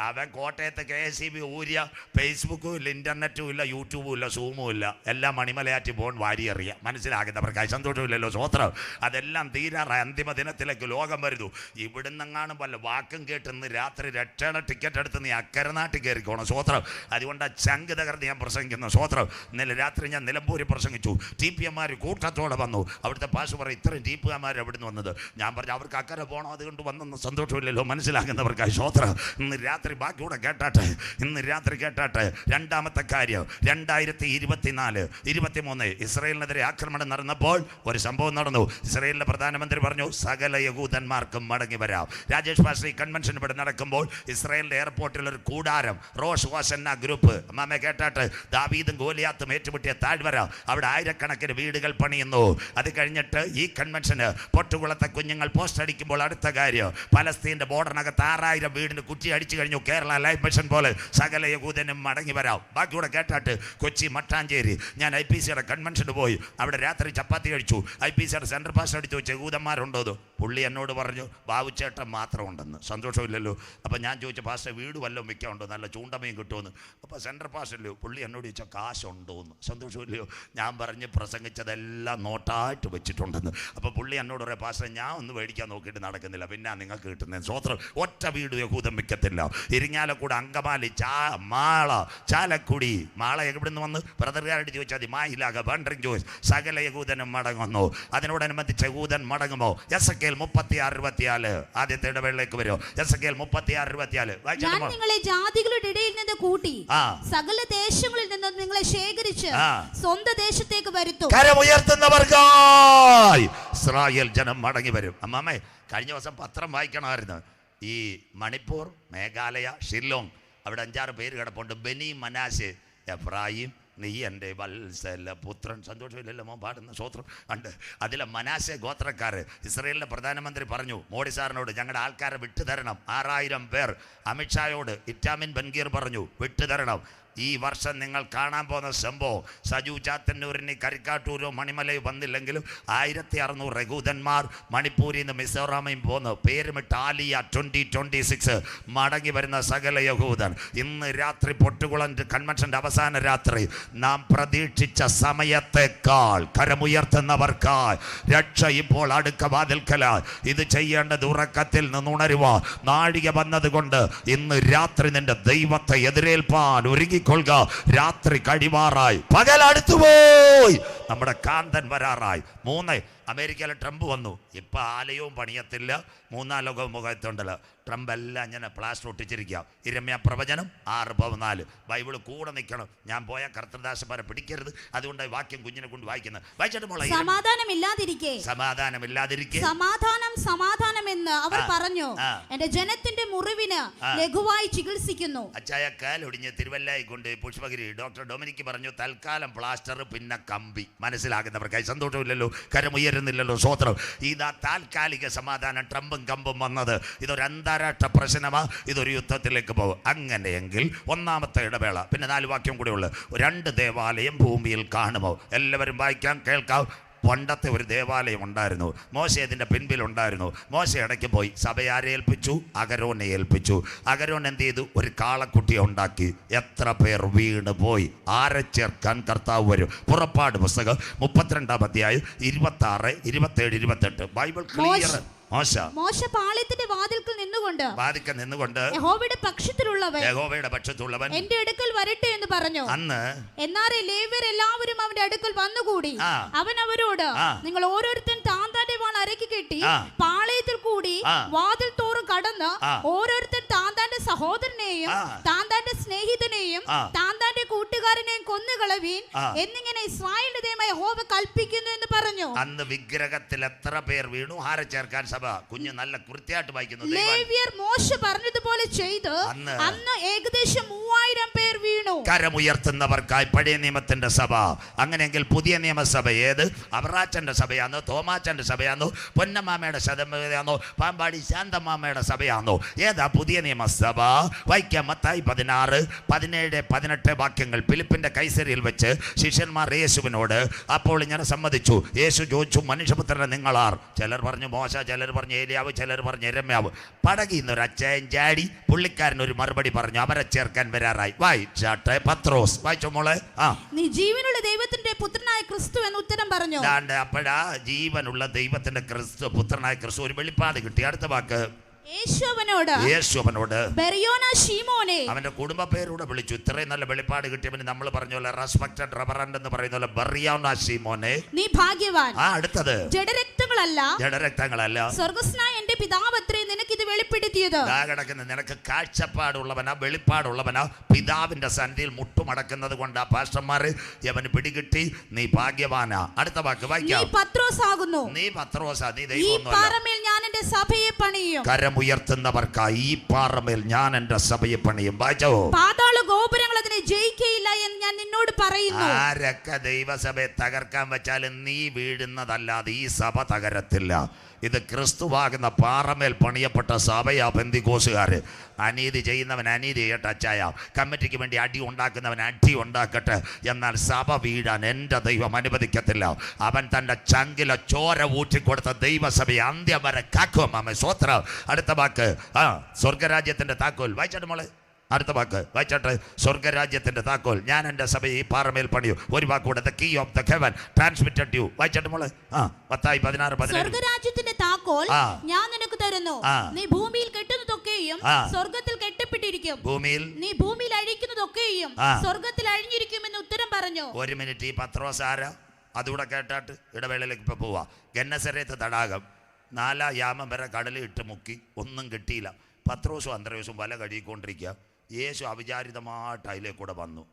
അവൻ കോട്ടയത്ത് KSEB ഊരിയ ഫേസ്ബുക്കും ഇല്ല, ഇൻ്റർനെറ്റും ഇല്ല, യൂട്യൂബും ഇല്ല, സൂമും ഇല്ല. എല്ലാം മണിമലയാറ്റി പോകാൻ വാരിയെറിയുക. മനസ്സിലാകുന്നവർക്കായി സന്തോഷമില്ലല്ലോ. സ്വോത്രം. അതെല്ലാം തീരാറായി. അന്തിമ ദിനത്തിലേക്ക് ലോകം വരുന്നു. ഇവിടുന്നെങ്ങാനും വല്ല വാക്കും കേട്ട് ഇന്ന് രാത്രി രക്ഷയുടെ ടിക്കറ്റ് എടുത്ത് നീ അക്കരെ നാട്ടിൽ കയറിക്കോണം. സ്വോത്രം. അതുകൊണ്ട് ചങ്ക് തകർന്ന് ഞാൻ പ്രസംഗിക്കുന്നു. സ്വോത്രം. ഇന്നലെ രാത്രി ഞാൻ നിലമ്പൂരിൽ പ്രസംഗിച്ചു. TPമാർ കൂട്ടത്തോടെ വന്നു. അവിടുത്തെ പാസ് പറയും, ഇത്രയും TPമാർ എവിടുന്ന് വന്നത്? ഞാൻ പറഞ്ഞു, അവർക്ക് അക്കരെ പോകണം, അതുകൊണ്ട് വന്നൊന്നും സന്തോഷമില്ലല്ലോ. മനസ്സിലാകുന്നവർക്കായി സ്വോത്രം. ഇന്ന് രാത്രി ബാക്കിയൂടെ കേട്ടാട്ടെ, ഇന്ന് രാത്രി കേട്ടാട്ടെ. രണ്ടാമത്തെ കാര്യം, 2024-23 ഇസ്രായേലിനെതിരെ ആക്രമണം നടന്നപ്പോൾ ഒരു സംഭവം നടന്നു. ഇസ്രായേലിലെ പ്രധാനമന്ത്രി പറഞ്ഞു, സകല യഹൂദന്മാർക്കും മടങ്ങി വരാം. രാജേഷ് പാശ്രീ കൺവെൻഷൻ ഇവിടെ നടക്കുമ്പോൾ ഇസ്രായേലിന്റെ എയർപോർട്ടിൽ ഒരു കൂടാരം, റോഷ് വാസന്ന ഗ്രൂപ്പ്, അമ്മാമെ കേട്ടാട്ടെ, ദാവീദും ഗോലിയാത്തും ഏറ്റുമുട്ടിയ താഴ്വര, അവിടെ ആയിരക്കണക്കിന് വീടുകൾ പണിയുന്നു. അത് കഴിഞ്ഞിട്ട് ഈ കൺവെൻഷന് പൊട്ടുകുളത്തെ കുഞ്ഞുങ്ങൾ പോസ്റ്റ് അടിക്കുമ്പോൾ അടുത്ത കാര്യം, പലസ്തീൻ്റെ ബോർഡറിനകത്ത് 6000 വീടിന് കുറ്റി അടിച്ചു കഴിഞ്ഞു. കേരള ലൈഫ് മിഷൻ പോലെ സകല യഹൂദനും മടങ്ങി വരാം. ബാക്കിയൂടെ കേട്ടാട്ട്. കൊച്ചി മട്ടാഞ്ചേരി ഞാൻ IPCയുടെ കൺവെൻഷന് പോയി. അവിടെ രാത്രി ചപ്പാത്തി കഴിച്ചു. IPCയുടെ സെൻട്രൽ പാസ് അടിച്ചു ചോദിച്ചു, യഹൂദന്മാരുണ്ടോ? പുള്ളി എന്നോട് പറഞ്ഞു, ബാബുച്ചേട്ടൻ മാത്രം ഉണ്ടെന്ന്. സന്തോഷമില്ലല്ലോ. അപ്പം ഞാൻ ചോദിച്ചു, പാസ്റ്റർ വീട് വല്ലതും വിൽക്കാനുണ്ടോ? നല്ല ചൂണ്ടമയും കിട്ടുമെന്ന്. അപ്പോൾ സെൻട്രൽ പാസ്റ്റല്ലോ. പുള്ളി എന്നോട് ചോദിച്ചാൽ കാശുണ്ടോന്ന്. സന്തോഷമില്ലയോ? ഞാൻ പറഞ്ഞ് പ്രസംഗിച്ചതെല്ലാം നോട്ടായിട്ട് വെച്ചിട്ടുണ്ടെന്ന്. അപ്പോൾ പുള്ളി എന്നോട് പറയാം, പാസ്റ്റർ ഞാൻ ഒന്ന് മേടിക്കാൻ നോക്കിയിട്ട് നടക്കുന്നില്ല, പിന്നെ നിങ്ങൾക്ക് കിട്ടുന്നത്. സ്വോത്രം. ഒറ്റ വീട് യഹൂദം വിൽക്കത്തില്ല. ഇരിങ്ങാലക്കൂട്, അങ്കമാലി, മാള, ചാലക്കുടി. മാള എവിടുന്ന് വന്ന് ബ്രദർകാരോട് ചോദിച്ചാൽ മതി. മായിലാക ബണ്ടറിങ് ജോയ്സ്, സകല യഹൂദനും മടങ്ങുന്നു. അതിനോടനുബന്ധിച്ച് യഹൂദൻ മടങ്ങുമോ? എസെക്കിയേൽ 36:24 ആദ്യത്തെ ഇടവേളയിലേക്ക് വരുമോ? എസെക്കിയേൽ 36:24. ഞാൻ നിങ്ങളെ ജാതികളുടെ ഇടയിൽ നിന്ന് കൂട്ടി സകല ദേശങ്ങളിൽ നിന്ന് നിങ്ങളെ ശേഖരിച്ച് സ്വന്തം ദേശത്തേക്ക് വരുത്തും. കരമുയർത്തുന്നവർക്കായി ഇസ്രായേൽ ജനം മടങ്ങി വരും. അമ്മാമേ, കഴിഞ്ഞ ദിവസം പത്രം വായിക്കണമായിരുന്നു. ഈ മണിപ്പൂർ, മേഘാലയ, ഷില്ലോങ്, അവിടെ 5-6 പേര് കിടപ്പുണ്ട്. ബെനി മനാശെ, എഫ്രായിം നീ എൻ്റെ വത്സല പുത്രൻ. സന്തോഷമില്ലല്ലോ മോൻ പാടുന്ന സ്വോത്രം ഉണ്ട്. അതിലെ മനാശെ ഗോത്രക്കാർ ഇസ്രായേലിലെ പ്രധാനമന്ത്രി പറഞ്ഞു മോഡി സാറിനോട്, ഞങ്ങളുടെ ആൾക്കാരെ വിട്ടുതരണം. 6000 പേർ. അമിത്ഷായോട് ഇറ്റാമിൻ ബൻഗീർ പറഞ്ഞു, വിട്ടുതരണം. ഈ വർഷം നിങ്ങൾ കാണാൻ പോകുന്ന സംഭവം, സജു ചാത്തന്നൂരിന് കരിക്കാട്ടൂരോ മണിമലയോ വന്നില്ലെങ്കിലും 1600 യഹൂദന്മാർ മണിപ്പൂരിൽ നിന്ന് മിസോറാമിൽ പോന്ന് പേരുമിട്ട് ആലിയ 2026 മടങ്ങി വരുന്ന സകല യഹൂദൻ. ഇന്ന് രാത്രി പൊട്ടുകുളം കൺവെൻഷൻ്റെ അവസാന രാത്രി നാം പ്രതീക്ഷിച്ച സമയത്തേക്കാൾ കരമുയർത്തുന്നവർക്കായി രക്ഷ ഇപ്പോൾ അടുക്ക വാതിൽക്കലായി. ഇത് ചെയ്യേണ്ടത് ഉറക്കത്തിൽ നിന്നുണരുക. നാഴിക വന്നതുകൊണ്ട് ഇന്ന് രാത്രി നിന്റെ ദൈവത്തെ എതിരേൽപ്പാൻ ഒരുങ്ങി കൊള്ളുക. രാത്രി കഴിവാറായി, പകൽ അടുത്തുപോയി, നമ്മുടെ കാന്തൻ വരാറായി. 3 അമേരിക്കയിലെ ട്രംപ് വന്നു. ഇപ്പം ആലയവും പണിയത്തില്ല, 3-4 ലോകവും മുഖത്തുണ്ടല്ലോ. ട്രംപ് എല്ലാം ഇങ്ങനെ പ്ലാസ്റ്റർ ഒട്ടിച്ചിരിക്കുക. ഇരമ്യ പ്രവചനം 6:14 ബൈബിള് കൂടെ നിൽക്കണം. ഞാൻ പോയ കർത്തൃദാസന്മാരെ പിടിക്കരുത്. അതുകൊണ്ട് വാക്യം കുഞ്ഞിനെ കൊണ്ട് വായിക്കുന്നത്. വായിച്ചിട്ട് മോളെ, സമാധാനമില്ലാതിരിക്കെ സമാധാനം എന്ന് അവർ പറഞ്ഞു, എന്റെ ജനത്തിന്റെ മുറിവിന് ലഘുവായി ചികിത്സിക്കുന്നു. അച്ചായ കാലൊടിഞ്ഞ് തിരുവല്ലായി കൊണ്ട് പുഷ്പഗിരി ഡോക്ടർ ഡൊമിനിക്ക് പറഞ്ഞു, തൽക്കാലം പ്ലാസ്റ്റർ പിന്നെ കമ്പി. മനസ്സിലാകുന്നവർക്കായി സന്തോഷമില്ലല്ലോ, കരമുയരുന്നില്ലല്ലോ. സ്വോത്രം. ഇതാ താൽക്കാലിക സമാധാനം. ട്രംപും കമ്പും വന്നത് ഇതൊരു അന്താരാഷ്ട്ര പ്രശ്നമാണ്. ഇതൊരു യുദ്ധത്തിലേക്ക് പോകും. അങ്ങനെയെങ്കിൽ ഒന്നാമത്തെ ഇടവേള, പിന്നെ 4 വാക്യം കൂടെ ഉള്ളു. 2 ദേവാലയം ഭൂമിയിൽ കാണുമോ? എല്ലാവരും വായിക്കാം, കേൾക്കാം. പണ്ടത്തെ ഒരു ദേവാലയം ഉണ്ടായിരുന്നു. മോശ അതിൻ്റെ പിൻപിലുണ്ടായിരുന്നു. മോശ ഇടയ്ക്ക് പോയി സഭയാരെ ഏൽപ്പിച്ചു? അഹരോനെ ഏൽപ്പിച്ചു. അഹരോൻ എന്ത് ചെയ്തു? ഒരു കാളക്കുട്ടിയെ ഉണ്ടാക്കി. എത്ര പേർ വീണ് പോയി. ആരെ ചേർക്കാൻ കർത്താവ് വരും? പുറപ്പാട് പുസ്തകം 32-ാം അധ്യായം 26, 27, 28 ബൈബിൾ ക്ലിയർ. മോശ പാളയത്തിന്റെ വാതിൽക്കൽ നിന്നുകൊണ്ട് യഹോവയുടെ പക്ഷത്തിലുള്ളവൻ എന്റെ അടുക്കൽ വരട്ടെ എന്ന് പറഞ്ഞു. എന്നാൽ ലേവ്യർ എല്ലാവരും അവന്റെ അടുക്കൽ വന്നുകൂടി. അവൻ അവരോട്, നിങ്ങൾ ഓരോരുത്തൻ താന്താന്റെ വാൾ അരക്കി കെട്ടി പാളയത്തിൽ കൂടി വാതിൽ തോറും കടന്ന് ഓരോരുത്തൻ താന്താന്റെ സഹോദരനെയും താന്താന്റെ സ്നേഹിതനെയും താന്താന്റെ കൂട്ടുകാരനെയും നാടുകാരനെയും കൊന്നുകളവീൻ എന്നിങ്ങനെ ഇസ്രായേലിന്റെ ദൈവമായ യഹോവ കൽപ്പിക്കുന്നു എന്ന് പറഞ്ഞു. അന്ന് വിഗ്രഹത്തിൽ എത്ര പേർ വീണു? ആരെ ചേർക്കാൻ സഭ? കുഞ്ഞ് നല്ല കൃത്യമായിട്ട് വായിക്കുന്നു. ലേവ്യർ മോശെ പറഞ്ഞതുപോലെ ചെയ്ത് അന്ന് ഏകദേശം 3000 പേർ വീണു. കരമുയർത്തുന്നവർക്കായി പഴയ നിയമത്തിന്റെ സഭ. അങ്ങനെയെങ്കിൽ പുതിയ നിയമസഭ ഏത്? അബ്രാച്ചന്റെ സഭയാണോ, തോമാച്ചന്റെ സഭയാണോ, പൊന്നമ്മാമയുടെ സഭയാണോ, പാമ്പാടി ശാന്തമ്മാമയുടെ സഭയാണോ? ഏതാ പുതിയ നിയമസഭ? വായിക്കാം മത്തായി 16, 17, 18 വാക്യങ്ങൾ. ഫിലിപ്പിന്റെ കൈസരിയിൽ വെച്ച് ശിഷ്യന്മാർ യേശുവിനോട്, അപ്പോൾ ഇങ്ങനെ സമ്മതിച്ചു. യേശു ചോദിച്ചു, മനുഷ്യപുത്രനെ നിങ്ങളാർ? ചിലർ പറഞ്ഞു മോശ, ചിലർ പറഞ്ഞു ഏലിയാവ്, ചിലർ പറഞ്ഞു യെരമ്യാവ്. പടകിന്നൊരു അച്ചായൻ ചാടി പുള്ളിക്കാരൻ ഒരു മറുപടി പറഞ്ഞു, അവരെ ചേർക്കാൻ വരാറായി. വായിച്ചാട്ടെ പത്രോസ്, വായിച്ചോ മോളെ. നീ ജീവനുള്ള ദൈവത്തിന്റെ പുത്രനായ ക്രിസ്തു എന്ന് ഉത്തരം പറഞ്ഞു. അപ്പോഴാ ജീവനുള്ള ദൈവത്തിന്റെ ക്രിസ്തു, പുത്രനായ ക്രിസ്തു. ഒരു വെളിപ്പാട് കിട്ടി. അടുത്ത വാക്ക്, യേശുവനോട് അവന്റെ കുടുംബ പേരൂടെ വിളിച്ചു. ഇത്രയും നല്ല വെളിപ്പാട് കിട്ടിയവന് നമ്മൾ പറഞ്ഞ പോലെ റെസ്പെക്റ്റഡ് റെവറൻഡ് എന്ന് പറയുന്ന പോലെ ബറിയോനാ ശീമോനെ, നീ ഭാഗ്യവാൻ. അടുത്തത്, ജഡരക്തങ്ങളല്ല സ്വർഗ്ഗസ്ഥനായ എന്റെ പിതാവത്രേ നിനക്ക് ഇത് വെളിപ്പെടുത്തിയത്. കിടക്കുന്ന നിനക്ക് കാഴ്ചപ്പാടുള്ളവനാ, വെളിപ്പാടുള്ളവനാ, പിതാവിന്റെ സന്നിധിയിൽ മുട്ടുമടക്കുന്നത് കൊണ്ടാ പാസ്റ്റർമാര് അവന് പിടികിട്ടി. നീ ഭാഗ്യവാനാ. അടുത്ത വാക്ക് വായിക്കാം. നീ പത്രോസാകുന്നു. നീ പത്രോസാ, നീ ദൈവമൊന്നുമല്ല. ഈ പാറമേൽ ഞാൻ എന്റെ സഭയെ പണിയും. കരമുയർത്തുന്നവർക്കായി ഈ പാറമേൽ ഞാൻ എന്റെ സഭയെ പണിയും. വായിച്ചോ. പാതാള ഗോപുരങ്ങൾ അതിനെ ജയിക്കയില്ല എന്ന് ഞാൻ നിന്നോട് പറയുന്നു. ആരൊക്കെ ദൈവസഭയെ തകർക്കാൻ വെച്ചാലും നീ വീഴുന്നതല്ലാതെ ഈ സഭ തകരത്തില്ല. ഇത് ക്രിസ്തുവാകുന്ന പാറമേൽ പണിയപ്പെട്ട സഭയാ പെന്തിക്കോസുകാര്. അനീതി ചെയ്യുന്നവൻ അനീതി ചെയ്യട്ടെ അച്ചായ, കമ്മിറ്റിക്ക് വേണ്ടി അടി ഉണ്ടാക്കുന്നവൻ അടി ഉണ്ടാക്കട്ടെ, എന്നാൽ സഭ വീഴാൻ എൻ്റെ ദൈവം അനുവദിക്കത്തില്ല. അവൻ തൻ്റെ ചങ്കിലെ ചോര ഊറ്റിക്കൊടുത്ത ദൈവസഭയെ അന്ത്യം വരെ കാക്കും. അമ്മ സ്വോത്രം. അടുത്ത വാക്ക്, സ്വർഗരാജ്യത്തിൻ്റെ താക്കോൽ. വായിച്ചാട്ട് മോളെ. അടുത്ത വാക്ക് വായിച്ചാട്ടെ. സ്വർഗരാജ്യത്തിന്റെ താക്കോൽ ഞാൻ എൻ്റെ സഭയെ ഈ പാറമേൽ പണിയും. ഒരു വാക്കൂടെ, the key of the heaven transmitted you. വായിച്ചാട്ടെ മോളെ. മത്തായി 16:17. സ്വർഗരാജ്യത്തിന്റെ താക്കോൽ ഞാൻ നിനക്ക് തരുന്നു. നീ ഭൂമിയിൽ കെട്ടുന്നതൊക്കെയും സ്വർഗ്ഗത്തിൽ കെട്ടപ്പെട്ടിരിക്കും. ഭൂമിയിൽ നീ ഭൂമിയിൽ അഴിക്കുന്നതൊക്കെയും സ്വർഗ്ഗത്തിൽ അഴിഞ്ഞിരിക്കും എന്ന് ഉത്തരം പറഞ്ഞു. ഒരു മിനിറ്റ്, ഈ പത്രോസാര അതുകൂടെ കേട്ടാട്ട് ഇടവേളയിലേക്ക് ഇപ്പൊ പോവാ. ഗന്നസരേത്ത് തടാകം 4 യാമം വരെ കടലിൽ ഇട്ട് മുക്കി, ഒന്നും കിട്ടിയില്ല. പത്രോസും അന്ത്രയോസും വല കഴുകിക്കൊണ്ടിരിക്കുക. യേശു അവിചാരിതമായിട്ട് അതിലേക്കൂടെ വന്നു.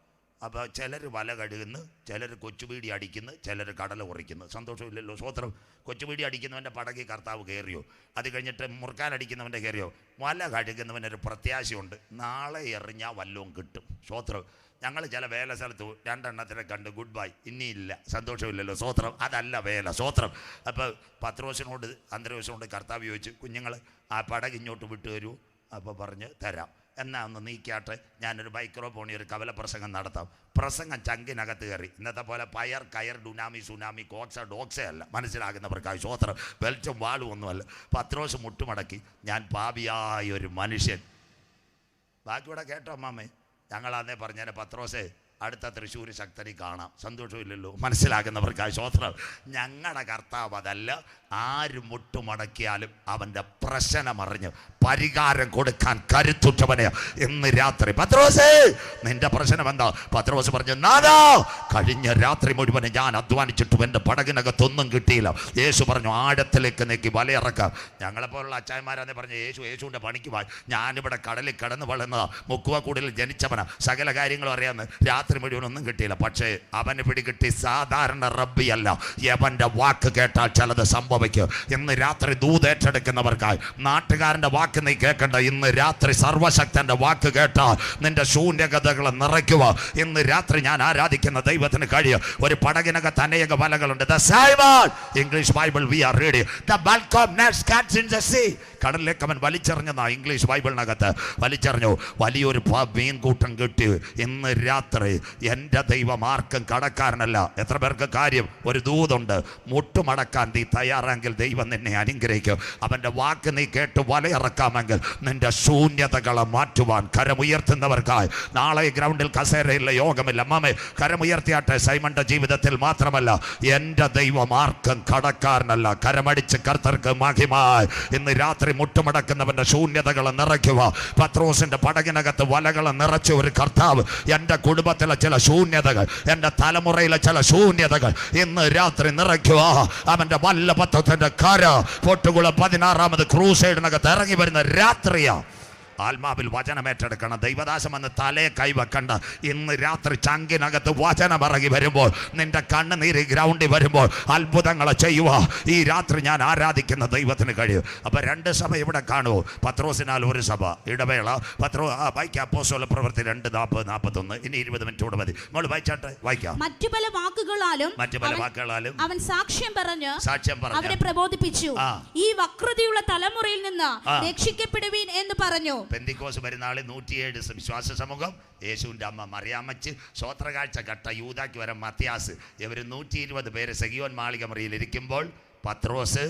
അപ്പോൾ ചിലർ വല കഴുകുന്നു, ചിലർ കൊച്ചുപീടി അടിക്കുന്നു, ചിലർ കടല ഉറിക്കുന്നു. സന്തോഷമില്ലല്ലോ, സ്വോത്രം. കൊച്ചുപീടി അടിക്കുന്നവൻ്റെ പടകി കർത്താവ് കയറിയോ? അത് കഴിഞ്ഞിട്ട് മുറുക്കാനടിക്കുന്നവൻ്റെ കയറിയോ? വല കഴുകുന്നവനൊരു പ്രത്യാശയുണ്ട്, നാളെ എറിഞ്ഞാൽ വല്ലവും കിട്ടും. സ്വോത്രം. ഞങ്ങൾ ചില വേല സ്ഥലത്ത് 2 എണ്ണത്തിനെ കണ്ട് ഗുഡ് ബൈ, ഇനിയില്ല, സന്തോഷമില്ലല്ലോ, സ്വോത്രം. അതല്ല വേല, സ്വോത്രം. അപ്പോൾ പത്രോസിനോട് അന്ത്രയോസിനോട് കർത്താവ് ചോദിച്ചു, കുഞ്ഞുങ്ങൾ ആ പടക് ഇങ്ങോട്ട് വിട്ടു തരൂ. അപ്പോൾ പറഞ്ഞ് തരാം. എന്നാൽ ഒന്ന് നീക്കാട്ടെ, ഞാനൊരു മൈക്രോഫോണിൽ ഒരു കവല പ്രസംഗം നടത്താം. പ്രസംഗം ചങ്കിനകത്ത് കയറി. ഇന്നത്തെ പോലെ പയർ കയർ ഡുനാമി സുനാമി കോക്സ ഡോക്സേ അല്ല, മനസ്സിലാകുന്നവർക്കായി സ്വോത്രം. വെളിച്ചം വാളും ഒന്നുമല്ല. പത്രോസ് മുട്ടുമടക്കി, ഞാൻ പാപിയായ ഒരു മനുഷ്യൻ. ബാക്കിയൂടെ കേട്ടോ അമ്മാമ്മേ. ഞങ്ങളാന്നേ പറഞ്ഞേനെ, പത്രോസേ അടുത്ത തൃശ്ശൂർ ശക്തനി കാണാം. സന്തോഷമില്ലല്ലോ, മനസ്സിലാകുന്നവർക്കായി സ്വോത്രം. ഞങ്ങളുടെ കർത്താവ് അതല്ല. ആര് മുട്ടുമടക്കിയാലും അവൻ്റെ പ്രശ്നമറിഞ്ഞ് പരിഹാരം കൊടുക്കാൻ കരുത്തുറ്റവനെ ഇന്ന് രാത്രി. പത്രോസേ, നിന്റെ പ്രശ്നം എന്താ? പത്രോസ് പറഞ്ഞു, നാദാ, കഴിഞ്ഞ രാത്രി മുഴുവൻ ഞാൻ അധ്വാനിച്ചിട്ടും എൻ്റെ പടകിനകത്തൊന്നും കിട്ടിയില്ല. യേശു പറഞ്ഞു, ആഴത്തിലേക്ക് നീക്കി വലയിറക്കാം. ഞങ്ങളെപ്പോലുള്ള അച്ചായന്മാരാന്നേ പറഞ്ഞു, യേശുവിൻ്റെ പണിക്ക് പോയി. ഞാനിവിടെ കടലിൽ കിടന്ന് വളർന്നതാ, മുക്കുവക്കൂടിൽ ജനിച്ചവനാ, സകല കാര്യങ്ങളും അറിയാമെന്ന്. രാത്രി മുഴുവനൊന്നും കിട്ടിയില്ല. പക്ഷേ അവന് പിടികിട്ടി സാധാരണ റബ്ബിയല്ല. യവന്റെ വാക്ക് കേട്ടാൽ ചിലത് സംഭവിക്കും. ഇന്ന് രാത്രി ദൂതേറ്റെടുക്കുന്നവർക്കായി നാട്ടുകാരൻ്റെ വാക്ക് നീ കേൾക്കണ്ട. ഇന്ന് രാത്രി സർവശക്തന്റെ വാക്ക് കേട്ടാൽ നിന്റെ ശൂന്യകഥകളെ നിറയ്ക്കുക. ഇന്ന് രാത്രി ഞാൻ ആരാധിക്കുന്ന ദൈവത്തിന് കഴിയും. ഒരു പടകിനകത്ത് അനേക വലകളുണ്ട്. English Bible we are reading the bulk of nets cats in the sea. കടലിലേക്ക് അവൻ വലിച്ചെറിഞ്ഞെന്നാ ഇംഗ്ലീഷ് ബൈബിളിനകത്ത്. വലിച്ചെറിഞ്ഞു, വലിയൊരു മീൻകൂട്ടം കിട്ടി. ഇന്ന് രാത്രി എൻ്റെ ദൈവം ആർക്കും കടക്കാരനല്ല. എത്ര പേർക്ക് കാര്യം? ഒരു ദൂതുണ്ട്, മുട്ടുമടക്കാൻ നീ തയ്യാറാണെങ്കിൽ ദൈവം നിന്നെ അനുഗ്രഹിക്കും. അവൻ്റെ വാക്ക് നീ കേട്ട് വലയിറക്കാമെങ്കിൽ നിന്റെ ശൂന്യതകളെ മാറ്റുവാൻ കരമുയർത്തുന്നവർക്കായി നാളെ ഗ്രൗണ്ടിൽ കസേരയില്ല, യോഗമില്ല. അമ്മാമേ, കരമുയർത്തിയാട്ടെ. സൈമന്റെ ജീവിതത്തിൽ മാത്രമല്ല, എൻ്റെ ദൈവം ആർക്കും കടക്കാരനല്ല. കരമടിച്ച് കർത്തർക്ക് മഹിമായി ഇന്ന് രാത്രി മുട്ടുമടക്കുന്നവന്റെ ശൂന്യതകളെ നിറയ്ക്കുക. പത്രോസിന്റെ പടകിനകത്ത് വലകളെ നിറച്ച ഒരു കർത്താവ് എൻ്റെ കുടുംബത്തിലെ ചില ശൂന്യതകൾ, എൻ്റെ തലമുറയിലെ ചില ശൂന്യതകൾ ഇന്ന് രാത്രി നിറയ്ക്കുക. അവൻ്റെ വല്ലഭത്വത്തിന്റെ കര പൊട്ടുകുളം 16ാമത് ക്രൂസൈഡിനകത്ത് ഇറങ്ങി വരുന്ന രാത്രിയാ. ആത്മാവിൽ വചനം ഏറ്റെടുക്കണം. ദൈവദാസം എന്ന് തലേ കൈവെക്കണ്ട. ഇന്ന് രാത്രി ചങ്കിനകത്ത് വചനം ഇറങ്ങി വരുമ്പോൾ, നിന്റെ കണ്ണുനീര് ഗ്രൗണ്ടിൽ വരുമ്പോൾ അത്ഭുതങ്ങൾ ചെയ്യുക ഈ രാത്രി ഞാൻ ആരാധിക്കുന്ന ദൈവത്തിന് കഴിയും. അപ്പൊ 2 സഭ ഇവിടെ കാണുമോ? പത്രോസിനാൽ 1 സഭ. ഇടവേള. വായിക്കാം അപ്പോസ്തല പ്രവൃത്തി 2:40-41. ഇനി 20 മിനിറ്റ് കൂടെ മതി. നമ്മൾ വായിച്ചാട്ടെ, വായിക്കാം. മറ്റു പല വാക്കുകളാലും അവൻ സാക്ഷ്യം പറഞ്ഞു അവരെ പ്രബോധിപ്പിച്ചു. ഈ വക്രതയുള്ള തലമുറയിൽ നിന്ന് രക്ഷിക്കപ്പെടുവീൻ എന്ന് പറഞ്ഞു. പെന്തിക്കോസ് പെരുന്നാളിൽ 107 വിശ്വാസ സമൂഹം, യേശുവിന്റെ അമ്മ മറിയാമ്മച്ച്, സ്വോത്രകാഴ്ച കട്ട യൂദാക്ക് വരം മത്യാസ്, ഇവർ 120 പേര് സെഗിയോൻ മാളിക മുറിയിൽ ഇരിക്കുമ്പോൾ പത്രോസ്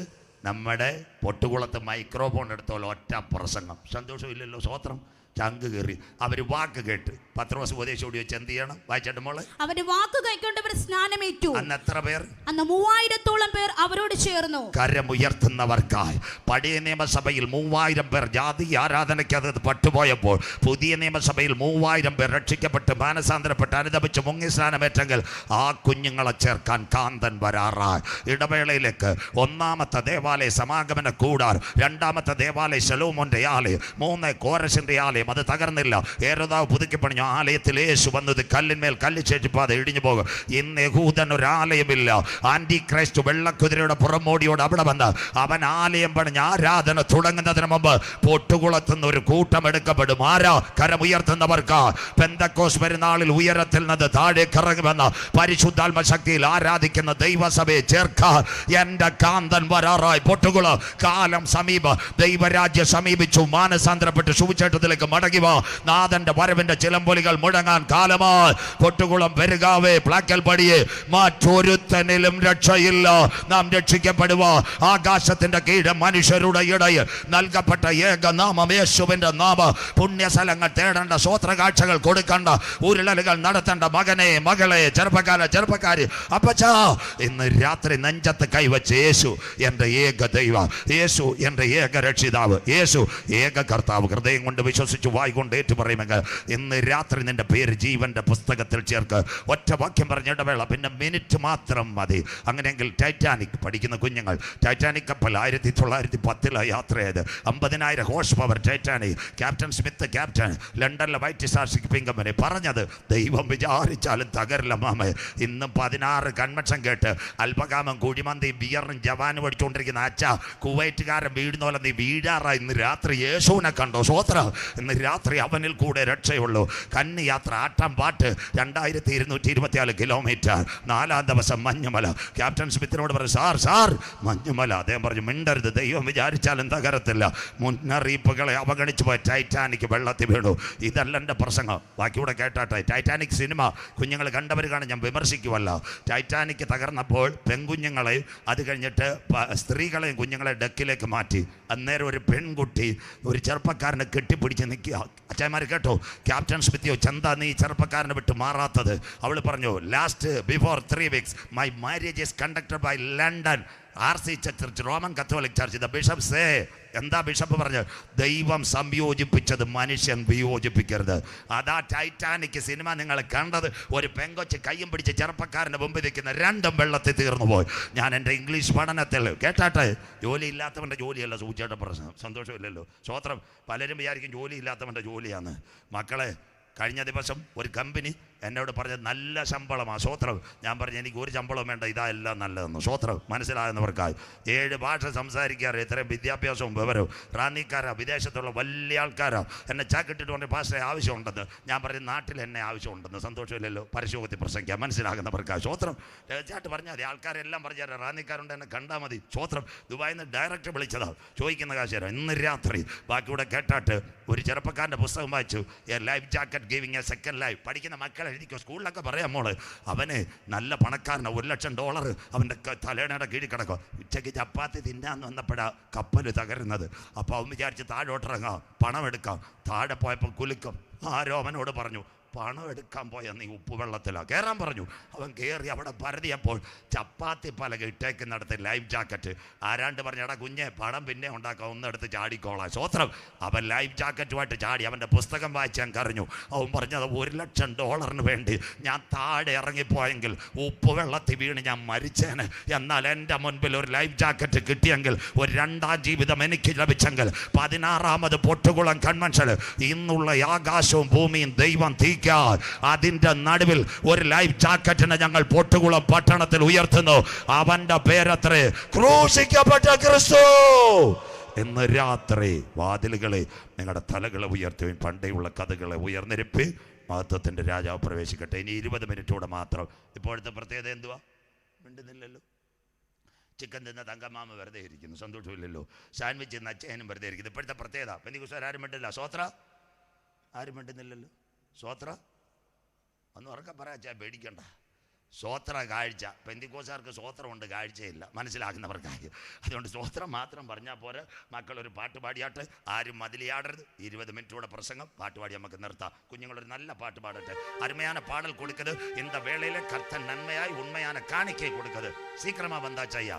നമ്മുടെ പൊട്ടുകുളത്ത് മൈക്രോഫോൺ എടുത്തോളം ഒറ്റ പ്രസംഗം. സന്തോഷമില്ലല്ലോ? സ്വോത്രം. ചങ്ക് കയറി. അവർ വാക്ക് കേട്ട് പത്രോസ് ഉപദേശോടി വെച്ച് എന്ത് ചെയ്യണം? വായിച്ചിട്ട് മോളെ. അവന്റെ വാക്ക് കൈക്കൊണ്ടവർ സ്നാനമേറ്റു. അന്ന് എത്ര പേർ? അന്ന് 3000-ഓളം പേർ അവരോട് ചേർന്നു. കരമുയർത്തുന്നവർക്കായി. പഴയ നിയമസഭയിൽ 3000 പേർ ജാതി ആരാധനയ്ക്ക് അത് പട്ടുപോയപ്പോൾ പുതിയ നിയമസഭയിൽ 3000 പേർ രക്ഷിക്കപ്പെട്ട് മാനസാന്തരപ്പെട്ട് അനുദപിച്ച് മുങ്ങി സ്നാനമേറ്റെങ്കിൽ ആ കുഞ്ഞുങ്ങളെ ചേർക്കാൻ കാന്തൻ വരാറായി. ഇടവേളയിലേക്ക് 1-ാമത്തെ ദേവാലയ സമാഗമന കൂടാർ, 2-ാമത്തെ ദേവാലയ ശലോമോന്റെ ആലയം, 3 കോരശിന്റെ ആലയം. അത് തകർന്നില്ല. ഏറോദാവ് പുതുക്കി പണിഞ്ഞ ആലയത്തിൽ യേശു വന്നത് കല്ലിന്മേൽ കല്ല് ചേച്ചിപ്പാതെ ഇടിഞ്ഞു പോകും. ഇന്ന് യഹൂദൻ ഒരു ആലയമില്ല. ആന്റി ക്രൈസ്റ്റ് വെള്ളക്കുതിരയുടെ പുറമോടിയോട് അവിടെ വന്ന് അവൻ ആലയം പണിഞ്ഞ ആരാധന തുടങ്ങുന്നതിന് മുമ്പ് പൊട്ടുകുളത്തുനിന്ന് ഒരു കൂട്ടം എടുക്കപ്പെടും. ആരാ? കരമുയർത്തുന്നവർക്ക്. പെന്തക്കോസ് പെരുന്നാളിൽ ഉയരത്തിൽ നിന്ന് താഴേക്ക് ഇറങ്ങുമെന്ന പരിശുദ്ധാത്മ ശക്തിയിൽ ആരാധിക്കുന്ന ദൈവസഭയെ ചേർക്കാൻ എന്റെ കാന്തൻ വരാറായി. പൊട്ടുകുളം. കാലം സമീപ, ദൈവരാജ്യം സമീപിച്ചു. മാനസാന്തരപ്പെട്ട് സുവിശേഷത്തിലേക്ക് മടങ്ങി വാ. നാഥന്റെ വരവിന്റെ ചിലമ്പൊലികൾ മുഴങ്ങാൻ കാലമായി. പൊട്ടുകുളം പെരുകാവേ, പ്ലാക്കൽ പടിയെ, മറ്റൊരുത്തനിലും രക്ഷയില്ല. നാം രക്ഷിക്കപ്പെടുക ആകാശത്തിന്റെ കീഴ് മനുഷ്യരുടെ ഇടയിൽ നൽകപ്പെട്ട ഏക നാമം യേശുവിന്റെ നാമം. പുണ്യസ്ഥലങ്ങൾ തേടേണ്ട, സ്വോത്രകാഴ്ചകൾ കൊടുക്കേണ്ട, ഉരുളലുകൾ നടത്തേണ്ട മകനെ, മകളെ, ചെറുപ്പക്കാരി, അപ്പച്ചാ, ഇന്ന് രാത്രി നെഞ്ചത്ത് കൈവച്ച് യേശു എന്റെ ഏക ദൈവം, യേശു എന്റെ ഏക രക്ഷിതാവ്, യേശു ഏക കർത്താവ്. ഹൃദയം കൊണ്ട് വിശ്വസിച്ച് വായിക്കൊണ്ട് ഏറ്റു പറയുമെങ്കിൽ ഇന്ന് രാത്രി നിന്റെ പേര് ജീവന്റെ പുസ്തകത്തിൽ ചേർക്ക്. ഒറ്റ വാക്യം പറഞ്ഞിടവേള, പിന്നെ മിനിറ്റ് മാത്രം മതി. അങ്ങനെയെങ്കിൽ ടൈറ്റാനിക് പഠിക്കുന്ന കുഞ്ഞുങ്ങൾ, ടൈറ്റാനിക് കപ്പൽ 1910 യാത്രയായത്. 50,000 horse power Titanic. Captain Smith captain, ലണ്ടനിലെ വൈറ്റ് സ്റ്റാർ ഷിപ്പിംഗ് കമ്പനി പറഞ്ഞത് ദൈവം വിചാരിച്ചാലും തകരില്ല മാമേ. ഇന്നും 16 കൺവെൻഷൻ കേട്ട് അല്പകാമം കുഴിമന്തി ബിയറും ജവാനും അടിച്ചുകൊണ്ടിരിക്കുന്ന അച്ഛ കുവൈറ്റുകാരൻ വീടുന്നോലെ നീ വീഴാറായി. ഇന്ന് രാത്രി യേശുവിനെ കണ്ടോ? സ്വോത്ര. ഇന്ന് രാത്രി അവനിൽ കൂടെ രക്ഷയുള്ളൂ. കന്നി യാത്ര, ആട്ടം പാട്ട്, 2224 കിലോമീറ്റർ. 4-ാം ദിവസം മഞ്ഞുമല. ക്യാപ്റ്റൻ സ്മിത്തിനോട് പറഞ്ഞു, സാർ മഞ്ഞുമല. അദ്ദേഹം പറഞ്ഞു, മിണ്ടരുത്, ദൈവം വിചാരിച്ചാലും തകരത്തില്ല. മുന്നറിയിപ്പുകളെ അവഗണിച്ചു പോയ ടൈറ്റാനിക് വെള്ളത്തിൽ വീണു. ഇതല്ല എൻ്റെ പ്രസംഗം, ബാക്കിയൂടെ കേട്ടാട്ടെ. ടൈറ്റാനിക് സിനിമ കുഞ്ഞുങ്ങൾ കണ്ടവർ കാണാൻ ഞാൻ വിമർശിക്കുമല്ല. ടൈറ്റാനിക് തകർന്നപ്പോൾ പെൺകുഞ്ഞുങ്ങളെയും അത് കഴിഞ്ഞിട്ട് സ്ത്രീകളെയും കുഞ്ഞുങ്ങളെ ഡെക്കിലേക്ക് മാറ്റി. അന്നേരം ഒരു പെൺകുട്ടി ഒരു ചെറുപ്പക്കാരനെ കെട്ടിപ്പിടിച്ച് നിൽക്കുക. അച്ഛന്മാർ കേട്ടോ, ക്യാപ്റ്റൻ സ്മിത്തിയോ, ചന്ത നീ ചെറുപ്പക്കാരനെ വിട്ട് മാറാത്തത്? അവൾ പറഞ്ഞു, before 3 weeks my marriage is conducted by London RC church, Roman Catholic church. The bishop say. എന്താ ബിഷപ്പ് പറഞ്ഞത്? ദൈവം സംയോജിപ്പിച്ചത് മനുഷ്യൻ വിയോജിപ്പിക്കരുത്. അതാ ടൈറ്റാനിക് സിനിമ നിങ്ങൾ കണ്ടത്. ഒരു പെങ്കൊച്ച് കയ്യും പിടിച്ച് ചെറുപ്പക്കാരൻ്റെ മുമ്പിൽ നിൽക്കുന്ന, രണ്ടും വെള്ളത്തിൽ തീർന്നു പോയി. ഞാൻ എൻ്റെ ഇംഗ്ലീഷ് പഠനത്തിൽ കേട്ടാട്ടെ, ജോലി ഇല്ലാത്തവൻ്റെ ജോലിയല്ല സൂചിയുടെ പ്രശ്നം. സന്തോഷമില്ലല്ലോ? സ്വോത്രം. പലരും വിചാരിക്കും ജോലി ഇല്ലാത്തവൻ്റെ ജോലിയാണ്. മക്കളെ, കഴിഞ്ഞ ദിവസം ഒരു കമ്പനി എന്നോട് പറഞ്ഞത് നല്ല ശമ്പളമാണ്. സ്വോത്രം. ഞാൻ പറഞ്ഞു, എനിക്ക് ഒരു ശമ്പളം വേണ്ട, ഇതാ എല്ലാം നല്ലതെന്ന്. സ്വോത്രം. മനസ്സിലാകുന്നവർക്കായി. 7 ഭാഷ സംസാരിക്കാറ്, ഇത്രയും വിദ്യാഭ്യാസവും വിവരവും. റാന്നിക്കാരാ, വിദേശത്തുള്ള വലിയ ആൾക്കാരാ. എന്നെ ചാക്കിട്ടിട്ട് പറഞ്ഞ ഭാഷയെ ആവശ്യമുണ്ടെന്ന്. ഞാൻ പറഞ്ഞു, നാട്ടിൽ എന്നെ ആവശ്യമുണ്ടെന്ന്. സന്തോഷമില്ലല്ലോ? പരിശോധത്തിൽ പ്രസംഗിക്കാം. മനസ്സിലാകുന്നവർക്കായി. സ്വോത്രം. ചേട്ടാ പറഞ്ഞാൽ മതി. ആൾക്കാരെല്ലാം പറഞ്ഞാൽ റാന്നിക്കാരുണ്ട്, എന്നെ കണ്ടാൽ മതി. സ്വോത്രം. ദുബായിൽ നിന്ന് ഡയറക്റ്റ് വിളിച്ചതാ, ചോദിക്കുന്ന കാശുതരാം. ഇന്ന് രാത്രി ബാക്കിയൂടെ കേട്ടാട്ട് ഒരു ചെറുപ്പക്കാരൻ്റെ പുസ്തകം വായിച്ചു, A life jacket giving A second life. പഠിക്കുന്ന മക്കൾ എഴുതിക്കോ, സ്കൂളിലൊക്കെ പറയാം മോള്. അവന് നല്ല പണക്കാരനാണ്, $1,00,000 അവൻ്റെ തലേണയുടെ കീഴിൽ കിടക്കും. ഉച്ചയ്ക്ക് ചപ്പാത്തി തിന്നാന്ന് വന്നപ്പോഴാണ് കപ്പൽ തകരുന്നത്. അപ്പോൾ അവൻ വിചാരിച്ച് താഴോട്ടിറങ്ങാം, പണം എടുക്കാം. താഴെ പോയപ്പോൾ കുലുക്കം. ആരോ അവനോട് പറഞ്ഞു, പണം എടുക്കാൻ പോയ നീ ഉപ്പുവെള്ളത്തിലാണ് കയറാൻ പറഞ്ഞു. അവൻ കയറി അവിടെ പരതിയപ്പോൾ ചപ്പാത്തി പലക ഇട്ടേക്കുന്നിടത്ത് ലൈഫ് ജാക്കറ്റ്. ആരാണ്ട് പറഞ്ഞു, എടാ കുഞ്ഞെ പണം പിന്നെ ഉണ്ടാക്കാം, ഒന്നെടുത്ത് ചാടിക്കോളാം. സ്വത്രം. അവൻ ലൈഫ് ജാക്കറ്റുമായിട്ട് ചാടി. അവൻ്റെ പുസ്തകം വായിച്ച് ഞാൻ കരഞ്ഞു. അവൻ പറഞ്ഞത് $1,00,000 വേണ്ടി ഞാൻ താഴെ ഇറങ്ങിപ്പോയെങ്കിൽ ഉപ്പുവെള്ളത്തിൽ വീണ് ഞാൻ മരിച്ചേന്. എന്നാൽ എൻ്റെ മുൻപിൽ ഒരു ലൈഫ് ജാക്കറ്റ് കിട്ടിയെങ്കിൽ, ഒരു 2ാം ജീവിതം എനിക്ക് ലഭിച്ചെങ്കിൽ, 16ാമത് പൊട്ടുകുളം കൺവെൻഷൻ, ഇന്നുള്ള ആകാശവും ഭൂമിയും ദൈവം തീക്കാൻ അതിൻ്റെ നടുവിൽ ഒരു ലൈഫ് ജാക്കറ്റിനെ ഞങ്ങൾ പൊട്ടുകുളം പട്ടണത്തിൽ ഉയർത്തുന്നു. അവൻ്റെ പേരത്രേ ക്രൂശിക്കപ്പെട്ട ക്രിസ്തു. ഇന്ന് രാത്രി വാതിലുകളെ നിങ്ങളുടെ തലകളെ ഉയർത്തുവിൻ, പണ്ടേയുള്ള കഥകളെ ഉയർന്നിരിപ്പി. മഹത്വത്തിൻ്റെ രാജാവ് പ്രവേശിക്കട്ടെ. ഇനി 20 മിനിറ്റ് കൂടെ മാത്രം. ഇപ്പോഴത്തെ പ്രത്യേകത എന്തുവാ? മിണ്ടുന്നില്ലല്ലോ. ചിക്കൻ തിന്ന തങ്കമാമ വെറുതെ ഇരിക്കുന്നു, സന്തോഷമില്ലല്ലോ. സാൻഡ്വിച്ച് തിന്ന അച്ഛനും വെറുതെ ഇരിക്കുന്നു. ഇപ്പോഴത്തെ പ്രത്യേകത പെന്തിക്കോസ്തുകാർ ആരും മിണ്ടില്ല. സ്വോത്ര ആരും മിണ്ടുന്നില്ലല്ലോ. സ്വോത്ര ഒന്ന് ഉറക്കെ പറയാച്ചാൽ പേടിക്കണ്ട. സ്വോത്ര കാഴ്ച. പെന്തിക്കോസ്തുകാർക്ക് സ്വോത്രമുണ്ട്, കാഴ്ചയില്ല, മനസ്സിലാക്കുന്നവർക്കായി. അതുകൊണ്ട് സ്വോത്രം മാത്രം പറഞ്ഞാൽ പോരെ. മക്കളൊരു പാട്ട് പാടിയാട്ട്, ആരും മതിലിയാടരുത്. 20 മിനിറ്റൂടെ പ്രസംഗം, പാട്ടുപാടി നമുക്ക് നിർത്താം. കുഞ്ഞുങ്ങളൊരു നല്ല പാട്ട് പാടട്ടെ. അരുമയാണ് പാടൽ കൊടുക്കത്. இந்த வேளையில கர்த்தர் நன்மையாய் உண்மையான காணிக்கை கொடுக்குது. சீக்கிரமா வந்தாச்சு ஐயா.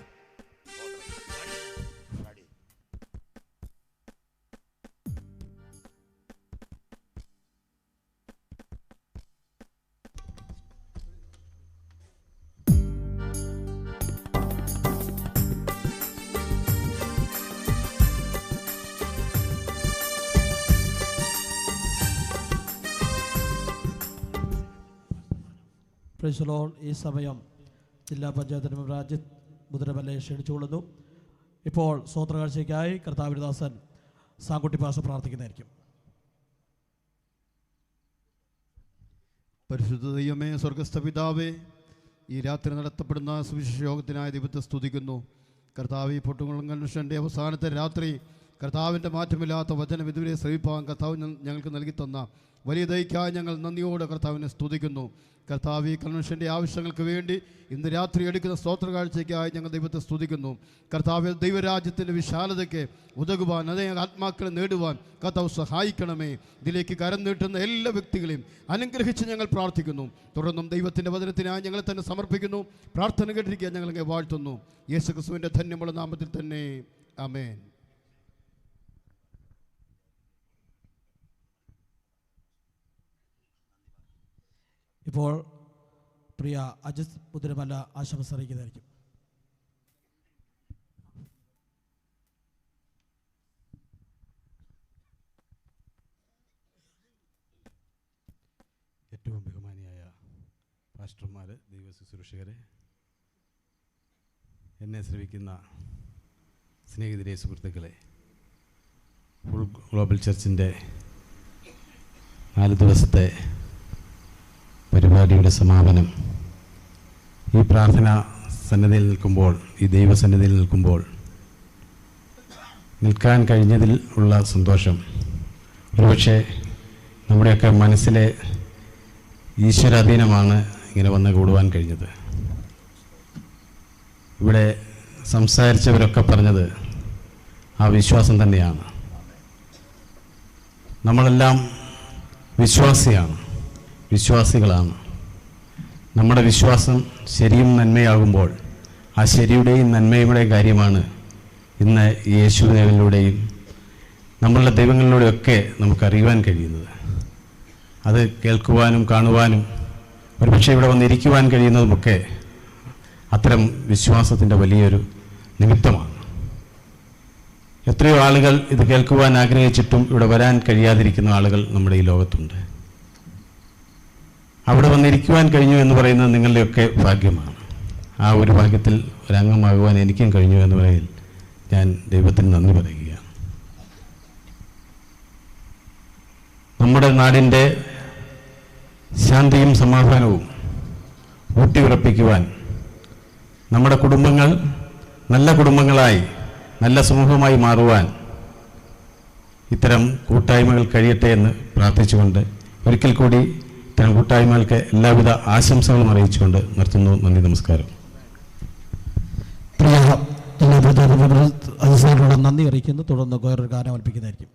Praise the Lord. ഈ സമയം ജില്ലാ പഞ്ചായത്ത് മെമ്പർ രാജിത്ത് മുദ്രമല്ലയെ ക്ഷണിച്ചുകൊള്ളുന്നു. ഇപ്പോൾ സ്വോത്രകാഴ്ചയ്ക്കായി കർത്താവിദാസൻ സാങ്കുട്ടി പാഷ പ്രാർത്ഥിക്കുന്നതായിരിക്കും. പരിശുദ്ധ ദൈവമേ, സ്വർഗസ്ഥ പിതാവേ, ഈ രാത്രി നടത്തപ്പെടുന്ന സുവിശേഷ യോഗത്തിനായി ദൈവത്തെ സ്തുതിക്കുന്നു. കർത്താവ്, ഈ പൊട്ടുകുളം കൺവെൻഷൻ്റെ അവസാനത്തെ രാത്രി കർത്താവിൻ്റെ മാറ്റമില്ലാത്ത വചനം ഇതുവരെ ശ്രവിപ്പാൻ കർത്താവ് ഞങ്ങൾക്ക് നൽകി തന്ന വലിയ ദയക്കായി ഞങ്ങൾ നന്ദിയോടെ കർത്താവിനെ സ്തുതിക്കുന്നു. കർത്താവ്, ഈ കൺവെൻഷൻ്റെ ആവശ്യങ്ങൾക്ക് വേണ്ടി ഇന്ന് രാത്രി എടുക്കുന്ന സ്തോത്ര കാഴ്ചയ്ക്കായി ഞങ്ങൾ ദൈവത്തെ സ്തുതിക്കുന്നു. കർത്താവ്, ദൈവരാജ്യത്തിൻ്റെ വിശാലതയ്ക്ക് ഉതകുവാൻ, അനേക ആത്മാക്കളെ നേടുവാൻ കർത്താവ് സഹായിക്കണമേ. ഇതിലേക്ക് കരം നീട്ടുന്ന എല്ലാ വ്യക്തികളെയും അനുഗ്രഹിച്ച് ഞങ്ങൾ പ്രാർത്ഥിക്കുന്നു. തുടർന്നും ദൈവത്തിൻ്റെ വചനത്തിനായി ഞങ്ങളെ തന്നെ സമർപ്പിക്കുന്നു. പ്രാർത്ഥന കേട്ടിരിക്കാൻ ഞങ്ങളെ വാഴ്ത്തുന്നു. യേശുക്രിസ്തുവിൻ്റെ ധന്യമുള്ള നാമത്തിൽ തന്നെ, ആമേൻ. ഇപ്പോൾ പ്രിയ അജിത് മുദ്രമല്ല ആശംസ അറിയിക്കുന്നതായിരിക്കും. ഏറ്റവും ബഹുമാനിയായ പാസ്റ്റർമാർ, ദൈവ ശുശ്രൂഷകരെ, എന്നെ ശ്രവിക്കുന്ന സ്നേഹിതരെ, സുഹൃത്തുക്കളെ, ഫുൾ ഗ്ലോബൽ ചർച്ചിൻ്റെ 4 ദിവസത്തെ പരിപാടിയുടെ സമാപനം ഈ പ്രാർത്ഥനാ സന്നദ്ധയിൽ നിൽക്കുമ്പോൾ, ഈ ദൈവസന്നിധിയിൽ നിൽക്കുമ്പോൾ നിൽക്കാൻ കഴിഞ്ഞതിൽ ഉള്ള സന്തോഷം ഒരുപക്ഷെ നമ്മുടെയൊക്കെ മനസ്സിലെ ഈശ്വരാധീനമാണ് ഇങ്ങനെ വന്ന് കൂടുവാൻ കഴിഞ്ഞത്. ഇവിടെ സംസാരിച്ചവരൊക്കെ പറഞ്ഞത് ആ വിശ്വാസം തന്നെയാണ്. നമ്മളെല്ലാം വിശ്വാസികളാണ്. നമ്മുടെ വിശ്വാസം ശരിയും നന്മയാകുമ്പോൾ ആ ശരിയുടെയും നന്മയുടെയും കാര്യമാണ് ഇന്ന് യേശുദേവനിലൂടെയും നമ്മളുടെ ദൈവങ്ങളിലൂടെയൊക്കെ നമുക്കറിയുവാൻ കഴിയുന്നത്. അത് കേൾക്കുവാനും കാണുവാനും ഒരുപക്ഷെ ഇവിടെ വന്നിരിക്കുവാൻ കഴിയുന്നതുമൊക്കെ അത്തരം വിശ്വാസത്തിൻ്റെ വലിയൊരു നിമിത്തമാണ്. എത്രയോ ആളുകൾ ഇത് കേൾക്കുവാൻ ആഗ്രഹിച്ചിട്ടും ഇവിടെ വരാൻ കഴിയാതിരിക്കുന്ന ആളുകൾ നമ്മുടെ ഈ ലോകത്തുണ്ട്. അവിടെ വന്നിരിക്കുവാൻ കഴിഞ്ഞു എന്ന് പറയുന്നത് നിങ്ങളുടെയൊക്കെ ഭാഗ്യമാണ്. ആ ഒരു ഭാഗ്യത്തിൽ ഒരംഗമാകുവാൻ എനിക്കും കഴിഞ്ഞു എന്ന് പറയിൽ ഞാൻ ദൈവത്തിന് നന്ദി പറയുകയാണ്. നമ്മുടെ നാടിൻ്റെ ശാന്തിയും സമാധാനവും ഊട്ടിയുറപ്പിക്കുവാൻ, നമ്മുടെ കുടുംബങ്ങൾ നല്ല കുടുംബങ്ങളായി, നല്ല സമൂഹമായി മാറുവാൻ ഇത്തരം കൂട്ടായ്മകൾ കഴിയട്ടെ എന്ന് പ്രാർത്ഥിച്ചുകൊണ്ട് ഒരിക്കൽ കൂടി ഇത്തരം കൂട്ടായ്മകൾക്ക് എല്ലാവിധ ആശംസകളും അറിയിച്ചുകൊണ്ട് നിർത്തുന്നു. നന്ദി, നമസ്കാരം. പ്രിയ ജില്ലാ പഞ്ചായത്ത് മെമ്പർ അജിസാറിനോട് നന്ദി അറിയിക്കുന്നു. തുടർന്ന് വേറൊരു ഗാനം അർപ്പിക്കുന്നതായിരിക്കും.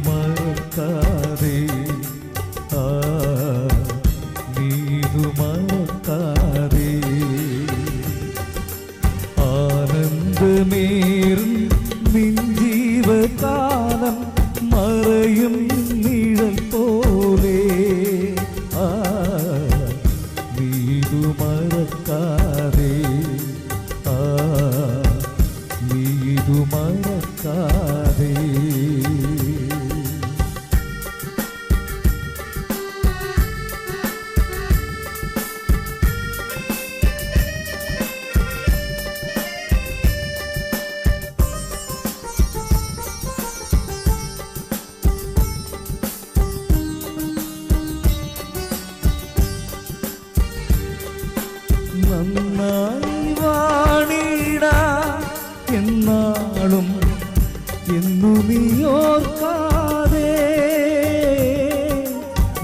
മറക്കാതെ നീതു മറക്കാതെ ആനന്ദമേറും നിൻ ജീവകാലം മറയും നിഴൽ പോലെ നീതു മറക്കാതെ നീതു മറക്കാതെ നന്നായി വാണിട എന്നാളും എന്നു നീയോർക്കാതെ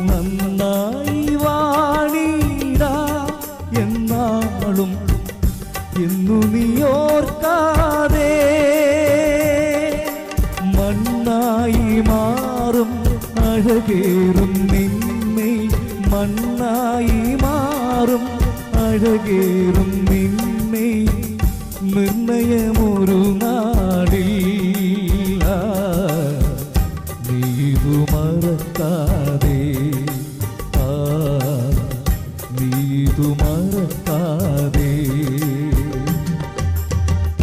നന്നായി വാണിട എന്നാളും എന്നു നീയോർക്കാതെ മണ്ണായി മാറും അഴകേറും നിന്നെ മണ്ണായി മാറും അഴകേറും നിന്നെ നിർണയമൊരു നാടിൽ നീതു മറക്കാതെ നീതു മറക്കാതെ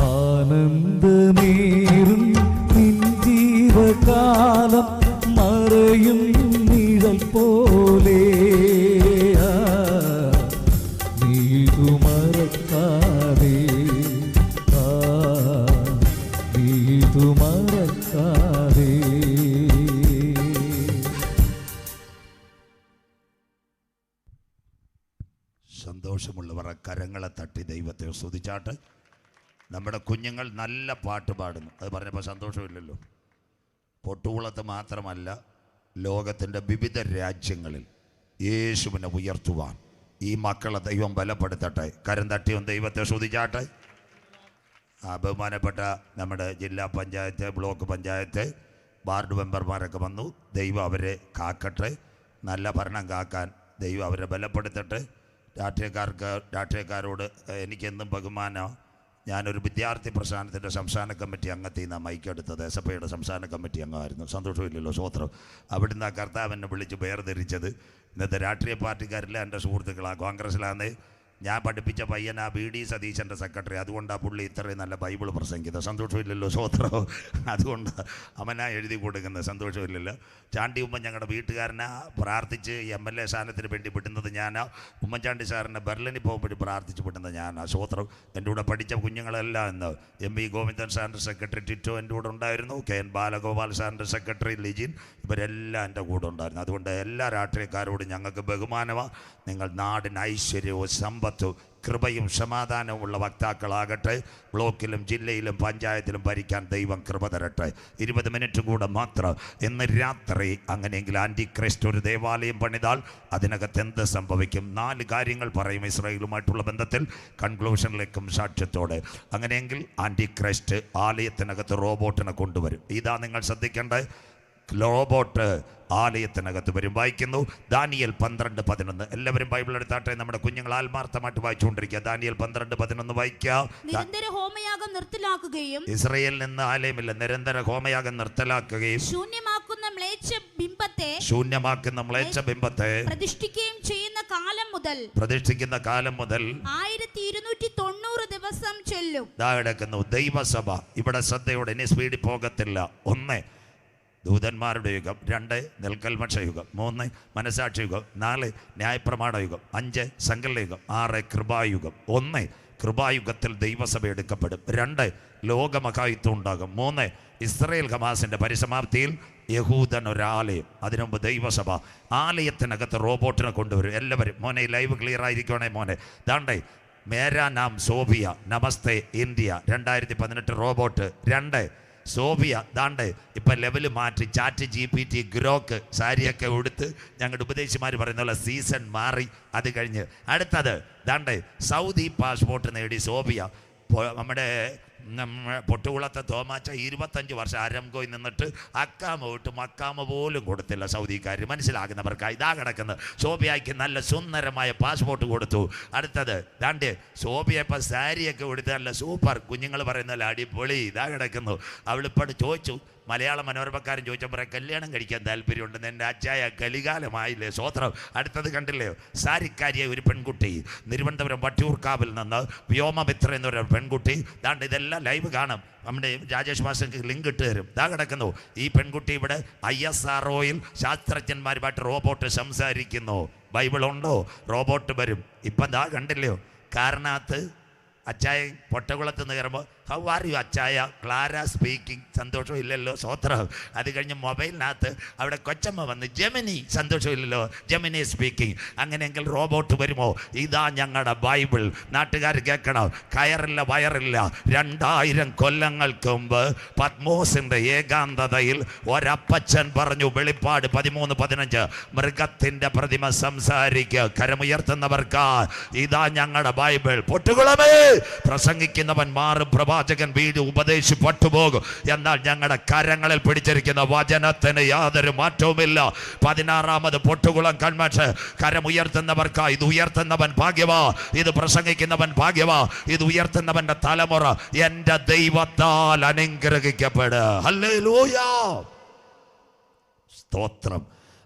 ആനന്ദമേറും നിൻ ജീവകാലം മറയും നിഴൽ പോലെ നീതു മറക്കാതെ നീതു മറക്കാതെ സന്തോഷമുള്ളവർ കരങ്ങളെ തട്ടി ദൈവത്തെ സ്തുതിച്ചാട്ട്. നമ്മുടെ കുഞ്ഞുങ്ങൾ നല്ല പാട്ട് പാടുന്നു. അത് പറഞ്ഞപ്പോൾ സന്തോഷമില്ലല്ലോ. പൊട്ടുകുളത്ത് മാത്രമല്ല, ലോകത്തിൻ്റെ വിവിധ രാജ്യങ്ങളിൽ യേശുവിനെ ഉയർത്തുവാൻ ഈ മക്കളെ ദൈവം ബലപ്പെടുത്തട്ടെ. കരം തട്ടിയും ദൈവത്തെ സ്തുതിച്ചാട്ടെ. ബഹുമാനപ്പെട്ട നമ്മുടെ ജില്ലാ പഞ്ചായത്ത്, ബ്ലോക്ക് പഞ്ചായത്ത്, വാർഡ് മെമ്പർമാരൊക്കെ വന്നു. ദൈവം അവരെ കാക്കട്ടെ. നല്ല ഭരണം കാക്കാൻ ദൈവം അവരെ ബലപ്പെടുത്തട്ടെ. രാഷ്ട്രീയക്കാരോട് എനിക്കെന്നും ബഹുമാനം. ഞാനൊരു വിദ്യാർത്ഥി പ്രസ്ഥാനത്തിൻ്റെ സംസ്ഥാന കമ്മിറ്റി അംഗത്തിൽ നിന്നാണ് മൈക്കെടുത്തത്. എസ്.എഫ്.ഐയുടെ സംസ്ഥാന കമ്മിറ്റി അംഗമായിരുന്നു. സന്തോഷമില്ലല്ലോ, സ്വത്രം. അവിടുന്ന് ആ കർത്താവിനെ വിളിച്ച് വേർതിരിച്ചത്. ഇന്നത്തെ രാഷ്ട്രീയ പാർട്ടിക്കാരിലെ എൻ്റെ സുഹൃത്തുക്കളാണ്. കോൺഗ്രസ്സിലാണ് ഞാൻ പഠിപ്പിച്ച പയ്യൻ ആ ബി ഡി സതീശൻ്റെ സെക്രട്ടറി. അതുകൊണ്ടാണ് പുള്ളി ഇത്രയും നല്ല ബൈബിൾ പ്രസംഗിക്കുന്നത്. സന്തോഷമില്ലല്ലോ, സ്വത്രം. അതുകൊണ്ട് അവനാ എഴുതി കൊടുക്കുന്നത്. സന്തോഷമില്ലല്ലോ. ചാണ്ടി ഉമ്മൻ ഞങ്ങളുടെ വീട്ടുകാരനെ പ്രാർത്ഥിച്ച് MLA സ്ഥാനത്തിന് വേണ്ടി വിടുന്നത് ഞാനാ. ഉമ്മൻചാണ്ടി സാറിനെ ബെർലിനിൽ പോകുമ്പോഴും പ്രാർത്ഥിച്ച് വിടുന്നത് ഞാനാ. സ്വത്രം. എൻ്റെ കൂടെ പഠിച്ച കുഞ്ഞുങ്ങളെല്ലാം ഇന്ന് M.V. ഗോവിന്ദൻ സാറിൻ്റെ സെക്രട്ടറി ടിറ്റോ എൻ്റെ കൂടെ ഉണ്ടായിരുന്നു. K.N. ബാലഗോപാൽ സാറിൻ്റെ സെക്രട്ടറി ലിജിൻ, ഇവരെല്ലാം എൻ്റെ കൂടെ ഉണ്ടായിരുന്നു. അതുകൊണ്ട് എല്ലാ രാഷ്ട്രീയക്കാരോടും ഞങ്ങൾക്ക് ബഹുമാനമാണ്. നിങ്ങൾ നാടിന് ഐശ്വര്യവും സമ്പത്തും കൃപയും സമാധാനവും ഉള്ള വക്താക്കളാകട്ടെ. ബ്ലോക്കിലും ജില്ലയിലും പഞ്ചായത്തിലും ഭരിക്കാൻ ദൈവം കൃപ തരട്ടെ. 20 മിനിറ്റ് കൂടെ മാത്രം. ഇന്ന് രാത്രി അങ്ങനെയെങ്കിൽ ആൻറ്റി ക്രൈസ്റ്റ് ഒരു ദേവാലയം പണിതാൽ അതിനകത്ത് എന്ത് സംഭവിക്കും? 4 കാര്യങ്ങൾ പറയും ഇസ്രായേലുമായിട്ടുള്ള ബന്ധത്തിൽ, കൺക്ലൂഷനിലേക്കും സാക്ഷ്യത്തോടെ. അങ്ങനെയെങ്കിൽ ആൻറ്റി ക്രൈസ്റ്റ് ആലയത്തിനകത്ത് റോബോട്ടിനെ കൊണ്ടുവരും. ഇതാ നിങ്ങൾ ശ്രദ്ധിക്കേണ്ടത്. റോബോട്ട് ആലയത്തിനകത്ത് വരും. വായിക്കുന്നു ദാനിയേൽ 12:11. എല്ലാവരും ബൈബിൾ എടുത്താട്ടെ. നമ്മുടെ കുഞ്ഞുങ്ങൾ ആത്മാർത്ഥമായിട്ട് വായിച്ചുകൊണ്ടിരിക്കുക. ദാനിയേൽ 12:11 വായിക്കാം. നിരന്തര ഹോമയാഗം നിർത്തലാക്കുകയും ഇസ്രായേലിൽ നിന്ന് ആലയമില്ല, നിരന്തര ഹോമയാഗം നിർത്തലാക്കുകയും ശൂന്യമാക്കുന്ന മ്ലേച്ഛ ബിംബത്തെ പ്രതിഷ്ഠിക്കുകയും ചെയ്യുന്ന കാലം മുതൽ 1290 ദിവസം ചെല്ലും. കിടക്കുന്നു ദൈവസഭ. ഇവിടെ ശ്രദ്ധയോടെ, ഇനി സ്പീഡിൽ പോകത്തില്ല. 1 ദൂതന്മാരുടെ യുഗം, 2 നെൽക്കൽമക്ഷ യുഗം, 3 മനസാക്ഷി യുഗം, 4 ന്യായപ്രമാണ യുഗം, 5 സങ്കല യുഗം, 6 കൃപായുഗം. 1 കൃപായുഗത്തിൽ ദൈവസഭ എടുക്കപ്പെടും. 2 ലോകമഹായുദ്ധം ഉണ്ടാകും. 3 ഇസ്രായേൽ ഹമാസിൻ്റെ പരിസമാപ്തിയിൽ യഹൂദൻ ഒരാലയം. അതിനുമുമ്പ് ദൈവസഭ. ആലയത്തിനകത്ത് റോബോട്ടിനെ കൊണ്ടുവരും. എല്ലാവരും മോനെ ലൈവ് ക്ലിയർ ആയിരിക്കണേ മോനെ. ദാണ്ടേ മേരാ നാം സോഫിയ, നമസ്തേ ഇന്ത്യ 2018 റോബോട്ട്. 2 സോഫിയ. ദാണ്ട് ഇപ്പം ലെവൽ മാറ്റി, ചാറ്റ് GPT ഗ്രോക്ക് സാരിയൊക്കെ ഉടുത്ത് ഞങ്ങളുടെ ഉപദേശിമാർ പറയുന്ന പോലെ സീസൺ മാറി. അത് കഴിഞ്ഞ് അടുത്തത് ദാണ്ട് സൗദി പാസ്പോർട്ട് നേടി സോഫിയ. നമ്മുടെ പൊട്ടുകുളത്തെ തോമാച്ച 25 വർഷം അരംകോയിൽ നിന്നിട്ട് അക്കാമ വിട്ട് മക്കാമ പോലും കൊടുത്തില്ല സൗദിക്കാർ. മനസ്സിലാകുന്നവർക്കായി ഇതാ കിടക്കുന്നത്. സോബിയയ്ക്ക് നല്ല സുന്ദരമായ പാസ്പോർട്ട് കൊടുത്തു. അടുത്തത് ദാണ്ട് സോബിയ ഇപ്പം സാരിയൊക്കെ കൊടുത്ത് നല്ല സൂപ്പർ, കുഞ്ഞുങ്ങൾ പറയുന്നല്ല അടിപൊളി, ഇതാ കിടക്കുന്നു. അവളിപ്പോൾ ചോദിച്ചു, മലയാള മനോരമക്കാരൻ ചോദിച്ചപ്പോൾ കല്യാണം കഴിക്കാൻ താല്പര്യമുണ്ടെന്ന്. എൻ്റെ അച്ചായ കലികാലമായില്ലേ, സ്വോത്രം. അടുത്തത് കണ്ടില്ലയോ, സാരിക്കാരിയെ ഒരു പെൺകുട്ടി തിരുവനന്തപുരം വട്ടിയൂർക്കാവിൽ നിന്ന് വ്യോമമിത്ര എന്നൊരു പെൺകുട്ടി. ദാണ്ട് ഇതെല്ലാം ലൈവ് കാണും, നമ്മുടെ രാജേഷ് മാസ്റ്റർക്ക് ലിങ്ക് ഇട്ട് തരും. ഇതാ കിടക്കുന്നു. ഈ പെൺകുട്ടി ഇവിടെ ISROയിൽ ശാസ്ത്രജ്ഞന്മാരുമായിട്ട് റോബോട്ട് സംസാരിക്കുന്നു. ബൈബിളുണ്ടോ, റോബോട്ട് വരും. ഇപ്പം ദാ കണ്ടില്ലയോ, കാരണത്ത് അച്ചായ പൊട്ടകുളത്ത് നിന്ന് കയറുമ്പോൾ ഹൗ ആർ യു അച്ചായ, ക്ലാര സ്പീക്കിംഗ്, സന്തോഷം ഇല്ലല്ലോ, സ്വോത്രം. അത് കഴിഞ്ഞ് മൊബൈലിനകത്ത് അവിടെ കൊച്ചമ്മ വന്ന് ജെമിനി, സന്തോഷമില്ലല്ലോ, ജെമിനി സ്പീക്കിംഗ്. അങ്ങനെയെങ്കിൽ റോബോട്ട് വരുമോ? ഇതാ ഞങ്ങളുടെ ബൈബിൾ. നാട്ടുകാർ കേൾക്കണം, കയറില്ല വയറില്ല. 2000 കൊല്ലങ്ങൾക്ക് മുമ്പ് പത്മോസിൻ്റെ ഏകാന്തതയിൽ ഒരപ്പച്ചൻ പറഞ്ഞു, വെളിപ്പാട് 13:15, മൃഗത്തിൻ്റെ പ്രതിമ സംസാരിക്കുക, കരമുയർത്തുന്നവർക്ക് ഇതാ ഞങ്ങളുടെ ബൈബിൾ. പൊട്ടുകുളമേ, പ്രസംഗിക്കുന്നവൻ മാറും, പ്രവാചകൻ വീട് ഉപദേശിപ്പെട്ടു പോകും. എന്നാൽ ഞങ്ങളുടെ കരങ്ങളിൽ പിടിച്ചിരിക്കുന്ന വചനത്തിന് യാതൊരു മാറ്റവുമില്ല. 16ാമത് പൊട്ടുകുളം കൺവെൻഷൻ. കരമുയർത്തുന്നവർക്ക് ഇത് ഉയർത്തുന്നവൻ ഭാഗ്യവാ, ഇത് പ്രസംഗിക്കുന്നവൻ ഭാഗ്യവാ, ഇത് ഉയർത്തുന്നവന്റെ തലമുറ എൻ്റെ ദൈവത്താൽ അനുഗ്രഹിക്കപ്പെടുക. ഹല്ലേലൂയ, സ്തോത്രം.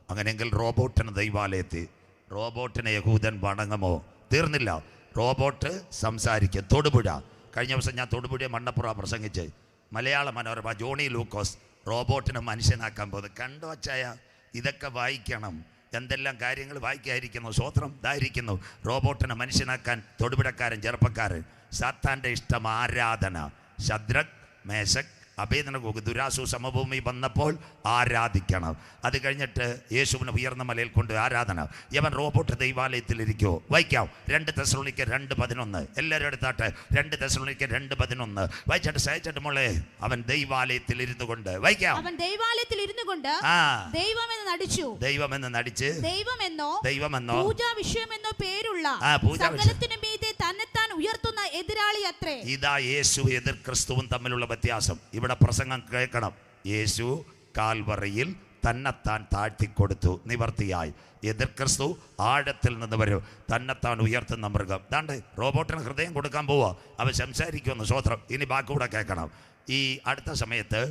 അങ്ങനെയെങ്കിൽ റോബോട്ടിന് ദൈവാലയത്തിൽ, റോബോട്ടിനെ യഹൂദൻ വണങ്ങുമോ? തീർന്നില്ല, റോബോട്ട് സംസാരിക്കും. തൊടുപുഴ, കഴിഞ്ഞ ദിവസം ഞാൻ തൊടുപുഴ മണ്ണപ്പുറ പ്രസംഗിച്ച്. മലയാള മനോരമ ജോണി ലൂക്കോസ് റോബോട്ടിനെ മനുഷ്യനാക്കാൻ പോകുന്നത് കണ്ടോ അച്ചായ? ഇതൊക്കെ വായിക്കണം, എന്തെല്ലാം കാര്യങ്ങൾ വായിക്കാതിരിക്കുന്നു. സ്വോത്രം ഇതായിരിക്കുന്നു. റോബോട്ടിനെ മനുഷ്യനാക്കാൻ തൊടുപുഴക്കാരൻ ചെറുപ്പക്കാരൻ. സാത്താൻ്റെ ഇഷ്ടം ആരാധന. ശദ്രക്, മേശക്, അഭേദനഗോഗ്, ദുരാസു സമഭൂമി വന്നപ്പോൾ ആരാധിക്കണം. അത് കഴിഞ്ഞിട്ട് യേശുവിനെ ഉയർന്ന മലയിൽ കൊണ്ട് ആരാധന. യവൻ റോബോട്ട് ദൈവാലയത്തിലിരിക്കുമോ? വായിക്കാം. 2 തെസ്സലോനിക്കർ 2:11. എല്ലാവരും എടുത്താട്ടെ. 2 തെസ്സലോനിക്കർ 2:11 വായിച്ചാട്ട് സഹായിച്ചാട്ട് മോളെ. അവൻ ദൈവാലയത്തിൽ ഇരുന്നു കൊണ്ട്, വായിക്കാം. അവൻ ദൈവാലയത്തിൽ ഇരുന്നു കൊണ്ട് ദൈവമെന്ന് നടിച്ചു. ദൈവമെന്ന് നടിച്ച്, ദൈവമെന്നോ പൂജാ വിഷയമെന്നോ പേരുള്ള സകലത്തിനും മീതെ തന്നെത്താൻ ഉയർത്തുന്ന എതിരാളി അത്രേ. ഇതാ യേശു എതിർ ക്രിസ്തുവും തമ്മിലുള്ള വ്യത്യാസം. ഇവിടെ പ്രസംഗം കേൾക്കണം. യേശു കാൽവറിയിൽ തന്നെത്താൻ താഴ്ത്തിക്കൊടുത്തു, നിവർത്തിയായി. എതിർ ക്രിസ്തു ആഴത്തിൽ നിന്ന് വരും, തന്നെത്താൻ ഉയർത്തുന്ന മൃഗം. ദാണ്ട് റോബോട്ടിന് ഹൃദയം കൊടുക്കാൻ പോവുക, അവൻ സംസാരിക്കുമെന്ന്. സ്വോത്രം. ഇനി ബാക്കിയൂടെ കേൾക്കണം. ഈ അടുത്ത സമയത്ത്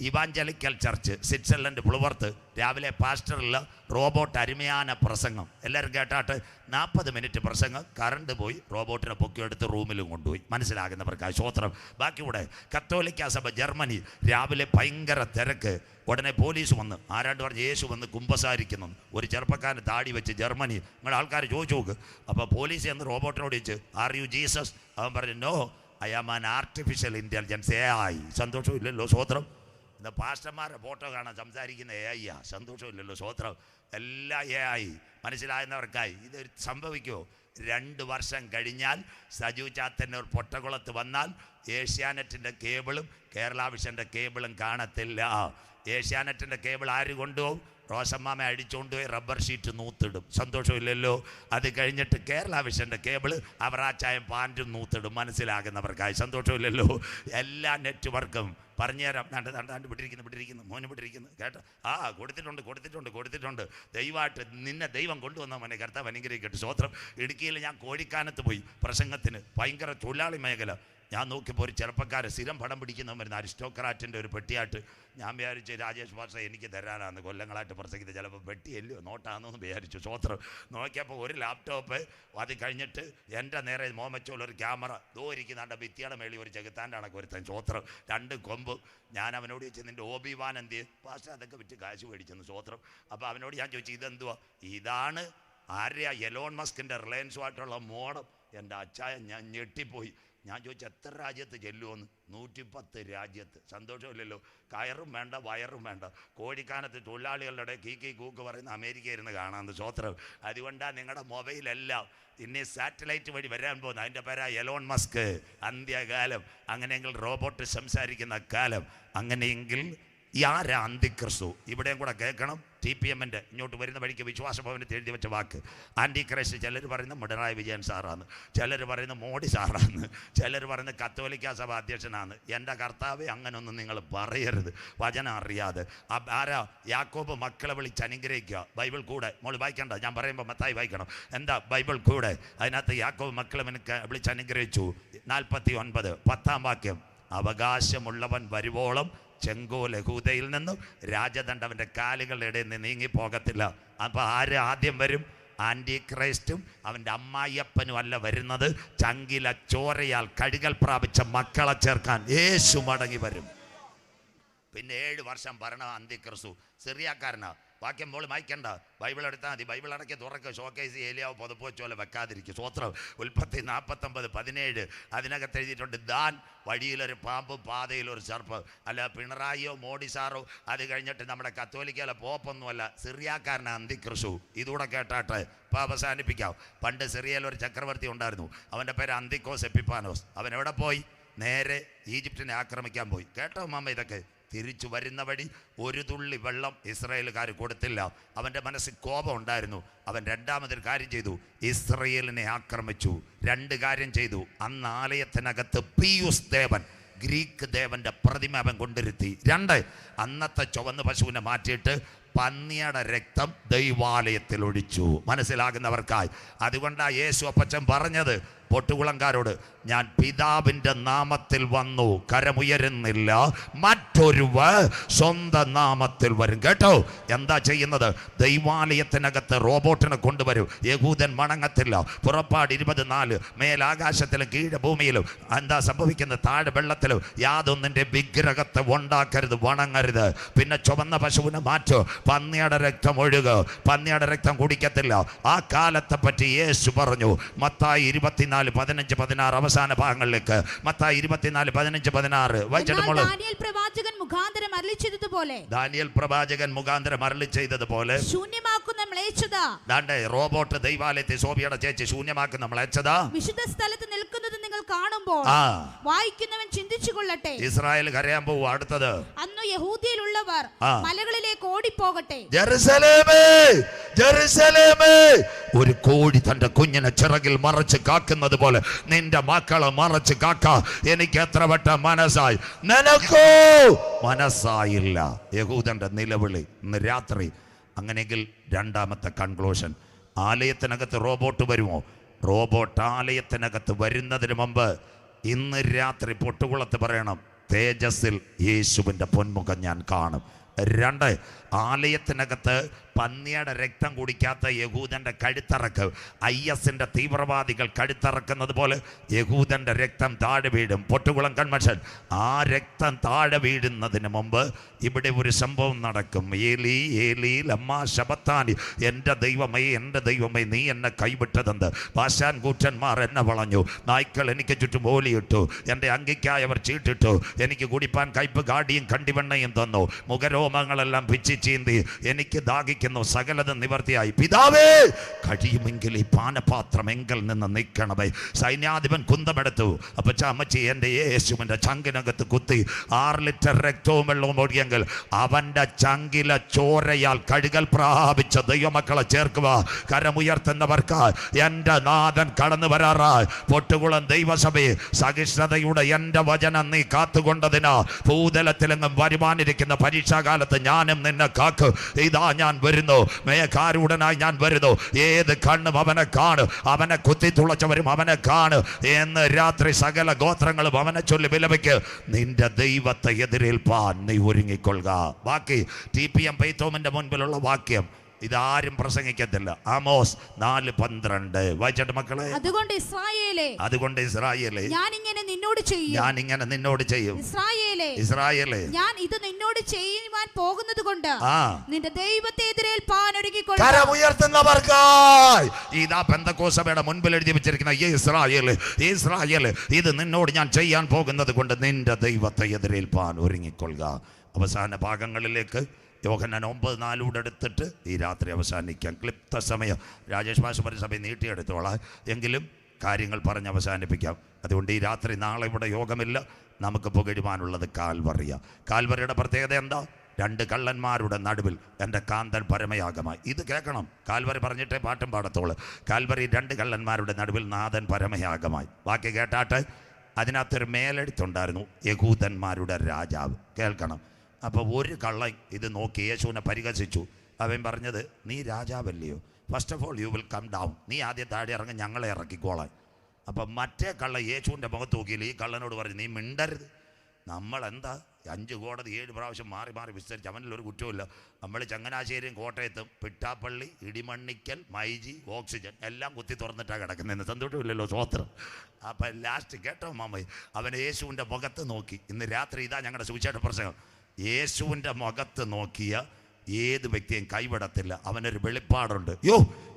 ഇവാഞ്ചലിക്കൽ ചർച്ച് സ്വിറ്റ്സർലൻഡ് പ്ലുവർത്ത് രാവിലെ പാസ്റ്ററിൽ റോബോട്ട് അരുമയാന പ്രസംഗം. എല്ലാവരും കേട്ടാട്ട് 40 മിനിറ്റ് പ്രസംഗം. കറണ്ട് പോയി, റോബോട്ടിനെ പൊക്കിയെടുത്ത് റൂമിലും കൊണ്ടുപോയി. മനസ്സിലാകുന്നവർക്കായി സ്വോത്രം. ബാക്കിയൂടെ കത്തോലിക്ക സഭ ജർമ്മനി രാവിലെ ഭയങ്കര തിരക്ക്. ഉടനെ പോലീസ് വന്ന്, ആരാണ്ട് പറഞ്ഞ് യേശു വന്ന് കുമ്പസാരിക്കുന്നു. ഒരു ചെറുപ്പക്കാരൻ താടി വെച്ച് ജർമ്മനി. നിങ്ങളുടെ ആൾക്കാർ ചോദിച്ചു നോക്ക്. അപ്പോൾ പോലീസ് എന്ന് റോബോട്ടിനോട് ചോദിച്ചു, ആർ യു ജീസസ്? അവൻ പറഞ്ഞു, no, I am an artificial intelligence, AI. സന്തോഷമില്ലല്ലോ, സ്വോത്രം. ഇന്ന് പാസ്റ്റർമാരുടെ ഫോട്ടോ കാണാൻ സംസാരിക്കുന്ന AI. സന്തോഷമില്ലല്ലോ, സ്വോത്രം. എല്ലാ AI. മനസ്സിലാകുന്നവർക്കായി ഇത് സംഭവിക്കുമോ? 2 വർഷം കഴിഞ്ഞാൽ സജു ചാത്തന്നൂർ പൊട്ടകുളത്ത് വന്നാൽ ഏഷ്യാനെറ്റിൻ്റെ കേബിളും കേരള വിഷൻ്റെ കേബിളും കാണത്തില്ല. ഏഷ്യാനെറ്റിൻ്റെ കേബിൾ ആര് കൊണ്ടുപോകും? റോസമ്മാമ അടിച്ചുകൊണ്ടുപോയി റബ്ബർ ഷീറ്റ് നൂത്തിടും. സന്തോഷമില്ലല്ലോ. അത് കഴിഞ്ഞിട്ട് കേരള വിഷൻ്റെ കേബിൾ അവറാച്ചായം പാൻറ്റും നൂത്തിടും. മനസ്സിലാകുന്നവർക്കായി സന്തോഷമില്ലല്ലോ. എല്ലാ നെറ്റ്വർക്കും പറഞ്ഞുതരാം. കണ്ട് വിട്ടിരിക്കുന്നു മോന് വിട്ടിരിക്കുന്നു കേട്ടോ. കൊടുത്തിട്ടുണ്ട്. ദൈവമായിട്ട് നിന്നെ ദൈവം കൊണ്ടുവന്ന മോനെ കർത്താവ് അനുഗ്രഹിക്കട്ടെ. സ്വോത്രം. ഇടുക്കിയിൽ ഞാൻ കോഴിക്കാനത്ത് പോയി പ്രസംഗത്തിന്. ഭയങ്കര തൊഴിലാളി മേഖല. ഞാൻ നോക്കിയപ്പോൾ ഒരു ചെറുപ്പക്കാരൻ സ്ഥിരം പടം പിടിക്കുന്ന വരുന്ന അരിസ്റ്റോക്രാറ്റിൻ്റെ ഒരു പെട്ടിയായിട്ട്. ഞാൻ വിചാരിച്ചു രാജേഷ് ഭാഷ എനിക്ക് തരാനാണ്, കൊല്ലങ്ങളായിട്ട് പ്രസംഗിക്കുന്നത്, ചിലപ്പോൾ പെട്ടിയല്ലോ നോട്ടാണെന്ന് വിചാരിച്ചു. സ്വോത്രം. നോക്കിയപ്പോൾ ഒരു ലാപ്ടോപ്പ്, അത് കഴിഞ്ഞിട്ട് എൻ്റെ നേരെ മോമച്ചോളൊരു ക്യാമറ, ഇരിക്കുന്നുണ്ട് ഭിത്തിയുടെ മേളിൽ ഒരു ചെകുത്താൻ്റെ കണക്ക് ഒരുത്തൻ. സ്വോത്രം. 2 കൊമ്പ്. ഞാൻ അവനോട് ചോദിച്ചു, നിൻ്റെ ഓബിവാൻ എന്ത്? ഭാഷ അതൊക്കെ വിറ്റ് കാശ് മേടിച്ചെന്ന്. സ്വോത്രം. അപ്പോൾ അവനോട് ഞാൻ ചോദിച്ചു, ഇതെന്തുവാ? ഇതാണ് ആര്യ എലോൺ മസ്കിൻ്റെ റിലയൻസുമായിട്ടുള്ള മോഡം. എൻ്റെ അച്ചായ ഞാൻ ഞെട്ടിപ്പോയി. ഞാൻ ചോദിച്ചു, എത്ര രാജ്യത്ത് ചെല്ലുമെന്ന്? 110 രാജ്യത്ത്. സന്തോഷമില്ലല്ലോ. കയറും വേണ്ട, വയറും വേണ്ട. കോഴിക്കാനത്ത് തൊഴിലാളികളുടെ കീ കൂക്ക് പറയുന്ന അമേരിക്ക ഇരുന്ന് കാണാമെന്ന്. സ്വോത്രം. അതുകൊണ്ടാണ് നിങ്ങളുടെ മൊബൈലെല്ലാം ഇനി സാറ്റലൈറ്റ് വഴി വരാൻ പോകുന്നത്. അതിൻ്റെ പേരാ എലോൺ മസ്ക്. അന്ത്യകാലം. അങ്ങനെയെങ്കിൽ റോബോട്ട് സംസാരിക്കുന്ന കാലം. അങ്ങനെയെങ്കിൽ ആരാ അന്തിക്രിസ്തു? ഇവിടെയും കൂടെ കേൾക്കണം. TPM-ൻ്റെ ഇങ്ങോട്ട് വരുന്ന വഴിക്ക് വിശ്വാസഭവനത്തിൽ എഴുതി വെച്ച വാക്ക് ആൻറ്റിക്രൈസ്റ്റ്. ചിലർ പറയുന്നത് പിണറായി വിജയൻ സാറാണ്, ചിലർ പറയുന്നത് മോഡി സാറാണ്, ചിലർ പറയുന്നത് കത്തോലിക്ക സഭ അധ്യക്ഷനാണ്. എൻ്റെ കർത്താവേ, അങ്ങനൊന്നും നിങ്ങൾ പറയരുത് വചനം അറിയാതെ. ആരാ? യാക്കോബ് മക്കളെ വിളിച്ച് അനുഗ്രഹിക്കുക. ബൈബിൾ കൂടെ മോൾ വായിക്കണ്ട, ഞാൻ പറയുമ്പോൾ മത്തായി വായിക്കണം. എന്താ ബൈബിൾ കൂടെ? അതിനകത്ത് യാക്കോബ് മക്കളെ വിളിച്ച് അനുഗ്രഹിച്ചു. 49 10-ാം വാക്യം, അവകാശമുള്ളവൻ വരുവോളം ചെങ്കോൽ യഹൂദയിൽ നിന്നും രാജദണ്ഡവൻ്റെ കാലുകളുടെ ഇടയിൽ നിന്ന് നീങ്ങിപ്പോകത്തില്ല. അപ്പോൾ ആര് ആദ്യം വരും? ആൻറ്റിക്രൈസ്റ്റും അവൻ്റെ അമ്മായിയപ്പനും അല്ല വരുന്നത്, ചങ്കില ചോരയാൽ കഴുകൽ പ്രാപിച്ച മക്കളെ ചേർക്കാൻ യേശു മടങ്ങി വരും. പിന്നെ 7 വർഷം ഭരണം അന്തിക്രിസ്തു. സിറിയാക്കാരനാ. വാക്യം പോലും വായിക്കണ്ട, ബൈബിൾ എടുത്താൽ മതി. ബൈബിൾ അടക്കി തുറക്കുക, ഷോക്കേസ് ഏലിയാവ് പുതപ്പ് വെച്ച പോലെ വെക്കാതിരിക്കും. സ്വത്രം. ഉൽപ്പത്തി 49:17 അതിനകത്ത് എഴുതിയിട്ടുണ്ട്, ദാൻ വഴിയിലൊരു പാമ്പ് പാതയിലൊരു സർപ്പ്. അല്ല പിണറായിയോ മോഡി സാറോ, അത് കഴിഞ്ഞിട്ട് നമ്മുടെ കത്തോലിക്കല പോപ്പൊന്നുമല്ല, സിറിയാക്കാരനാണ് അന്തിക്രിസ്തു. ഇതുകൂടെ കേട്ടാട്ടെ ഇപ്പം അവസാനിപ്പിക്കാം. പണ്ട് സിറിയയിൽ ഒരു ചക്രവർത്തി ഉണ്ടായിരുന്നു, അവൻ്റെ പേര് അന്തിക്കോസ് എപ്പിപ്പാനോസ്. അവൻ എവിടെ പോയി? നേരെ ഈജിപ്തിനെ ആക്രമിക്കാൻ പോയി. കേട്ടോ മാമ ഇതൊക്കെ? തിരിച്ചു വരുന്ന വഴി ഒരു തുള്ളി വെള്ളം ഇസ്രായേലുകാർ കൊടുത്തില്ല. അവൻ്റെ മനസ്സിൽ കോപം ഉണ്ടായിരുന്നു. അവൻ രണ്ടാമതൊരു കാര്യം ചെയ്തു, ഇസ്രായേലിനെ ആക്രമിച്ചു. 2 കാര്യം ചെയ്തു. അന്ന് ആലയത്തിനകത്ത് പിയൂസ് ദേവൻ, ഗ്രീക്ക് ദേവൻ്റെ പ്രതിമ അവൻ കൊണ്ടിരുത്തി. 2, അന്നത്തെ ചുവന്ന പശുവിനെ മാറ്റിയിട്ട് പന്നിയുടെ രക്തം ദൈവാലയത്തിൽ ഒഴിച്ചു. മനസ്സിലാകുന്നവർക്കായി. അതുകൊണ്ടാണ് യേശു അപ്പച്ചൻ പറഞ്ഞത് പൊട്ടുകുളംകാരോട്, ഞാൻ പിതാവിൻ്റെ നാമത്തിൽ വന്നു, കരമുയരുന്നില്ല, മറ്റൊരുവ സ്വന്തം നാമത്തിൽ വരും. കേട്ടോ? എന്താ ചെയ്യുന്നത്? ദൈവാലയത്തിനകത്ത് റോബോട്ടിനെ കൊണ്ടുവരും. യഹൂദൻ മണങ്ങത്തില്ല. പുറപ്പാട് 24 മേലാകാശത്തിലും കീഴ് ഭൂമിയിലും എന്താ സംഭവിക്കുന്നത്? താഴെ വെള്ളത്തിലും യാതൊന്നിൻ്റെ വിഗ്രഹത്തെ ഉണ്ടാക്കരുത്, വണങ്ങരുത്. പിന്നെ ചുവന്ന പശുവിനെ മാറ്റോ, പന്നിയുടെ രക്തം ഒഴുക, പന്നിയുടെ രക്തം കുടിക്കത്തില്ല. ആ കാലത്തെ പറ്റി യേശു പറഞ്ഞു. മത്തായി 24:15-16 അവസാന ഭാഗങ്ങളിലേക്ക്. മത്തായി 24:15-16 വായിച്ചിട്ട് മോള്. ദാനിയേൽ പ്രവാചകൻ മുഖാന്തരം അരുളി ചെയ്തതുപോലെ, ദാനിയേൽ പ്രവാചകൻ മുഖാന്തരം അരുളി ചെയ്തതുപോലെ ശൂന്യമാക്കുന്ന മ്ലേച്ഛത. ദാണ്ടെ റോബോട്ട് ദൈവാലയത്തെ സോഫിയുടെ ചേച്ചി ശൂന്യമാക്കുന്ന മ്ലേച്ഛത വിശുദ്ധ സ്ഥലത്ത് നിൽക്കുന്നത് നിങ്ങൾ കാണുമ്പോൾ വായിക്കുന്നവൻ ചിന്തിച്ചു കൊള്ളട്ടെ. ഇസ്രായേൽ കരയാൻ പോവും. അടുത്തത്, അന്ന് യഹൂദിയിലുള്ളവർ മലകളിലേക്ക് ഓടിപ്പോകട്ടെ. ജെറുസലേമേ, ജെറുസലേമേ, ഒരു കോഴി തന്റെ കുഞ്ഞിനെ ചിറകിൽ മറച്ച് കാക്കുന്നത് പോലെ നിന്റെ മക്കളെ മറച്ച് കാക്ക എനിക്ക് എത്ര വട്ടം മനസ്സായി, നിനക്കോ മനസ്സായില്ല. യഹൂദന്റെ നിലവിളി ഇന്ന് രാത്രി. അങ്ങനെയെങ്കിൽ രണ്ടാമത്തെ കൺക്ലൂഷൻ, ആലയത്തിനകത്ത് റോബോട്ട് വരുമോ? റോബോട്ട് ആലയത്തിനകത്ത് വരുന്നതിന് മുമ്പ് ഇന്ന് രാത്രി പൊട്ടുകുളത്ത് പറയണം, തേജസ്സിൽ യേശുവിൻ്റെ പൊന്മുഖം ഞാൻ കാണും. 2, ആലയത്തിനകത്ത് പന്നിയുടെ രക്തം കുടിക്കാത്ത യഹൂദൻ്റെ കഴുത്തറക്ക്, IS-ന്റെ തീവ്രവാദികൾ കഴുത്തറക്കുന്നത് പോലെ യഹൂദൻ്റെ രക്തം താഴെ വീഴും. പൊട്ടുകുളം കൺവെൻഷൻ. ആ രക്തം താഴെ വീഴുന്നതിന് മുമ്പ് ഇവിടെ ഒരു സംഭവം നടക്കും. ഏലി ഏലി ലമ്മാ ശബത്താനി, എൻ്റെ ദൈവമേ, എൻ്റെ ദൈവമേ, നീ എന്നെ കൈവിട്ടതെന്ത്? പാശാൻ കൂറ്റന്മാർ എന്നെ വളഞ്ഞു, നായ്ക്കൾ എനിക്ക് ചുറ്റും ഓലിയിട്ടു, എൻ്റെ അങ്കിക്കായി അവർ ചീട്ടിട്ടു, എനിക്ക് കുടിപ്പാൻ കയ്പ് കാടിയും കണ്ടിവെണ്ണയും തന്നു, മുഖരോമങ്ങളെല്ലാം പിച്ചി ചീന്തി, എനിക്ക് ദാഹിക്കുന്നു, സകലതും നിവർത്തിയായി. പിതാവേ, കഴിയുമെങ്കിൽ ഈ പാനപാത്രം എങ്കിൽ നിന്ന് നീക്കണമേ. സൈന്യാധിപൻ കുന്തമെടുത്തു. അപ്പച്ച അമ്മച്ചി എൻ്റെ യേശുവിൻ്റെ ചങ്കിനകത്ത് കുത്തി 6 ലിറ്റർ രക്തവും വെള്ളവും ഒഴിയെങ്കിൽ അവൻ്റെ ചങ്കിലെ ചോരയാൽ കഴുകൽ പ്രാപിച്ച ദൈവമക്കളെ ചേർക്കുക. കരമുയർത്തുന്നവർക്ക് എൻ്റെ നാഥൻ കടന്നു വരാറായി. പൊട്ടുകുളം ദൈവസഭയെ സഹിഷ്ണുതയുടെ എൻ്റെ വചനം നീ കാത്തുകൊണ്ടതിനാ ഭൂതലത്തിലെങ്ങും വരുവാനിരിക്കുന്ന പരീക്ഷാകാലത്ത് ഞാനും നിന്നെ കാക്ക്. ഇതാ ഞാൻ വരുന്നു, മേഘാരൂഢനായി ഞാൻ വരുന്നു. ഏത് കണ്ണും അവനെ കാണും, അവനെ കുത്തി തുളച്ചവരും അവനെ കാണും എന്ന് രാത്രി സകല ഗോത്രങ്ങളും അവനെ ചൊല്ലി വിലപിക്ക്. നിന്റെ ദൈവത്തെ എതിരേൽപ്പാൻ നീ ഒരുങ്ങിക്കൊള്ളുക. ബാക്കി TPM പൈത്തോമിന്റെ മുൻപിലുള്ള വാക്യം ഇതാരും പ്രസംഗിക്കത്തില്ല. ആമോസ് 4:12 വായിച്ചിട്ട് മക്കളെ. അതുകൊണ്ട് ഇസ്രായേലേ, ഞാൻ ഇങ്ങനെ നിന്നോട് ചെയ്യും. ഇസ്രായേലേ, ഞാൻ ഇത് നിന്നോട് ചെയ്യുവാൻ പോകുന്നത് കൊണ്ട് നിന്റെ ദൈവത്തെ എതിരേൽപ്പാൻ ഒരുങ്ങിക്കൊള്ളുക. കരമുയർത്തുന്നവർക്കായി ഇതാ പെന്തക്കോസ്ത് സഭയുടെ മുൻപിൽ എഴുതി വെച്ചിരിക്കുന്ന ഇസ്രായേലേ, ഇത് നിന്നോട് ഞാൻ ചെയ്യാൻ പോകുന്നത് കൊണ്ട് നിന്റെ ദൈവത്തെ എതിരേൽപ്പാൻ ഒരുങ്ങിക്കൊള്ളുക. അവസാന ഭാഗങ്ങളിലേക്ക് യോഹന്നാൻ 9:4 എടുത്തിട്ട് ഈ രാത്രി അവസാനിക്കാം. ക്ലിപ്ത സമയം രാജേഷ് മാഷ് സഭയെ നീട്ടിയെടുത്തോളാം, എങ്കിലും കാര്യങ്ങൾ പറഞ്ഞ് അവസാനിപ്പിക്കാം. അതുകൊണ്ട് ഈ രാത്രി നാളെ ഇവിടെ യോഗമില്ല. നമുക്ക് പുകഴുവാനുള്ളത് കാൽവറിയാണ്. കാൽവറിയുടെ പ്രത്യേകത എന്താ? 2 കള്ളന്മാരുടെ നടുവിൽ എൻ്റെ കാന്തൻ പരമയാഗമായി. ഇത് കേൾക്കണം, കാൽവരി പറഞ്ഞിട്ടേ പാട്ടും പാടത്തോളൂ. കാൽവരി 2 കള്ളന്മാരുടെ നടുവിൽ നാഥൻ പരമയാഗമായി. ബാക്കി കേട്ടാട്ട് അതിനകത്തൊരു മേലെടുത്തുണ്ടായിരുന്നു, യഹൂദന്മാരുടെ രാജാവ്. കേൾക്കണം. അപ്പോൾ ഒരു കള്ളൻ ഇത് നോക്കി യേശുവിനെ പരിഹസിച്ചു. അവൻ പറഞ്ഞത്, നീ രാജാവല്ലയോ? First of all you will come down. നീ ആദ്യം താഴെ ഇറങ്ങി, ഞങ്ങളെ ഇറക്കിക്കോളാം. അപ്പം മറ്റേ കള്ള യേശുവിൻ്റെ മുഖത്ത് നോക്കിയില്ല. ഈ കള്ളനോട് പറഞ്ഞു, നീ മിണ്ടരുത്. നമ്മളെന്താ 5 കോടതി 7 പ്രാവശ്യം മാറി മാറി വിസ്തരിച്ച്, അവനിലൊരു കുറ്റമില്ല. നമ്മൾ ചങ്ങനാശ്ശേരിയും കോട്ടയത്തും പിട്ടാപ്പള്ളി, ഇടിമണ്ണിക്കൽ, മൈജി, ഓക്സിജൻ എല്ലാം കുത്തി തുറന്നിട്ടാണ് കിടക്കുന്നതെന്ന്. സന്തോഷമില്ലല്ലോ, സ്വോത്രം. അപ്പം ലാസ്റ്റ് കേട്ടോ മാമ, അവൻ യേശുവിൻ്റെ മുഖത്ത് നോക്കി. ഇന്ന് രാത്രി ഇതാ ഞങ്ങളുടെ സുവിശേഷ പ്രസംഗം. യേശുവിൻ്റെ മുഖത്ത് നോക്കിയ ഏത് വ്യക്തിയും കൈവിടത്തില്ല. അവനൊരു വെളിപ്പാടുണ്ട്.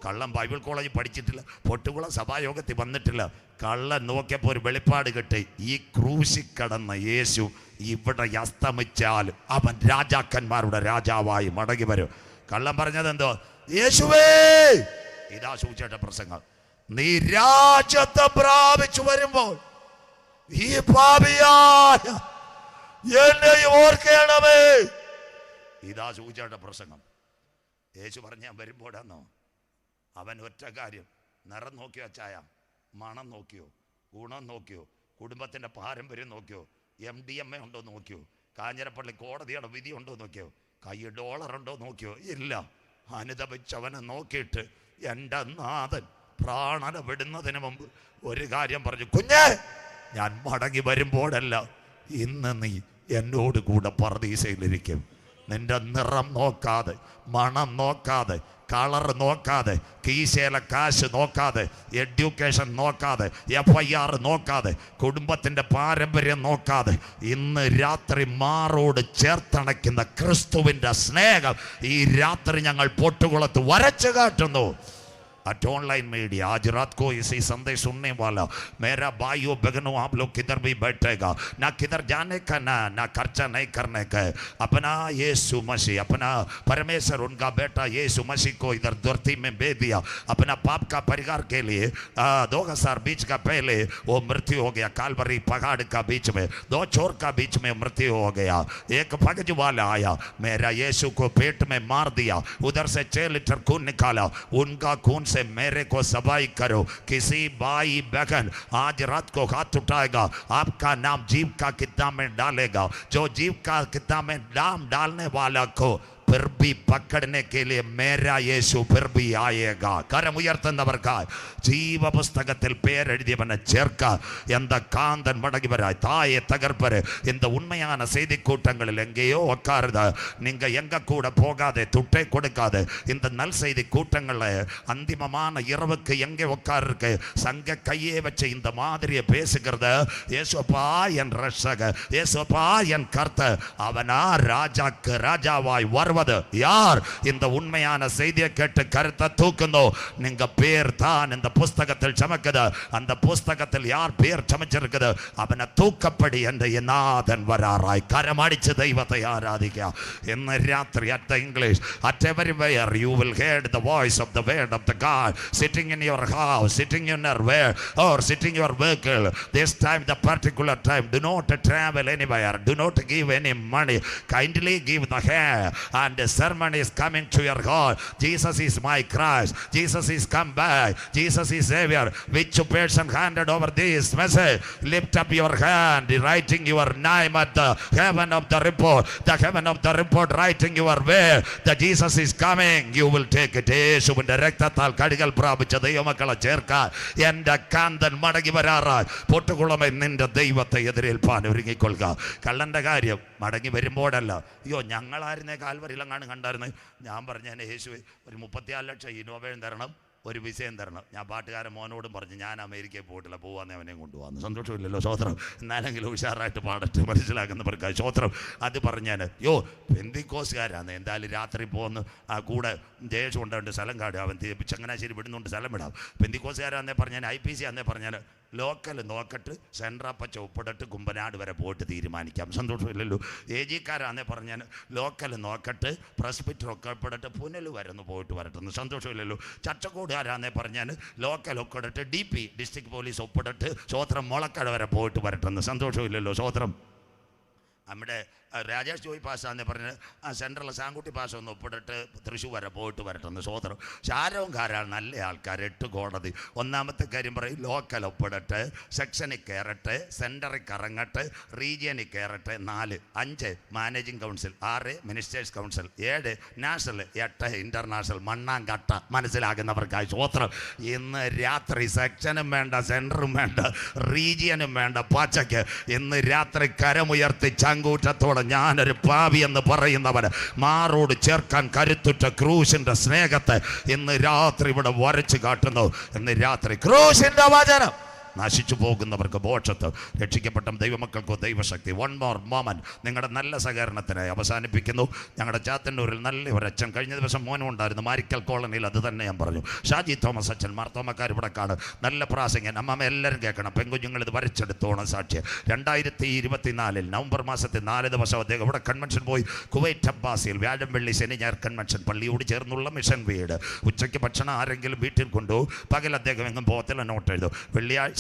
കള്ളൻ ബൈബിൾ കോളേജിൽ പഠിച്ചിട്ടില്ല, പൊട്ടുകുളം സഭായോഗത്തിൽ വന്നിട്ടില്ല. കള്ളൻ നോക്കിയപ്പോൾ ഒരു വെളിപ്പാട് കിട്ടി. ഈ ക്രൂശി കടന്ന യേശു ഇവിടെ അസ്തമിച്ചാൽ അവൻ രാജാക്കന്മാരുടെ രാജാവായി മടങ്ങി വരും. കള്ളൻ പറഞ്ഞത് എന്തോ? യേശുവേ, ഇതാ സൂചിച്ച പ്രസംഗം, നീ രാജ്യത്തെ പ്രാപിച്ചു വരുമ്പോൾ ഈ പാപിയായ എന്നെ ഓർക്കണമേ. ഇതാ സൂചിച്ച പ്രസംഗം. യേശു പറഞ്ഞ വരുമ്പോഴാന്നോ? അവൻ ഒറ്റ കാര്യം, നിറം നോക്കിയോ, ചായ മണം നോക്കിയോ, ഗുണം നോക്കിയോ, കുടുംബത്തിൻ്റെ പാരമ്പര്യം നോക്കിയോ, MDMA ഉണ്ടോ നോക്കിയോ, കാഞ്ഞിരപ്പള്ളി കോടതിയുടെ വിധി ഉണ്ടോ നോക്കിയോ, കൈ ഡോളറുണ്ടോ നോക്കിയോ? ഇല്ല. അനുദപിച്ചവനെ നോക്കിയിട്ട് എൻ്റെ നാഥൻ പ്രാണന വിടുന്നതിന് മുമ്പ് ഒരു കാര്യം പറഞ്ഞു, കുഞ്ഞേ, ഞാൻ മടങ്ങി വരുമ്പോഴല്ല, ഇന്ന് നീ എന്നോട് കൂടെ പർദീസയിലിരിക്കും. നിന്റെ നിറം നോക്കാതെ, മണം നോക്കാതെ, കളർ നോക്കാതെ, കീശയിലെ കാശ് നോക്കാതെ, എഡ്യൂക്കേഷൻ നോക്കാതെ, FIR നോക്കാതെ, കുടുംബത്തിൻ്റെ പാരമ്പര്യം നോക്കാതെ, ഇന്ന് രാത്രി മാറോട് ചേർത്തണയ്ക്കുന്ന ക്രിസ്തുവിൻ്റെ സ്നേഹം ഈ രാത്രി ഞങ്ങൾ പൊട്ടുകുളത്ത് വരച്ചു കാട്ടുന്നു. at online media आज रात को इसी संदेश सुनने वाला मेरा भाइयों बहनों, आप लोग किधर भी बैठेगा, ना किधर जाने का, ना खर्चा नहीं करने का, अपना यीशु मसीह, अपना परमेश्वर, उनका बेटा यीशु मसीह को इधर धरती में भेज दिया अपना पाप का परिहार के लिए। 2020 का पहले वो मृत्यु हो गया कालवरी पहाड़ का बीच में, 2 चोर का बीच में मृत्यु हो गया। एक फौज वाला आया, मेरा यीशु को पेट में मार दिया, उधर से 6 लीटर खून निकाला, उनका खून से मेरे को सफाई करो। किसी भाई बहन आज रात को हाथ उठाएगा, आपका नाम जीव का किताब में डालेगा। जो जीव का किताब में नाम डालने वाला को फिर भी पकड़ने के लिए मेरा യേശു फिर भी आएगा. കരമുയർത്തുന്നവർക്കായി ജീവപുസ്തകത്തിൽ പേരെഴുതിയവനെ ചേർക്ക. எந்த காந்தன் மடங்கி வர தாயை தகர்ப்பரு. இந்த உண்மையான செய்தி கூட்டங்களில் எங்கேயோ உட்காருத. நீங்க எங்க கூட போகாதே, துட்டை கொடுக்காது. இந்த நல் செய்தி கூட்டங்களில் அந்திமமான இரவுக்கு எங்கே உட்காருக்கு சங்க கையே வச்சு இந்த மாதிரியை பேசுகிறத, இயேசுப்பா என் ரட்சக, இயேசுப்பா என் கர்த்தர், அவனா ராஜாக்கு ராஜாவாய் வருவது யார்? இந்த உண்மையான செய்தியை கேட்டு கருத்தை தூக்குந்தோ, நீங்க பேர் தான் இந்த புஸ்தகத்தில் சமக்குது. அந்த புஸ்தகத்தில் யார் பேர் சமைச்சிருக்குது அவனை தூக்கப்படி என்று நாதன் வராராய். கரமடிச்சு தெய்வத்தை ஆராதிக்க. இന്ന് രാത്രി at the English, at everywhere you will hear the voice of the word of the God, sitting in your house, sitting in your way, or sitting in your vehicle. This time, the particular time, do not travel anywhere, do not give any money, kindly give the hair. And the sermon is coming to your heart. Jesus is my Christ. Jesus is come back. Jesus is Savior. Which person handed over this message? Lift up your hand, writing your name at the heaven of the report. The heaven of the report writing your way. The Jesus is coming. You will take it. യേശുവിന്റെ രക്തത്താൽ കടികൾ പ്രാപിച്ച ദൈവമക്കളെ ചേർക്കാൻ എൻ്റെ കാന്തൻ മടങ്ങി വരാറായി. പൊട്ടുകുളമേ, നിന്റെ ദൈവത്തെ എതിരേൽപ്പാൻ ഒരുങ്ങിക്കൊള്ളുക. കള്ളന്റെ കാര്യം മടങ്ങി വരുമ്പോഴല്ല, അയ്യോ ഞങ്ങളായിരുന്നേ കാൽവരിയിലെങ്ങാണ് കണ്ടായിരുന്നു. ഞാൻ പറഞ്ഞ യേശുവേ, ഒരു 34 ലക്ഷം ഇന്നോവയും തരണം, ഒരു വിസയും തരണം. ഞാൻ പാട്ടുകാരൻ മോനോടും പറഞ്ഞു, ഞാൻ അമേരിക്കയിൽ പോയിട്ടില്ല, പോവാന്ന് അവനെയും കൊണ്ടുപോകാന്ന്. സന്തോഷമില്ലല്ലോ, സ്വോത്രം. എന്നാലെങ്കിലും ഉഷാറായിട്ട് പാടട്ടെ, മനസ്സിലാക്കുന്നവർക്കായി സ്വോത്രം. അത് പറഞ്ഞാൽ പെന്തിക്കോസുകാരാണ് എന്തായാലും രാത്രി പോകുന്ന കൂടെ ദേശം ഉണ്ടായിട്ട് സ്ഥലം കാടും, അവൻ ചങ്ങനാശ്ശേരി വിടുന്നുണ്ട് സ്ഥലം വിടാം. പെന്തിക്കോസുകാരാന്നേ പറഞ്ഞാൽ IPC ആന്നേ പറഞ്ഞാൽ ലോക്കൽ നോക്കട്ട് സെൻട്രാപ്പച്ച ഉപ്പിടട്ട് കുമ്പനാട് വരെ പോയിട്ട് തീരുമാനിക്കാം. സന്തോഷമില്ലല്ലോ. AG-കാരാന്നേ പറഞ്ഞാൽ ലോക്കൽ നോക്കട്ട് പ്രസ്പിറ്ററൊക്കെ ഉപ്പിടട്ട് പുനൽ വരെ ഒന്ന് പോയിട്ട് വരട്ടെന്ന്. സന്തോഷമില്ലല്ലോ. ചച്ചക്കോടുകാരാന്നേ പറഞ്ഞാൽ ലോക്കൽ ഒപ്പിടട്ട് DP ഡിസ്ട്രിക്ട് പോലീസ് ഒപ്പിടട്ട് സ്വോത്രം മുളക്കട വരെ പോയിട്ട് വരട്ടെന്ന്. സന്തോഷമില്ലല്ലോ. സ്വോത്രം. നമ്മുടെ രാജേഷ് ജോയി പാസ്സാന്ന് പറഞ്ഞ് ആ സെൻട്രൽ സാങ്കുട്ടി പാസ് ഒന്ന് ഒപ്പിട്ടിട്ട് തൃശ്ശൂർ വരെ പോയിട്ട് വരട്ടെന്ന് സ്വോത്രം. ശാരവംകാരാണ് നല്ല ആൾക്കാർ. 8 കോടതി. ഒന്നാമത്തെ കാര്യം പറയും ലോക്കൽ ഒപ്പിടട്ടെ, സെക്ഷനിൽ കയറട്ടെ, സെൻറ്ററിൽ കറങ്ങട്ടെ, റീജിയനിൽ കയറട്ടെ. 4. 5 managing council, 6 ministers council, 7 national, 8 international. മണ്ണാങ്കട്ട. മനസ്സിലാകുന്നവർക്കായി സ്വോത്രം. ഇന്ന് രാത്രി സെക്ഷനും വേണ്ട, സെൻറ്ററും വേണ്ട, റീജിയനും വേണ്ട, പാച്ചയ്ക്ക് ഇന്ന് രാത്രി കരമുയർത്തി ചങ്കൂറ്റത്തോടെ ഞാനൊരു പാപി എന്ന് പറയുന്നവന് മാറോട് ചേർക്കാൻ കരുത്തുറ്റ ക്രൂശിന്റെ സ്നേഹത്തെ ഇന്ന് രാത്രി ഇവിടെ വരച്ചു കാട്ടുന്നു. ഇന്ന് രാത്രി ക്രൂശിന്റെ വചനം നശിച്ചു പോകുന്നവർക്ക് മോക്ഷത്ത്, രക്ഷിക്കപ്പെട്ട ദൈവമക്കൾക്കോ ദൈവശക്തി. 1 more moment. നിങ്ങളുടെ നല്ല സഹകരണത്തിനായി അവസാനിപ്പിക്കുന്നു. ഞങ്ങളുടെ ചാത്തന്നൂരിൽ നല്ല ഒരു അച്ഛൻ കഴിഞ്ഞ ദിവസം മോനും ഉണ്ടായിരുന്നു, മാരിക്കൽ കോളനിയിൽ. അത് തന്നെ ഞാൻ പറഞ്ഞു. ഷാജി തോമസ് അച്ഛൻ, മാർത്തോമക്കാർ ഇവിടെ കാണും. നല്ല പ്രാസംഗൻ. അമ്മമ്മ എല്ലാവരും കേൾക്കണം. പെൺകുഞ്ഞുങ്ങൾ ഇത് വരച്ചെടുത്തോണം സാക്ഷ്യം. 2024 നവംബർ മാസത്തിൽ 4 ദിവസം അദ്ദേഹം ഇവിടെ കൺവെൻഷൻ പോയി. കുവൈറ്റ് അബ്ബാസിൽ വ്യാഴം വെള്ളി ശനി ഞായർ കൺവെൻഷൻ. പള്ളിയോട് ചേർന്നുള്ള മിഷൻ വീട്. ഉച്ചയ്ക്ക് ഭക്ഷണം ആരെങ്കിലും വീട്ടിൽ കൊണ്ടുപോകും. പകൽ അദ്ദേഹം എങ്ങും പോകത്തില്ല, നോട്ട് എഴുതും.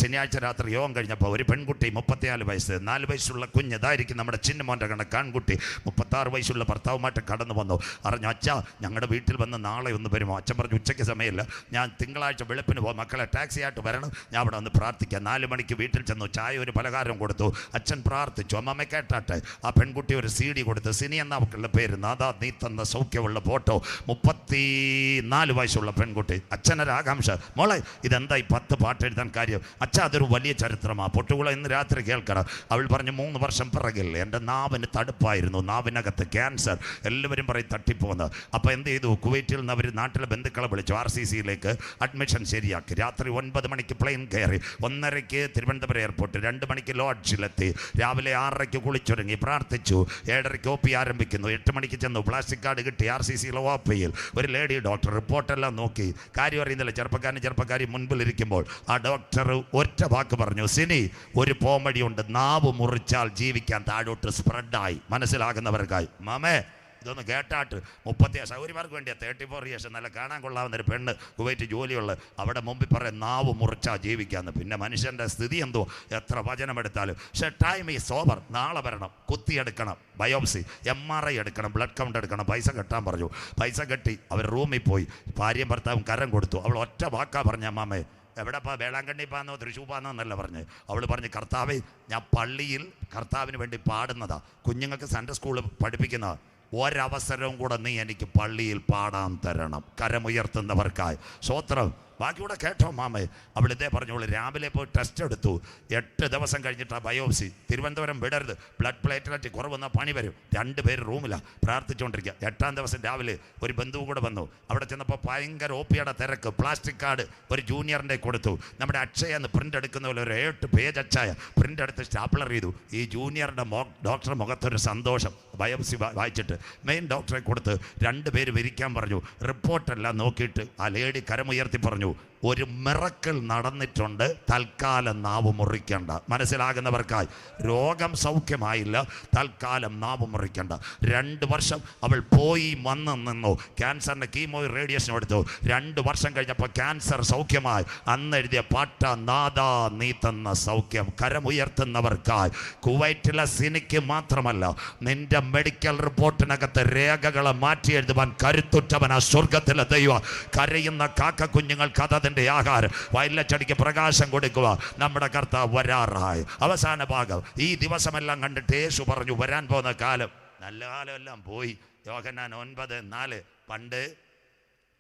ശനിയാഴ്ച രാത്രി യോഗം കഴിഞ്ഞപ്പോൾ ഒരു പെൺകുട്ടി 34 വയസ്സ്, 4 വയസ്സുള്ള കുഞ്ഞ്, ഇതായിരിക്കും നമ്മുടെ ചിന്നമോൻ്റെ കണക്കാൺകുട്ടി, 36 വയസ്സുള്ള ഭർത്താവുമായിട്ട് കടന്നു വന്നു. പറഞ്ഞു, അച്ഛാ ഞങ്ങളുടെ വീട്ടിൽ വന്ന് നാളെ ഒന്ന് വരുമോ? അച്ഛൻ പറഞ്ഞു, ഉച്ചയ്ക്ക് സമയമില്ല, ഞാൻ തിങ്കളാഴ്ച വെളുപ്പിന് പോകും, മക്കളെ ടാക്സി ആയിട്ട് വരണം, ഞാൻ അവിടെ ഒന്ന് പ്രാർത്ഥിക്കാം. 4 മണിക്ക് വീട്ടിൽ ചെന്നു, ചായ ഒരു പലഹാരം കൊടുത്തു. അച്ഛൻ പ്രാർത്ഥിച്ചു. അമ്മമ്മ കേട്ടാട്ടെ. ആ പെൺകുട്ടി ഒരു CD കൊടുത്തു. സിനി എന്ന അവക്കുള്ള പേര്. നാദാ നീ തന്ന സൗഖ്യമുള്ള ഫോട്ടോ. 34 വയസ്സുള്ള പെൺകുട്ടി. അച്ഛനൊരാകാംക്ഷ, മോളെ ഇതെന്താ ഈ 10 പാട്ട് എഴുതാൻ കാര്യം? അച്ഛൻ അതൊരു വലിയ ചരിത്രമാണ്, പൊട്ടുകുളം ഇന്ന് രാത്രി കേൾക്കണം. അവൾ പറഞ്ഞു, 3 വർഷം പിറകിൽ എൻ്റെ നാവിന് തടുപ്പായിരുന്നു, നാവിനകത്ത് ക്യാൻസർ. എല്ലാവരും പറയും തട്ടിപ്പോകുന്നത്. അപ്പോൾ എന്ത് ചെയ്തു? കുവൈറ്റിൽ നിന്ന് അവർ നാട്ടിലെ ബന്ധുക്കളെ വിളിച്ചു, RCCയിലേക്ക് അഡ്മിഷൻ ശരിയാക്കി. രാത്രി 9 മണിക്ക് പ്ലെയിൻ കയറി, 1:30 തിരുവനന്തപുരം എയർപോർട്ട്, 2 മണിക്ക് ലോഡ്ജിലെത്തി. രാവിലെ 6:30 കുളിച്ചൊരുങ്ങി പ്രാർത്ഥിച്ചു. 7:30 OP ആരംഭിക്കുന്നു. 8 മണിക്ക് ചെന്നു, പ്ലാസ്റ്റിക് കാർഡ് കിട്ടി. RCCയിലെ OPയിൽ ഒരു ലേഡി ഡോക്ടർ റിപ്പോർട്ടെല്ലാം നോക്കി. കാര്യം അറിയുന്നില്ല. ചെറുപ്പക്കാരി മുൻപിലിരിക്കുമ്പോൾ ആ ഡോക്ടർ ഒറ്റ വാക്ക് പറഞ്ഞു, സിനി ഒരു പോംവഴിയുണ്ട്, നാവ് മുറിച്ചാൽ ജീവിക്കാൻ. താഴോട്ട് സ്പ്രെഡായി. മനസ്സിലാകുന്നവർക്കായി മാമേ ഇതൊന്ന് കേട്ടാട്ട്. 30 സൗകര്യമാർക്ക് വേണ്ടിയാണ്. 34 years നല്ല കാണാൻ കൊള്ളാവുന്നൊരു പെണ്ണ്, കുവൈറ്റ് ജോലിയുള്ള. അവിടെ മുമ്പിൽ പറയും നാവ് മുറിച്ചാൽ ജീവിക്കാമെന്ന്. പിന്നെ മനുഷ്യൻ്റെ സ്ഥിതി എന്തോ, എത്ര വചനമെടുത്താലും. പക്ഷേ ടൈം ഈസ് ഓവർ. നാളെ വരണം, കുത്തിയെടുക്കണം, ബയോപ്സി, MRI എടുക്കണം, ബ്ലഡ് കൗണ്ട് എടുക്കണം. പൈസ കെട്ടാൻ പറഞ്ഞു. പൈസ കെട്ടി അവർ റൂമിൽ പോയി. ഭാര്യയും ഭർത്താവും കരം കൊടുത്തു. അവൾ ഒറ്റ വാക്കാ പറഞ്ഞ, അമ്മാമേ എവിടെപ്പാ, വേളാങ്കണ്ണി പാന്നോ തൃശ്ശൂർ പാന്നോ എന്നല്ല പറഞ്ഞ്. അവൾ പറഞ്ഞ്, കർത്താവേ ഞാൻ പള്ളിയിൽ കർത്താവിന് വേണ്ടി പാടുന്നതാ, കുഞ്ഞുങ്ങൾക്ക് സൺഡേ സ്കൂൾ പഠിപ്പിക്കുന്നതാ, ഒരവസരവും കൂടെ നീ എനിക്ക് പള്ളിയിൽ പാടാൻ തരണം. കരമുയർത്തുന്നവർക്കായി സ്വോത്രം. ബാക്കിയൂടെ കേട്ടോ മാമേ. അവളിതേ പറഞ്ഞോളൂ. രാവിലെ പോയി ടെസ്റ്റ് എടുത്തു. 8 ദിവസം കഴിഞ്ഞിട്ട് ബയോപ്സി. തിരുവനന്തപുരം വിടരുത്, ബ്ലഡ് പ്ലേറ്റ്ലെറ്റ് കുറവെന്നാൽ പണി വരും. 2 പേര് റൂമിലാണ് പ്രാർത്ഥിച്ചുകൊണ്ടിരിക്കുക. 8ാം ദിവസം രാവിലെ ഒരു ബന്ധുവും കൂടെ വന്നു. അവിടെ ചെന്നപ്പോൾ ഭയങ്കര OPയുടെ തിരക്ക്. പ്ലാസ്റ്റിക് കാർഡ് ഒരു ജൂനിയറിൻ്റെ കൊടുത്തു. നമ്മുടെ അക്ഷയെന്ന് പ്രിൻ്റ് എടുക്കുന്ന പോലെ ഒരു 8 പേജ് അക്ഷയ പ്രിൻ്റ് എടുത്ത് സ്റ്റാപ്ലർ ചെയ്തു. ഈ ജൂനിയറിൻ്റെ ഡോക്ടറുടെ മുഖത്തൊരു സന്തോഷം. ബയോപ്സി വായിച്ചിട്ട് മെയിൻ ഡോക്ടറെ കൊടുത്ത് 2 പേര് വിരിക്കാൻ പറഞ്ഞു. റിപ്പോർട്ടെല്ലാം നോക്കിയിട്ട് ആ ലേഡി കരമുയർത്തി പറഞ്ഞു, ഒരു മിറക്കിൾ നടന്നിട്ടുണ്ട്, തൽക്കാലം നാവ് മുറിക്കണ്ട. മനസ്സിലാകുന്നവർക്കായി. രോഗം സൗഖ്യമായില്ല, തൽക്കാലം നാവ് മുറിക്കണ്ട. 2 വർഷം അവൾ പോയി വന്ന് നിന്നു. ക്യാൻസറിൻ്റെ കീമോ റേഡിയേഷൻ എടുത്തു. 2 വർഷം കഴിഞ്ഞപ്പോൾ ക്യാൻസർ സൗഖ്യമായി. അന്ന് എഴുതിയ പാട്ട, നാദാ നീ തന്ന സൗഖ്യം. കരമുയർത്തുന്നവർക്കായി. കുവൈറ്റിലെ സിനിക്ക് മാത്രമല്ല, നിന്റെ മെഡിക്കൽ റിപ്പോർട്ടിനകത്ത് രേഖകളെ മാറ്റി എഴുതുവാൻ കരുത്തുറ്റവനാ സ്വർഗത്തിലെ ദൈവം. കരയുന്ന കാക്ക കുഞ്ഞുങ്ങൾ കഥ ആഹാരം വയലച്ചടിക്ക് പ്രകാശം കൊടുക്കുക. നമ്മുടെ കർത്താവ് വരാറായി. അവസാന ഭാഗം. ഈ ദിവസമെല്ലാം കണ്ടിട്ട് യേശു പറഞ്ഞു, വരാൻ പോകുന്ന കാലം, നല്ല കാലമെല്ലാം പോയി. യോഹന്നാൻ 9:4. പണ്ട്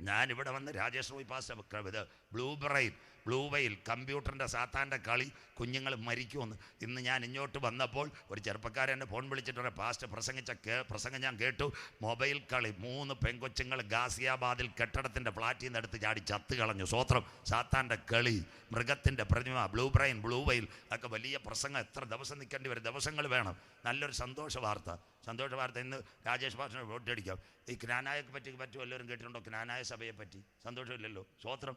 ഞാനിവിടെ വന്ന് രാജേഷ് റോയ് പാസ്റ്റർ ഇത് ബ്ലൂ വെയിൽ കമ്പ്യൂട്ടറിൻ്റെ സാത്താൻ്റെ കളി, കുഞ്ഞുങ്ങൾ മരിക്കുമെന്ന്. ഇന്ന് ഞാൻ ഇങ്ങോട്ട് വന്നപ്പോൾ ഒരു ചെറുപ്പക്കാരൻ എന്നെ ഫോൺ വിളിച്ചിട്ട് പാസ്റ്റർ പ്രസംഗം ഞാൻ കേട്ടു. മൊബൈൽ കളി. 3 പെൺകൊച്ചുങ്ങൾ ഗാസിയാബാദിൽ കെട്ടിടത്തിൻ്റെ ഫ്ലാറ്റിൽ നിന്ന് എടുത്ത് ചാടി ചത്ത് കളഞ്ഞു. സ്വോത്രം. സാത്താൻ്റെ കളി, മൃഗത്തിൻ്റെ പ്രതിമ, ബ്ലൂ വെയിൽ ഒക്കെ വലിയ പ്രസംഗം. എത്ര ദിവസം നിൽക്കേണ്ടി വരും? ദിവസങ്ങൾ വേണം. നല്ലൊരു സന്തോഷ വാർത്ത. ഇന്ന് രാജേഷ് പാസ്റ്ററിനെ വോട്ടടിക്കാം. ഈ ക്നാനായക്ക് പറ്റുമോ? എല്ലാവരും കേട്ടിട്ടുണ്ടോ ക്നാനായ സഭയെ പറ്റി? സന്തോഷമില്ലല്ലോ. സ്വോത്രം.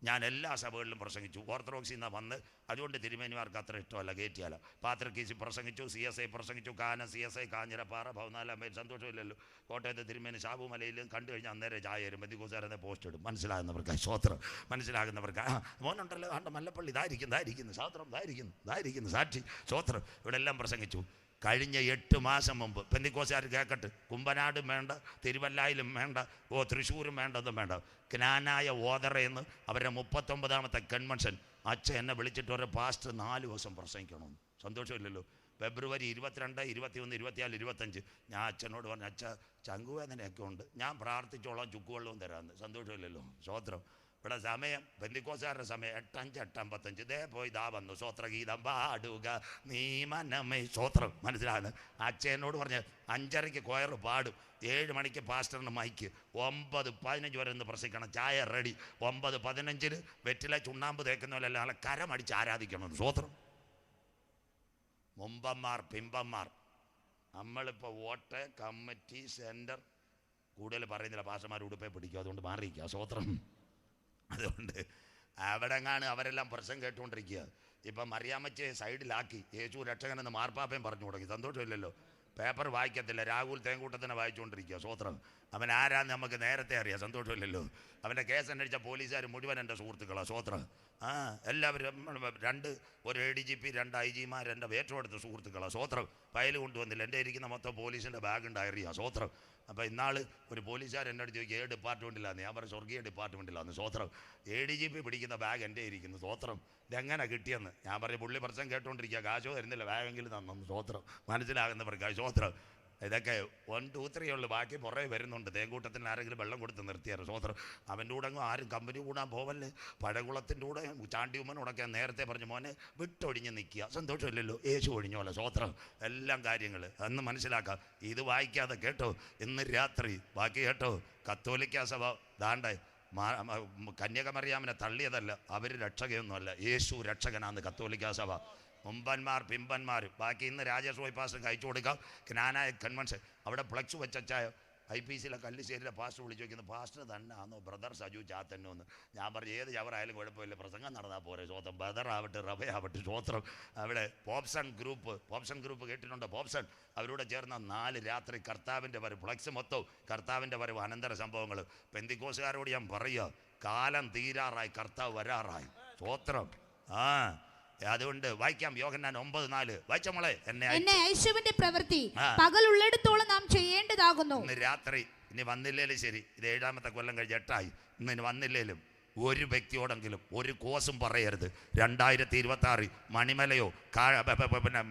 ഞാൻ എല്ലാ സഭകളിലും പ്രസംഗിച്ചു. ഓർത്തഡോക്സിൽ നിന്നാണ് വന്ന്. അതുകൊണ്ട് തിരുമേനിമാർക്ക് അത്ര ഇഷ്ടമല്ല, കയറ്റിയാലോ. പാത്രക്കീസി പ്രസംഗിച്ചു, CSI പ്രസംഗിച്ചു, CSI കാഞ്ഞിരപ്പാറ, 14 മൈൽ. സന്തോഷമില്ലല്ലോ. കോട്ടയത്തെ തിരുമേനി ഷാബുമലയിലും കണ്ടു കഴിഞ്ഞാൽ അന്നേരം ചായ വരും. ബന്ധിക്കോസാരെന്നെ പോസ്റ്റ് ഇടും. മനസ്സിലാകുന്നവർക്ക് സ്വോത്രം. മനസ്സിലാകുന്നവർക്ക് മോനുണ്ടല്ലോ, കണ്ട മല്ലപ്പള്ളി ഇതായിരിക്കുന്നു സ്വോത്രം, ഇതായിരിക്കുന്നു സാക്ഷി സ്വോത്രം. ഇവിടെ എല്ലാം പ്രസംഗിച്ചു. കഴിഞ്ഞ 8 മാസം മുമ്പ് പെന്തിക്കോസുകാർ കേൾക്കട്ടെ, കുമ്പനാടും വേണ്ട, തിരുവല്ലായിലും വേണ്ട, തൃശ്ശൂരും വേണ്ടതും വേണ്ട, ക്നാനായ ഓതറയെന്ന് അവരുടെ 39ാമത്തെ കൺവെൻഷൻ അച്ഛൻ എന്നെ വിളിച്ചിട്ട് ഒരു പാസ്റ്റർ 4 ദിവസം പ്രസംഗിക്കണമെന്ന്. സന്തോഷമില്ലല്ലോ? ഫെബ്രുവരി 22, 21, 24, 25 ഞാൻ അച്ഛനോട് പറഞ്ഞു, അച്ഛ ചങ്കുവേദനയൊക്കെ ഉണ്ട്, ഞാൻ പ്രാർത്ഥിച്ചോളാം, ചുക്കുവെള്ളവും തരാമെന്ന്. സന്തോഷമില്ലല്ലോ? സ്വോത്രം. ഇവിടെ സമയം പെന്തിക്കോസുകാരുടെ സമയം 8:05, 8:55. ഇതേ പോയി ഇതാ വന്നു, സ്വോത്രഗീതം പാടുക നീ മനമേ. സ്വോത്രം. മനസ്സിലാണ്? അച്ഛനോട് പറഞ്ഞ് 5:30 കൊയർ പാടും, 7 മണിക്ക് പാസ്റ്ററിന് മൈക്ക്, 9:15 വരെ ഒന്ന് പ്രസംഗിക്കണം, ചായ റെഡി. 9:15 വെറ്റില ചുണ്ണാമ്പ് തേക്കുന്നവരല്ല, ആളെ കരമടിച്ച് ആരാധിക്കണം. സ്വോത്രം. മുമ്പന്മാർ പിമ്പന്മാർ, നമ്മളിപ്പോൾ വോട്ട് കമ്മിറ്റി സെൻറ്റർ കൂടുതൽ പറയുന്നില്ല, പാസ്റ്റർമാർ ഉടുപ്പേ പിടിക്കും, അതുകൊണ്ട് മാറിയിരിക്കുക. സ്വോത്രം. അതുകൊണ്ട് അവിടെങ്ങാണ് അവരെല്ലാം പ്രശ്നം കേട്ടുകൊണ്ടിരിക്കുക. ഇപ്പം മറിയാമ്മച്ചയെ സൈഡിലാക്കി യേശു രക്ഷകനെന്ന് മാർപ്പാപ്പയും പറഞ്ഞു തുടങ്ങി. സന്തോഷമില്ലല്ലോ? പേപ്പർ വായിക്കത്തില്ല, രാഹുൽ തേങ്കൂട്ടത്തിനെ വായിച്ചുകൊണ്ടിരിക്കുക. സ്വോത്രം. അവൻ ആരാന്ന് നമുക്ക് നേരത്തെ അറിയാം. സന്തോഷമില്ലല്ലോ? അവൻ്റെ കേസ് അന്വേഷിച്ച പോലീസുകാർ മുഴുവൻ എൻ്റെ സുഹൃത്തുക്കളാണ്. സ്വോത്രം. എല്ലാവരും ഒരു ADGP, 2 IG-മാർ എൻ്റെ ഏറ്റവും അടുത്ത സുഹൃത്തുക്കളാണ്. സ്വോത്രം. ഫയൽ കൊണ്ടുവന്നില്ല, എൻ്റെ ഇരിക്കുന്ന മൊത്തം പോലീസിൻ്റെ ബാഗും ഡയറിയാണ്. സ്വോത്രം. അപ്പോൾ ഇന്നാൾ ഒരു പോലീസുകാർ എൻ്റെ അടുത്ത് ചോദിക്കും, ഡിപ്പാർട്ട്മെൻറ്റിലാന്ന്. ഞാൻ പറഞ്ഞു, സ്വർഗീയ ഡിപ്പാർട്ട്മെൻറ്റിലാന്ന്. സ്വോത്രം. ADGP പിടിക്കുന്ന ബാഗ് എൻ്റെ ഇരിക്കുന്നു. സ്വോത്രം. ഇതെങ്ങനെ കിട്ടിയെന്ന് ഞാൻ പറഞ്ഞു, പുള്ളി പ്രശ്നം കേട്ടുകൊണ്ടിരിക്കുക, കാശോ തരുന്നില്ല, ബാഗെങ്കിലും തന്നു. സ്വോത്രം. മനസ്സിലാകുന്നവർക്ക് സ്വോത്രം. ഇതൊക്കെ 1, 2, 3 ഉള്ളു, ബാക്കി പുറകെ വരുന്നുണ്ട്. തേങ്കൂട്ടത്തിന് ആരെങ്കിലും വെള്ളം കൊടുത്ത് നിർത്തിയാറ്. സ്വോത്രം. അവൻ്റെ കൂടെ ആരും കമ്പനി കൂടാൻ പോവല്ലേ. പഴകുളത്തിൻ്റെ കൂടെ ചാണ്ടിയുമ്മനോടൊക്കെ നേരത്തെ പറഞ്ഞു, മോനെ വിട്ടൊഴിഞ്ഞ് നിൽക്കുക. സന്തോഷമില്ലല്ലോ? യേശു ഒഴിഞ്ഞോലെ. സ്വോത്രം. എല്ലാം കാര്യങ്ങൾ അന്ന് മനസ്സിലാക്കാം. ഇത് വായിക്കാതെ കേട്ടോ, ഇന്ന് രാത്രി ബാക്കി കേട്ടോ. കത്തോലിക്ക സഭ ദാണ്ടെ കന്യകമറിയാമിനെ തള്ളിയതല്ല, അവർ രക്ഷകയൊന്നുമല്ല, യേശു രക്ഷകനാന്ന് കത്തോലിക്ക സഭ. മുമ്പന്മാർ പിമ്പന്മാർ ബാക്കി. ഇന്ന് രാജേഷ് റോയ് പാസ്റ്റർക്ക് അയച്ചു കൊടുക്കാം. ക്നാനായ കൺവെൻഷൻ അവിടെ ഫ്ലക്സ് വെച്ചായ IPC-യിലെ കല്ലിശ്ശേരിയിലെ പാസ്റ്റർ വിളിച്ചു വയ്ക്കുന്നു, പാസ്റ്റർ തന്നെ ആണോ ബ്രദർ സജു ചാത്തന്നോ എന്ന്. ഞാൻ പറഞ്ഞു, ഏത് ചവറായാലും കുഴപ്പമില്ല, പ്രസംഗം നടന്നാൽ പോരെ. സ്വോത്രം. ബ്രദർ ആവട്ടെ, റബയാവട്ടെ. സ്വോത്രം. അവിടെ പോപ്സൺ ഗ്രൂപ്പ് കേട്ടിട്ടുണ്ടോ? പോപ്സൺ. അവരോട് ചേർന്ന 4 രാത്രി കർത്താവിൻ്റെ വരവ്, ഫ്ലക്സ് മൊത്തവും കർത്താവിൻ്റെ വരവ്, അനന്തര സംഭവങ്ങൾ. പെന്തിക്കോസുകാരോട് ഞാൻ പറയുക, കാലം തീരാറായി, കർത്താവ് വരാറായി. സ്വോത്രം. അതുകൊണ്ട് വായിക്കാം. യോഹന്നാൻ 9:4 വായിച്ച മോളെ. എന്നെ യേശുവിന്റെ പ്രവൃത്തി പകലുള്ളിടത്തോളം നാം ചെയ്യേണ്ടതാകുന്നു. ഇന്ന് രാത്രി ഇനി വന്നില്ലേലും ശരി, ഇത് 7ാമത്തെ കൊല്ലം കഴിഞ്ഞ് 8 ഇന്ന് വന്നില്ലേലും ഒരു വ്യക്തിയോടെങ്കിലും ഒരു കോസും പറയരുത്. 2026 മണിമലയോ പിന്നെ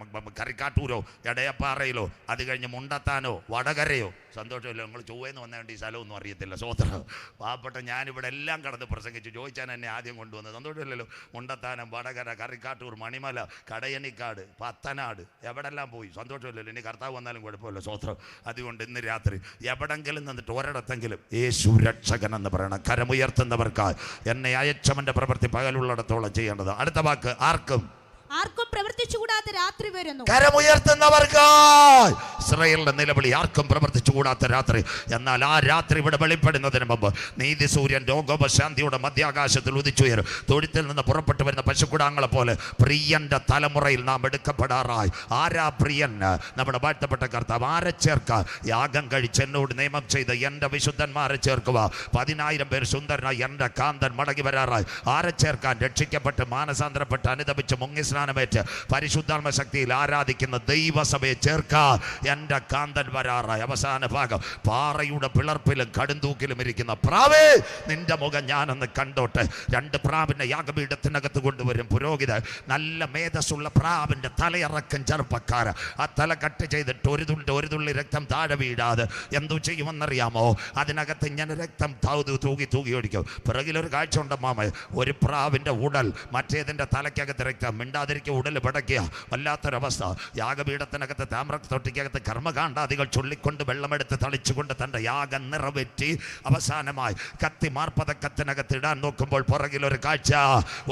കറിക്കാട്ടൂരോ എടയപ്പാറയിലോ അത് കഴിഞ്ഞ് മുണ്ടത്താനോ വടകരയോ. സന്തോഷമല്ലോ? നിങ്ങൾ ചൊവ്വേന്ന് വന്നതുകൊണ്ട് ഈ സ്ഥലമൊന്നും അറിയത്തില്ല. സ്വോത്രം. പാവപ്പെട്ട ഞാനിവിടെ എല്ലാം കടന്ന് പ്രസംഗിച്ചു. ചോദിച്ചാൽ എന്നെ ആദ്യം കൊണ്ടുവന്നത്. സന്തോഷമില്ലല്ലോ? മുണ്ടത്താനം, വടകര, കറിക്കാട്ടൂർ, മണിമല, കടയനിക്കാട്, പത്തനാട്, എവിടെല്ലാം പോയി. സന്തോഷമില്ലല്ലോ? ഇനി കർത്താവ് വന്നാലും കുഴപ്പമില്ല. സ്വോത്രം. അതുകൊണ്ട് ഇന്ന് രാത്രി എവിടെങ്കിലും നിന്നിട്ട് ഒരിടത്തെങ്കിലും യേശു രക്ഷകൻ എന്ന് പറയണം. കരമുയർത്തുന്നവർക്കായി എന്നെ അയച്ചവന്റെ പ്രവൃത്തി പകലുള്ളിടത്തോളം ചെയ്യേണ്ടത്. അടുത്ത വാക്ക്, ആർക്കും പ്രവർത്തിച്ചുകൂടാത്ത രാത്രി വരുന്നു. കരമുയർത്തുന്നവർക്ക് ഇസ്രായേലിന്റെ നിലവിളി, ആർക്കും പ്രവർത്തിച്ചുകൂടാത്ത രാത്രി. എന്നാൽ ആ രാത്രി ഇവിടെ വെളിപ്പെടുന്നതിന് മുമ്പ് നീതി സൂര്യൻ രോഗോപശാന്തിയുടെ മധ്യാകാശത്തിൽ ഉദിച്ചുയരും. തൊഴുത്തിൽ നിന്ന് പുറപ്പെട്ടു വരുന്ന പശുക്കുടാങ്ങളെ പോലെ പ്രിയന്റെ തലമുറയിൽ നാം എടുക്കപ്പെടാറായി. ആരാ പ്രിയൻ? നമ്മുടെ വാഴ്ത്തപ്പെട്ട കർത്താവ്. ആരെ ചേർക്കാൻ? യാഗം കഴിച്ച് എന്നോട് നിയമം ചെയ്ത് എൻ്റെ വിശുദ്ധന്മാരെ ചേർക്കുക. 10,000 പേർ സുന്ദരനായി എൻ്റെ കാന്തൻ മടങ്ങി വരാറായി. ആരെ ചേർക്കാൻ? രക്ഷിക്കപ്പെട്ട് മാനസാന്തരപ്പെട്ട് അനുദപിച്ച് മുങ്ങിസ്നാനമേറ്റ് പരിശുദ്ധാത്മ ശക്തിയിൽ ആരാധിക്കുന്ന ദൈവസഭയെ ചേർക്കാൻ എൻ്റെ കാന്തൻ വരാറായി. അവസാന ഭാഗം, പാറയുടെ പിളർപ്പിലും കടുന്തൂക്കിലും ഇരിക്കുന്ന പ്രാവേ, നിന്റെ മുഖം ഞാനൊന്ന് കണ്ടോട്ടെ. 2 പ്രാവിന്റെ യാഗപീഠത്തിനകത്ത് കൊണ്ടുവരും പുരോഹിത. നല്ല മേധസ്സുള്ള പ്രാവിന്റെ തലയിറക്കും ചെറുപ്പക്കാര. ആ തല കട്ട് ചെയ്തിട്ട് ഒരു തുള്ളി രക്തം താഴെ വീഴാതെ എന്തു ചെയ്യുമെന്നറിയാമോ? അതിനകത്ത് ഇങ്ങനെ രക്തം തൂകി ഒഴിക്കും. പിറകിലൊരു കാഴ്ച ഉണ്ടമ്മാമ. ഒരു പ്രാവിന്റെ ഉടൽ, മറ്റേതിന്റെ തലയ്ക്കകത്ത് രക്തം. മിണ്ടാതിരിക്കുക, ഉടൽ പിടയ്ക്കുക. വല്ലാത്തൊരവസ്ഥ. യാഗപീഠത്തിനകത്ത് താമ്ര തൊട്ടിക്കകത്ത് കർമ്മകാണ്ഡാദികൾ ചൊല്ലിക്കൊണ്ട് വെള്ളമെടുത്ത് തളിച്ചുകൊണ്ട് തൻ്റെ യാഗം നിറവേറ്റി അവസാനമായി കത്തി മാർപ്പതക്കത്തിനകത്ത് ഇടാൻ നോക്കുമ്പോൾ പുറകിലൊരു കാഴ്ച.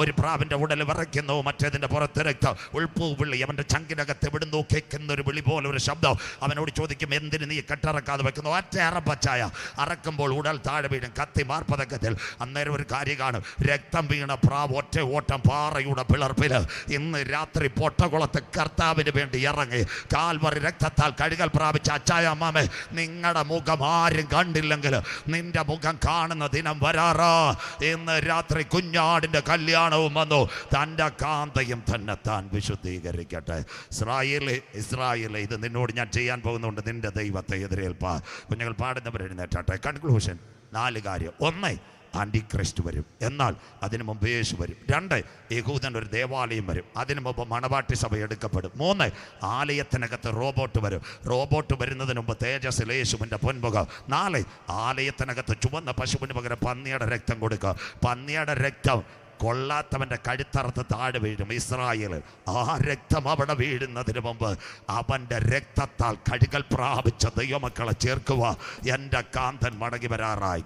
ഒരു പ്രാവിന്റെ ഉടൽ വിറയ്ക്കുന്നു, മറ്റേതിന്റെ പുറത്ത് രക്തം. ഉൾപ്പൂ വിളി. അവന്റെ ചങ്കിനകത്ത് എവിടുന്നോ കേൾക്കുന്ന ഒരു വിളി പോലെ ഒരു ശബ്ദം. അവനോട് ചോദിക്കും, എന്തിന് നീ കെട്ടിറക്കാതെ വെക്കുന്നു? ഒറ്റ അറപ്പച്ചായ. അറക്കുമ്പോൾ ഉടൽ താഴെ വീഴും, കത്തി മാർപ്പതക്കത്തിൽ. അന്നേരം ഒരു കാര്യം കാണും, രക്തം വീണ പ്രാവ് ഒറ്റ ഓട്ടം പാറയുടെ പിളർപ്പിൽ. ഇന്ന് ഇന്ന് രാത്രി പൊട്ടകുളത്ത് കർത്താവിന് വേണ്ടി ഇറങ്ങി കാൽവറി രക്തത്താൽ കഴുകൽ പ്രാപിച്ച അച്ചായ അമ്മാമേ, നിങ്ങളുടെ മുഖം ആരും കണ്ടില്ലെങ്കിൽ നിന്റെ മുഖം കാണുന്ന ദിനം വരാറാ. ഇന്ന് രാത്രി കുഞ്ഞാടിൻ്റെ കല്യാണവും വന്നു. തൻ്റെ കാന്തയും തന്നെ താൻ വിശുദ്ധീകരിക്കട്ടെ. ഇസ്രായേലേ, ഇത് നിന്നോട് ഞാൻ ചെയ്യാൻ പോകുന്നുണ്ട്. നിന്റെ ദൈവത്തെ എതിരേൽപ്പാ. കുഞ്ഞുങ്ങൾ പാടുന്നവർ എഴുന്നേറ്റാട്ടെ. കൺക്ലൂഷൻ 4 കാര്യം. 1, ആൻറ്റിക്രിസ്റ്റ് വരും, എന്നാൽ അതിനു മുമ്പ് യേശു വരും. 2, യഹൂദൻ ഒരു ദേവാലയം വരും, അതിനു മുമ്പ് മണവാട്ടി സഭ എടുക്കപ്പെടും. 3, ആലയത്തിനകത്ത് റോബോട്ട് വരും, റോബോട്ട് വരുന്നതിന് മുമ്പ് തേജസ്സിൽ യേശുവിൻ്റെ പൊൻമുഖം. 4, ആലയത്തിനകത്ത് ചുവന്ന പശുവിന് പകരം പന്നിയുടെ രക്തം കൊടുക്കുക. പന്നിയുടെ രക്തം കൊള്ളാത്തവൻ്റെ കഴുത്തറുത്ത് താഴെ വീഴും ഇസ്രായേൽ. ആ രക്തം അവിടെ വീഴുന്നതിന് മുമ്പ് അവൻ്റെ രക്തത്താൽ കഴുകൽ പ്രാപിച്ച ദൈവമക്കളെ ചേർക്കുക. എൻ്റെ കാന്തൻ മടങ്ങി വരാറായി.